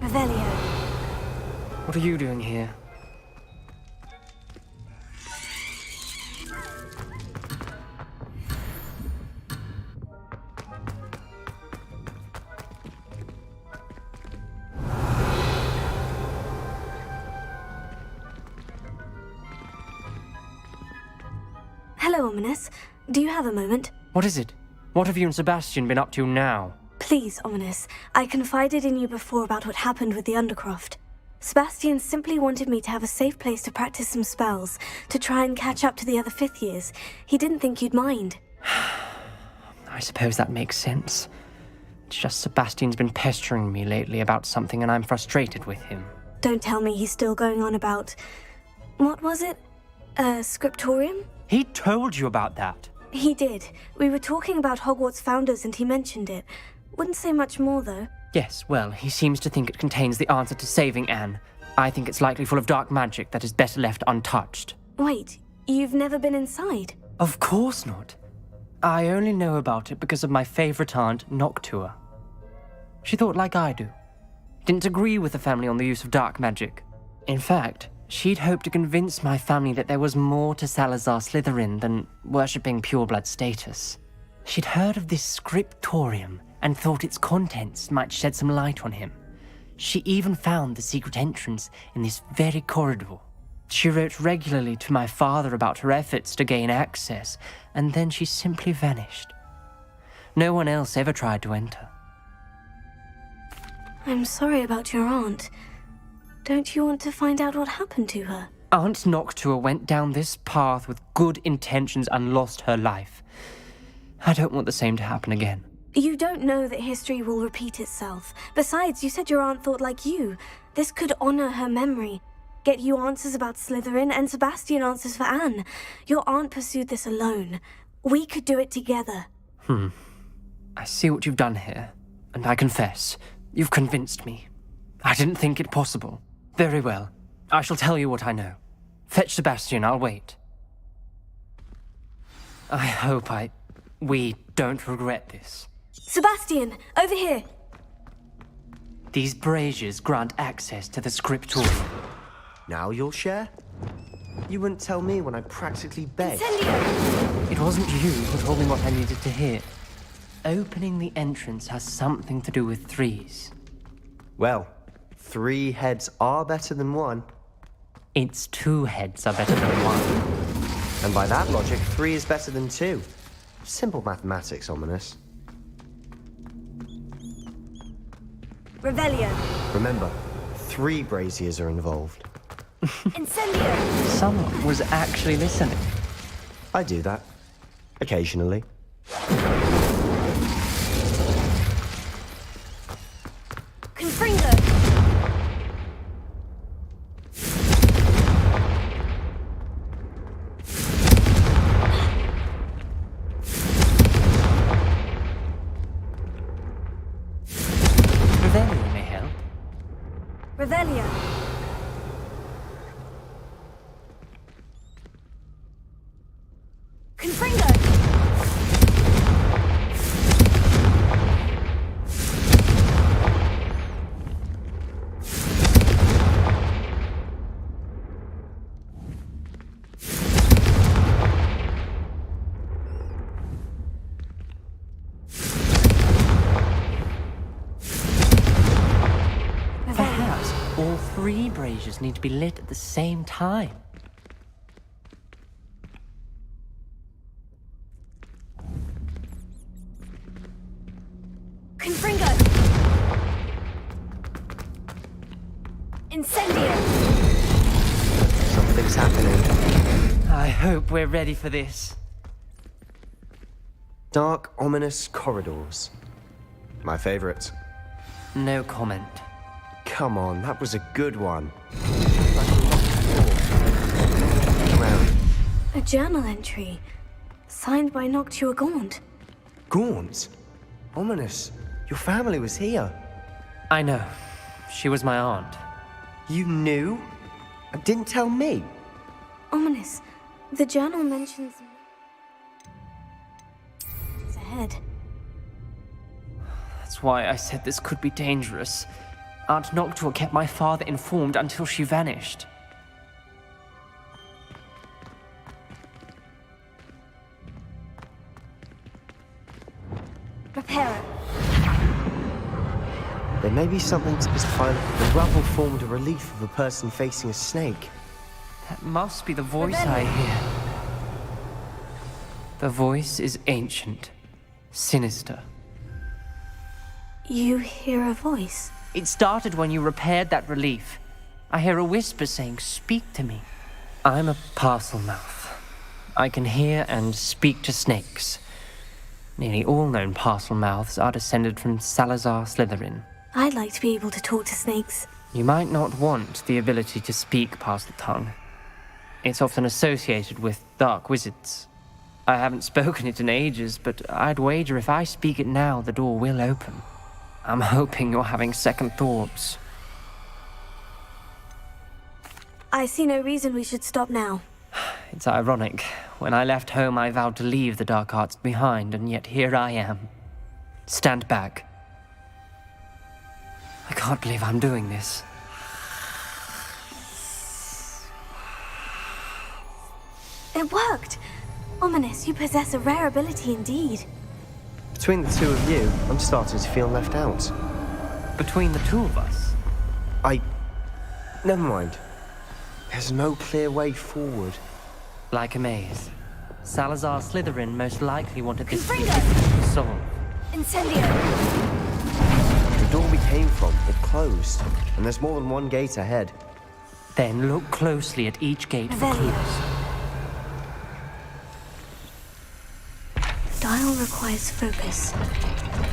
Revelio. What are you doing here? Hello, Ominous. Do you have a moment? What is it? What have you and Sebastian been up to now? Please, Ominous. I confided in you before about what happened with the Undercroft. Sebastian simply wanted me to have a safe place to practice some spells, to try and catch up to the other fifth years. He didn't think you'd mind. I suppose that makes sense. It's just Sebastian's been pestering me lately about something and I'm frustrated with him. Don't tell me he's still going on about... What was it? Scriptorium? He told you about that? He did. We were talking about Hogwarts founders and he mentioned it. Wouldn't say much more, though. Yes, well, he seems to think it contains the answer to saving Anne. I think it's likely full of dark magic that is better left untouched. Wait, you've never been inside? Of course not. I only know about it because of my favorite aunt, Noctua. She thought like I do. Didn't agree with the family on the use of dark magic. In fact, she'd hoped to convince my family that there was more to Salazar Slytherin than worshipping pureblood status. She'd heard of this scriptorium and thought its contents might shed some light on him. She even found the secret entrance in this very corridor. She wrote regularly to my father about her efforts to gain access, and then she simply vanished. No one else ever tried to enter. I'm sorry about your aunt. Don't you want to find out what happened to her? Aunt Noctua went down this path with good intentions and lost her life. I don't want the same to happen again. You don't know that history will repeat itself. Besides, you said your aunt thought like you. This could honor her memory. Get you answers about Slytherin and Sebastian answers for Anne. Your aunt pursued this alone. We could do it together. I see what you've done here, and I confess, you've convinced me. I didn't think it possible. Very well. I shall tell you what I know. Fetch Sebastian, I'll wait. I hope we don't regret this. Sebastian, over here! These braziers grant access to the scriptorium. Now you'll share? You wouldn't tell me when I practically begged. It wasn't you who told me what I needed to hear. Opening the entrance has something to do with threes. Well, 3 heads are better than 1. It's 2 heads are better than 1. And by that logic, 3 is better than 2. Simple mathematics, Ominous. Revelio. Remember, 3 braziers are involved. Incendio. Someone was actually listening. I do that. Occasionally. Confringo. Revelio may help. Revelio. Confringo. Perhaps all 3 braziers need to be lit at the same time. Confringo. Incendio. Something's happening. I hope we're ready for this. Dark, ominous corridors. My favorite. No comment. Come on, that was a good one. Round. A journal entry. Signed by Noctua Gaunt. Gaunt? Ominous. Your family was here. I know. She was my aunt. You knew? And didn't tell me? Ominous. The journal mentions... It's ahead. That's why I said this could be dangerous. Aunt Noctua kept my father informed until she vanished. Prepare. There may be something to this file. The rubble formed a relief of a person facing a snake. That must be the voice I hear. The voice is ancient, sinister. You hear a voice? It started when you repaired that relief. I hear a whisper saying, "Speak to me." I'm a parcel mouth. I can hear and speak to snakes. Nearly all known parcel mouths are descended from Salazar Slytherin. I'd like to be able to talk to snakes. You might not want the ability to speak parcel tongue. It's often associated with dark wizards. I haven't spoken it in ages, but I'd wager if I speak it now, the door will open. I'm hoping you're having second thoughts. I see no reason we should stop now. It's ironic. When I left home, I vowed to leave the dark arts behind, and yet here I am. Stand back. I can't believe I'm doing this. It worked! Ominous, you possess a rare ability indeed. Between the 2 of you, I'm starting to feel left out. Between the 2 of us? Never mind. There's no clear way forward. Like a maze. Salazar Slytherin most likely wanted this to solve. Incendio! The door we came from, it closed. And there's more than one gate ahead. Then look closely at each gate for clues. Dial requires focus.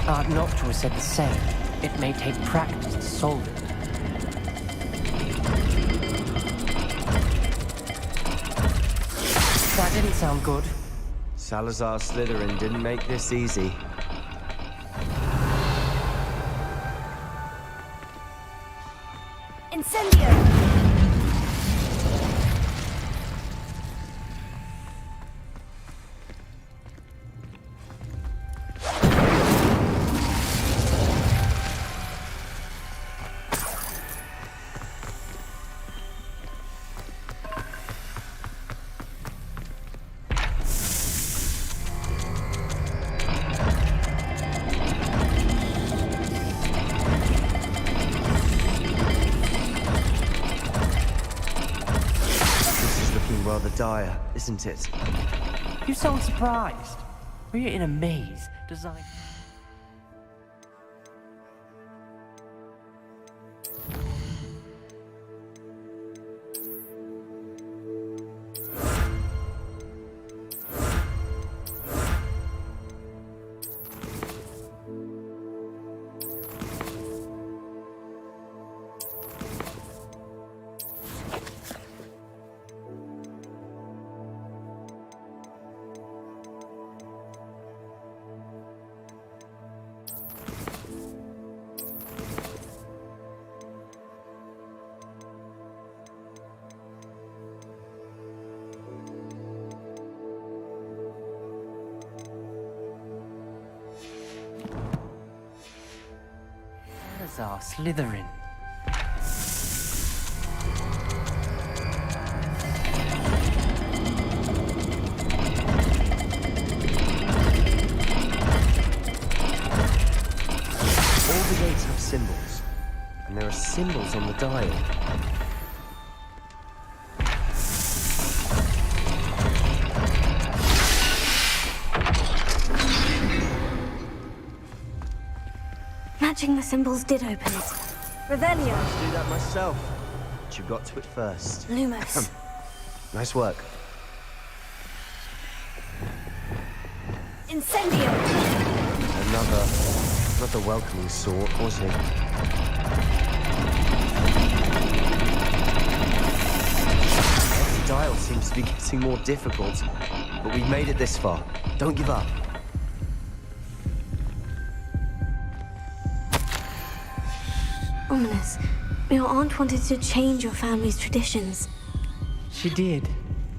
Aunt Noctua said the same. It may take practice to solve it. That didn't sound good. Salazar Slytherin didn't make this easy. Incendio! dire, isn't it? You sound surprised. We're in a maze designed... Salazar Slytherin. All the gates have symbols, and there are symbols on the dial. Matching the symbols did open it. Revelio. I'll do that myself. But you got to it first. Lumos. Nice work. Incendio. Another welcoming sort, was it? Every dial seems to be getting more difficult, but we've made it this far. Don't give up. Ominous. Your aunt wanted to change your family's traditions. She did,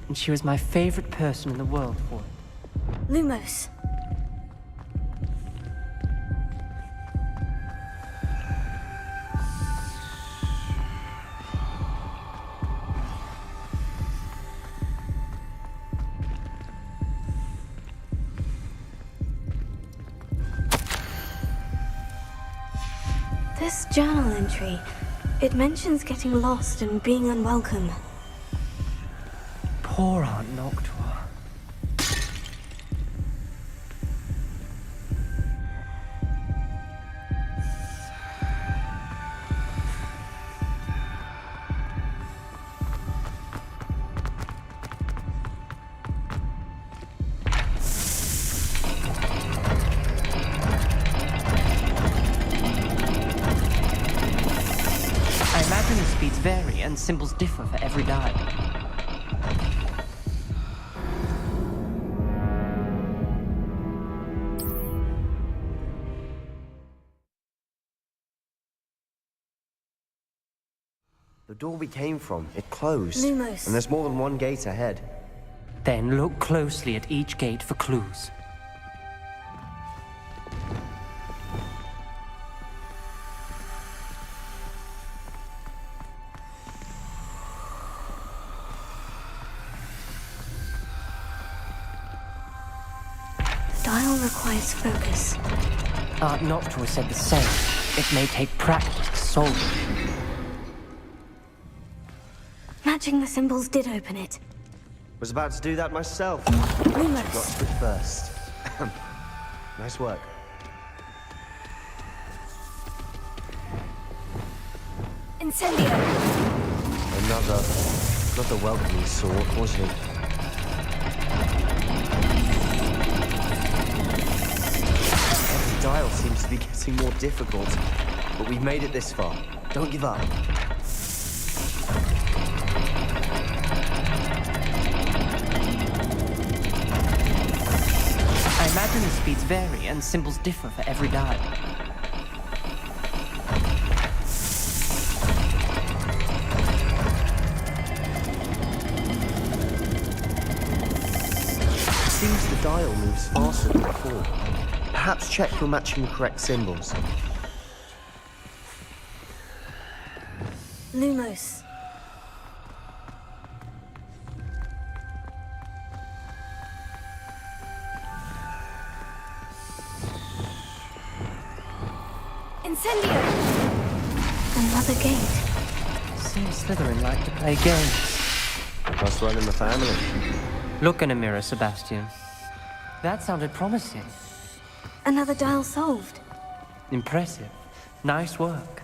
and she was my favorite person in the world for it. Lumos. This journal entry, it mentions getting lost and being unwelcome. Poor Aunt Noctua. Speeds vary and symbols differ for every dial. The door we came from, it closed. Lumos. And there's more than one gate ahead. Then look closely at each gate for clues. Dial requires focus. Aunt Noctua said the same. It may take practice to solve it. Matching the symbols did open it. Was about to do that myself. Lumos. You got to it first. Nice work. Incendio. Another welcoming sort, was it? Every dial seems to be getting more difficult, but we've made it this far. Don't give up. I imagine the speeds vary and symbols differ for every dial. Seems the dial moves faster than before. Perhaps check you're matching the correct symbols. Lumos. Incendio! Another gate. Seems Slytherin like to play games. Us running the family. Look in a mirror, Sebastian. That sounded promising. Another dial solved. Impressive. Nice work.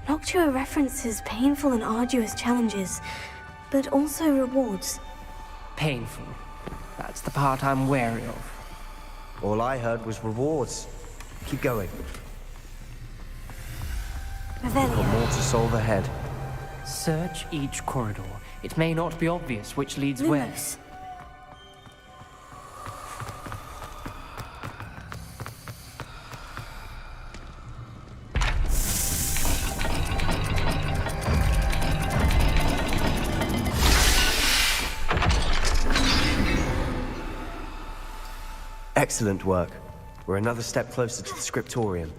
Noctua references painful and arduous challenges, but also rewards. Painful. That's the part I'm wary of. All I heard was rewards. Keep going. Revelio. Got more to solve ahead. Search each corridor. It may not be obvious which leads Lumos. where. Excellent work. We're another step closer to the scriptorium.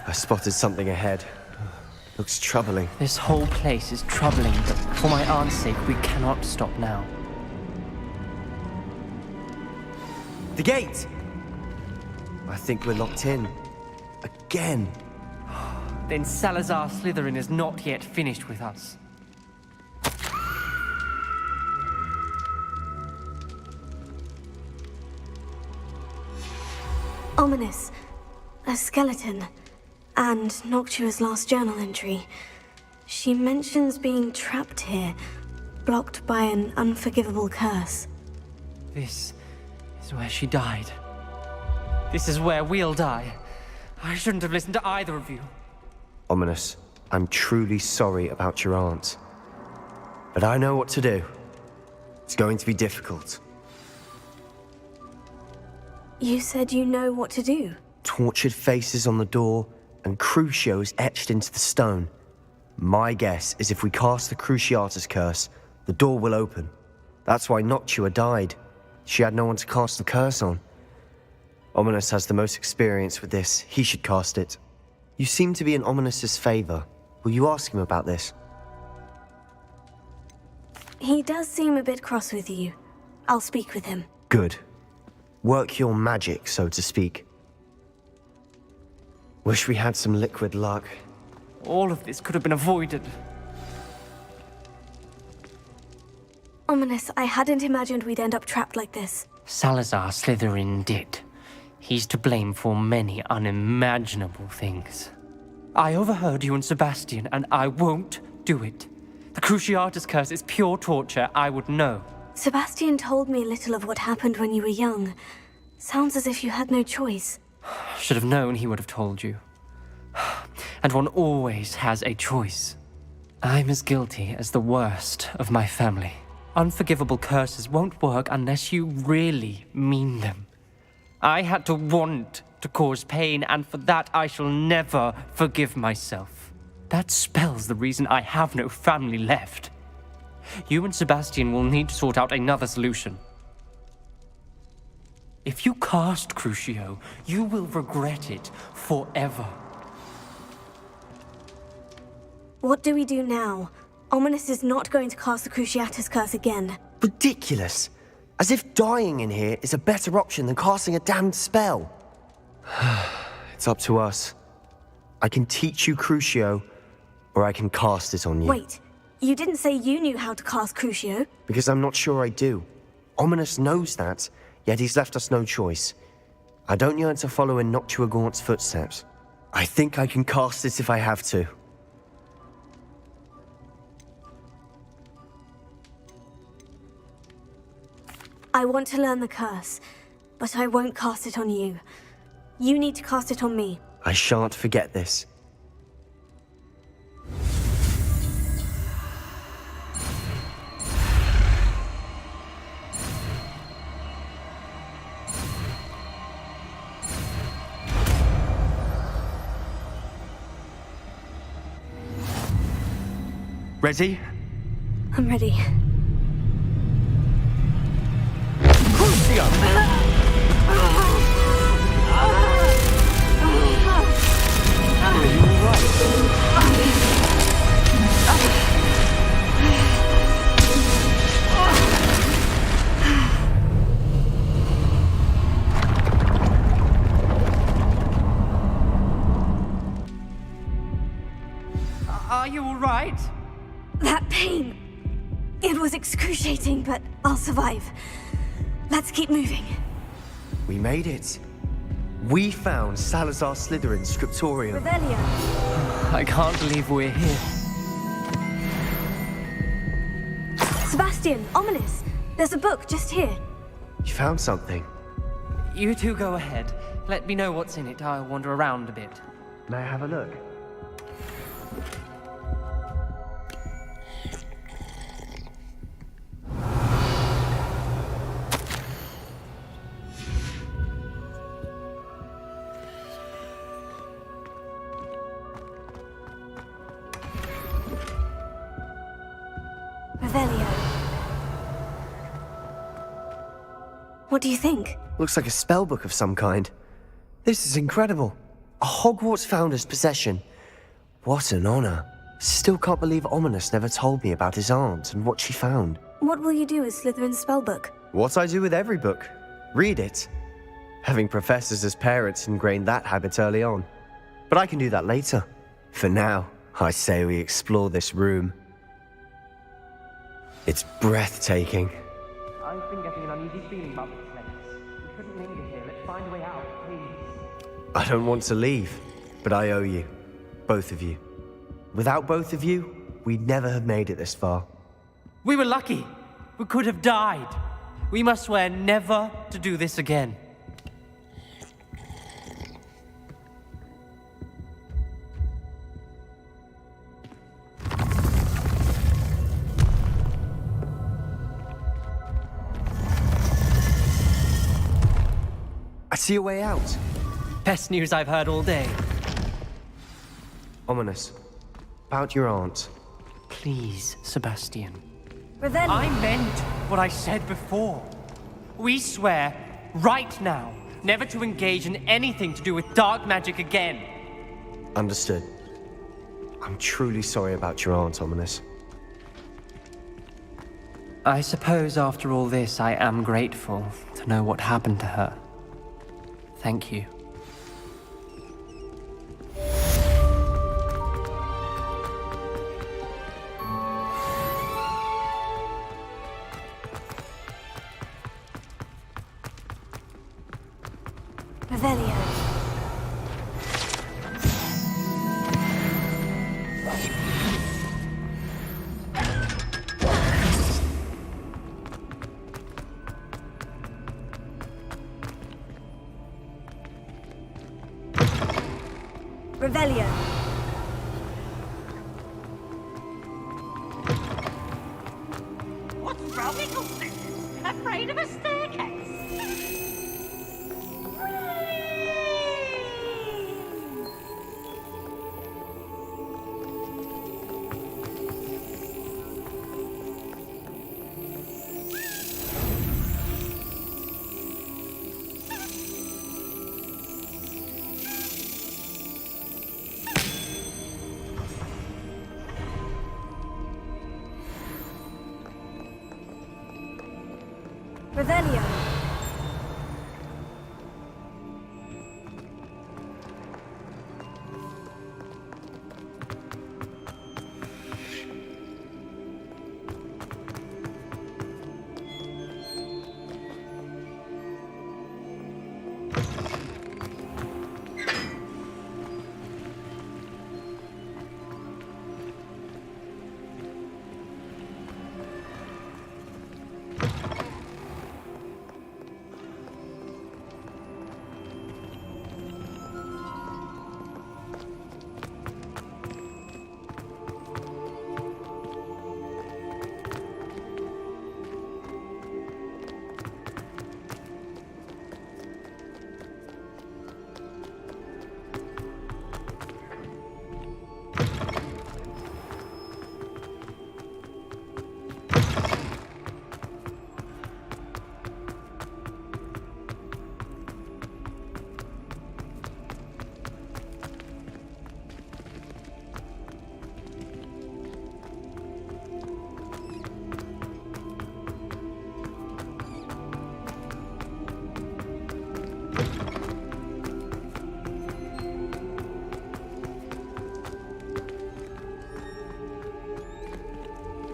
I spotted something ahead. Looks troubling. This whole place is troubling, but for my aunt's sake, we cannot stop now. The gate! I think we're locked in. Again. Then Salazar Slytherin is not yet finished with us. Ominous. A skeleton. And Noctua's last journal entry. She mentions being trapped here, blocked by an unforgivable curse. This is where she died. This is where we'll die. I shouldn't have listened to either of you. Ominous, I'm truly sorry about your aunt. But I know what to do. It's going to be difficult. You said you know what to do. Tortured faces on the door, and Crucios etched into the stone. My guess is if we cast the Cruciatus curse, the door will open. That's why Noctua died. She had no one to cast the curse on. Ominous has the most experience with this. He should cast it. You seem to be in Ominous's favor. Will you ask him about this? He does seem a bit cross with you. I'll speak with him. Good. Work your magic, so to speak. Wish we had some liquid luck. All of this could have been avoided. Ominous, I hadn't imagined we'd end up trapped like this. Salazar Slytherin did. He's to blame for many unimaginable things. I overheard you and Sebastian, and I won't do it. The Cruciatus curse is pure torture. I would know. Sebastian told me a little of what happened when you were young. Sounds as if you had no choice. Should have known he would have told you. And one always has a choice. I'm as guilty as the worst of my family. Unforgivable curses won't work unless you really mean them. I had to want to cause pain, and for that I shall never forgive myself. That spells the reason I have no family left. You and Sebastian will need to sort out another solution. If you cast Crucio, you will regret it forever. What do we do now? Ominous is not going to cast the Cruciatus curse again. Ridiculous! As if dying in here is a better option than casting a damned spell. It's up to us. I can teach you Crucio, or I can cast it on you. Wait, you didn't say you knew how to cast Crucio? Because I'm not sure I do. Ominous knows that, yet he's left us no choice. I don't yearn to follow in Noctua Gaunt's footsteps. I think I can cast it if I have to. I want to learn the curse, but I won't cast it on you. You need to cast it on me. I shan't forget this. Ready? I'm ready. Are you alright? That pain. It was excruciating, but I'll survive. Let's keep moving. We made it. We found Salazar Slytherin's scriptorium. Revelio. I can't believe we're here. Sebastian, Ominous. There's a book just here. You found something. You two go ahead. Let me know what's in it. I'll wander around a bit. May I have a look? Revelio. What do you think? Looks like a spellbook of some kind. This is incredible. A Hogwarts founder's possession. What an honor. Still can't believe Ominous never told me about his aunt and what she found. What will you do with Slytherin's spellbook? What I do with every book. Read it. Having professors as parents ingrained that habit early on. But I can do that later. For now, I say we explore this room. It's breathtaking. I've been getting an uneasy feeling about this place. We shouldn't linger here. Let's find a way out, please. I don't want to leave, but I owe you. Both of you. Without both of you, we'd never have made it this far. We were lucky. We could have died. We must swear never to do this again. I see a way out. Best news I've heard all day. Ominous. About your aunt. Please, Sebastian. Revelio. I meant what I said before. We swear, right now, never to engage in anything to do with dark magic again. Understood. I'm truly sorry about your aunt, Ominous. I suppose after all this, I am grateful to know what happened to her. Thank you. Revelio. Revelio. What's rubbish of this? Afraid of a staircase? Revelio.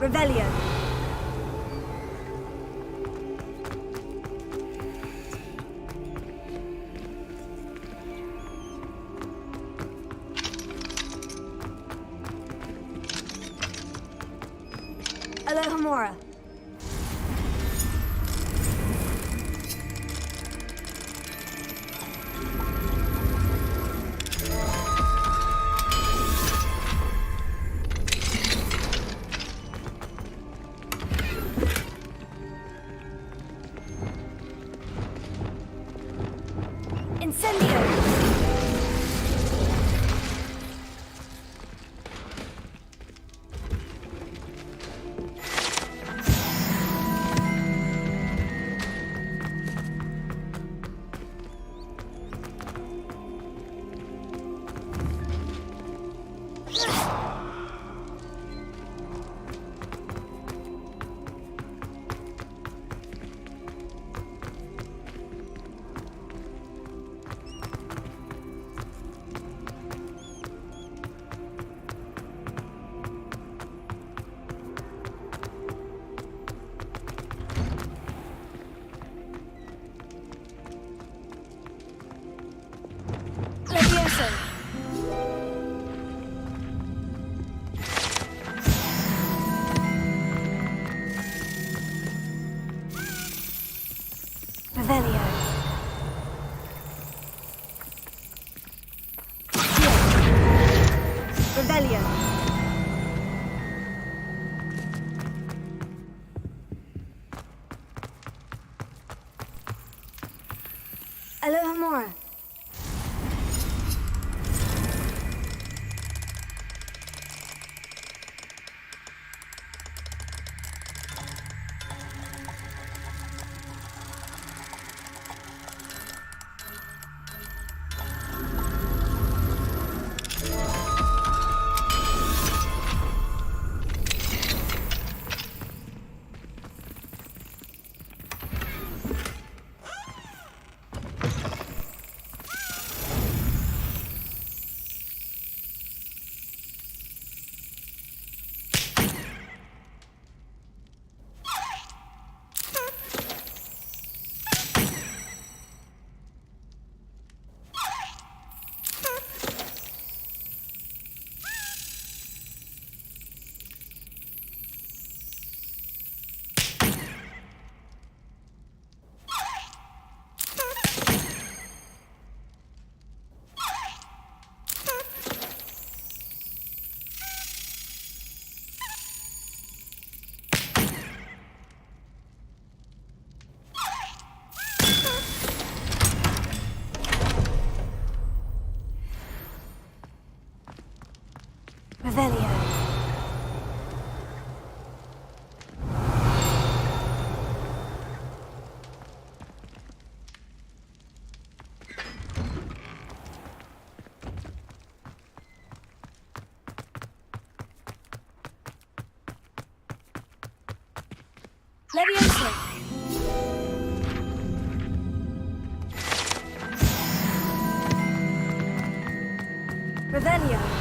Revelio. Alohomora. Revelio. Revelio. Alohomora. Revelio. Levioso. Revelio.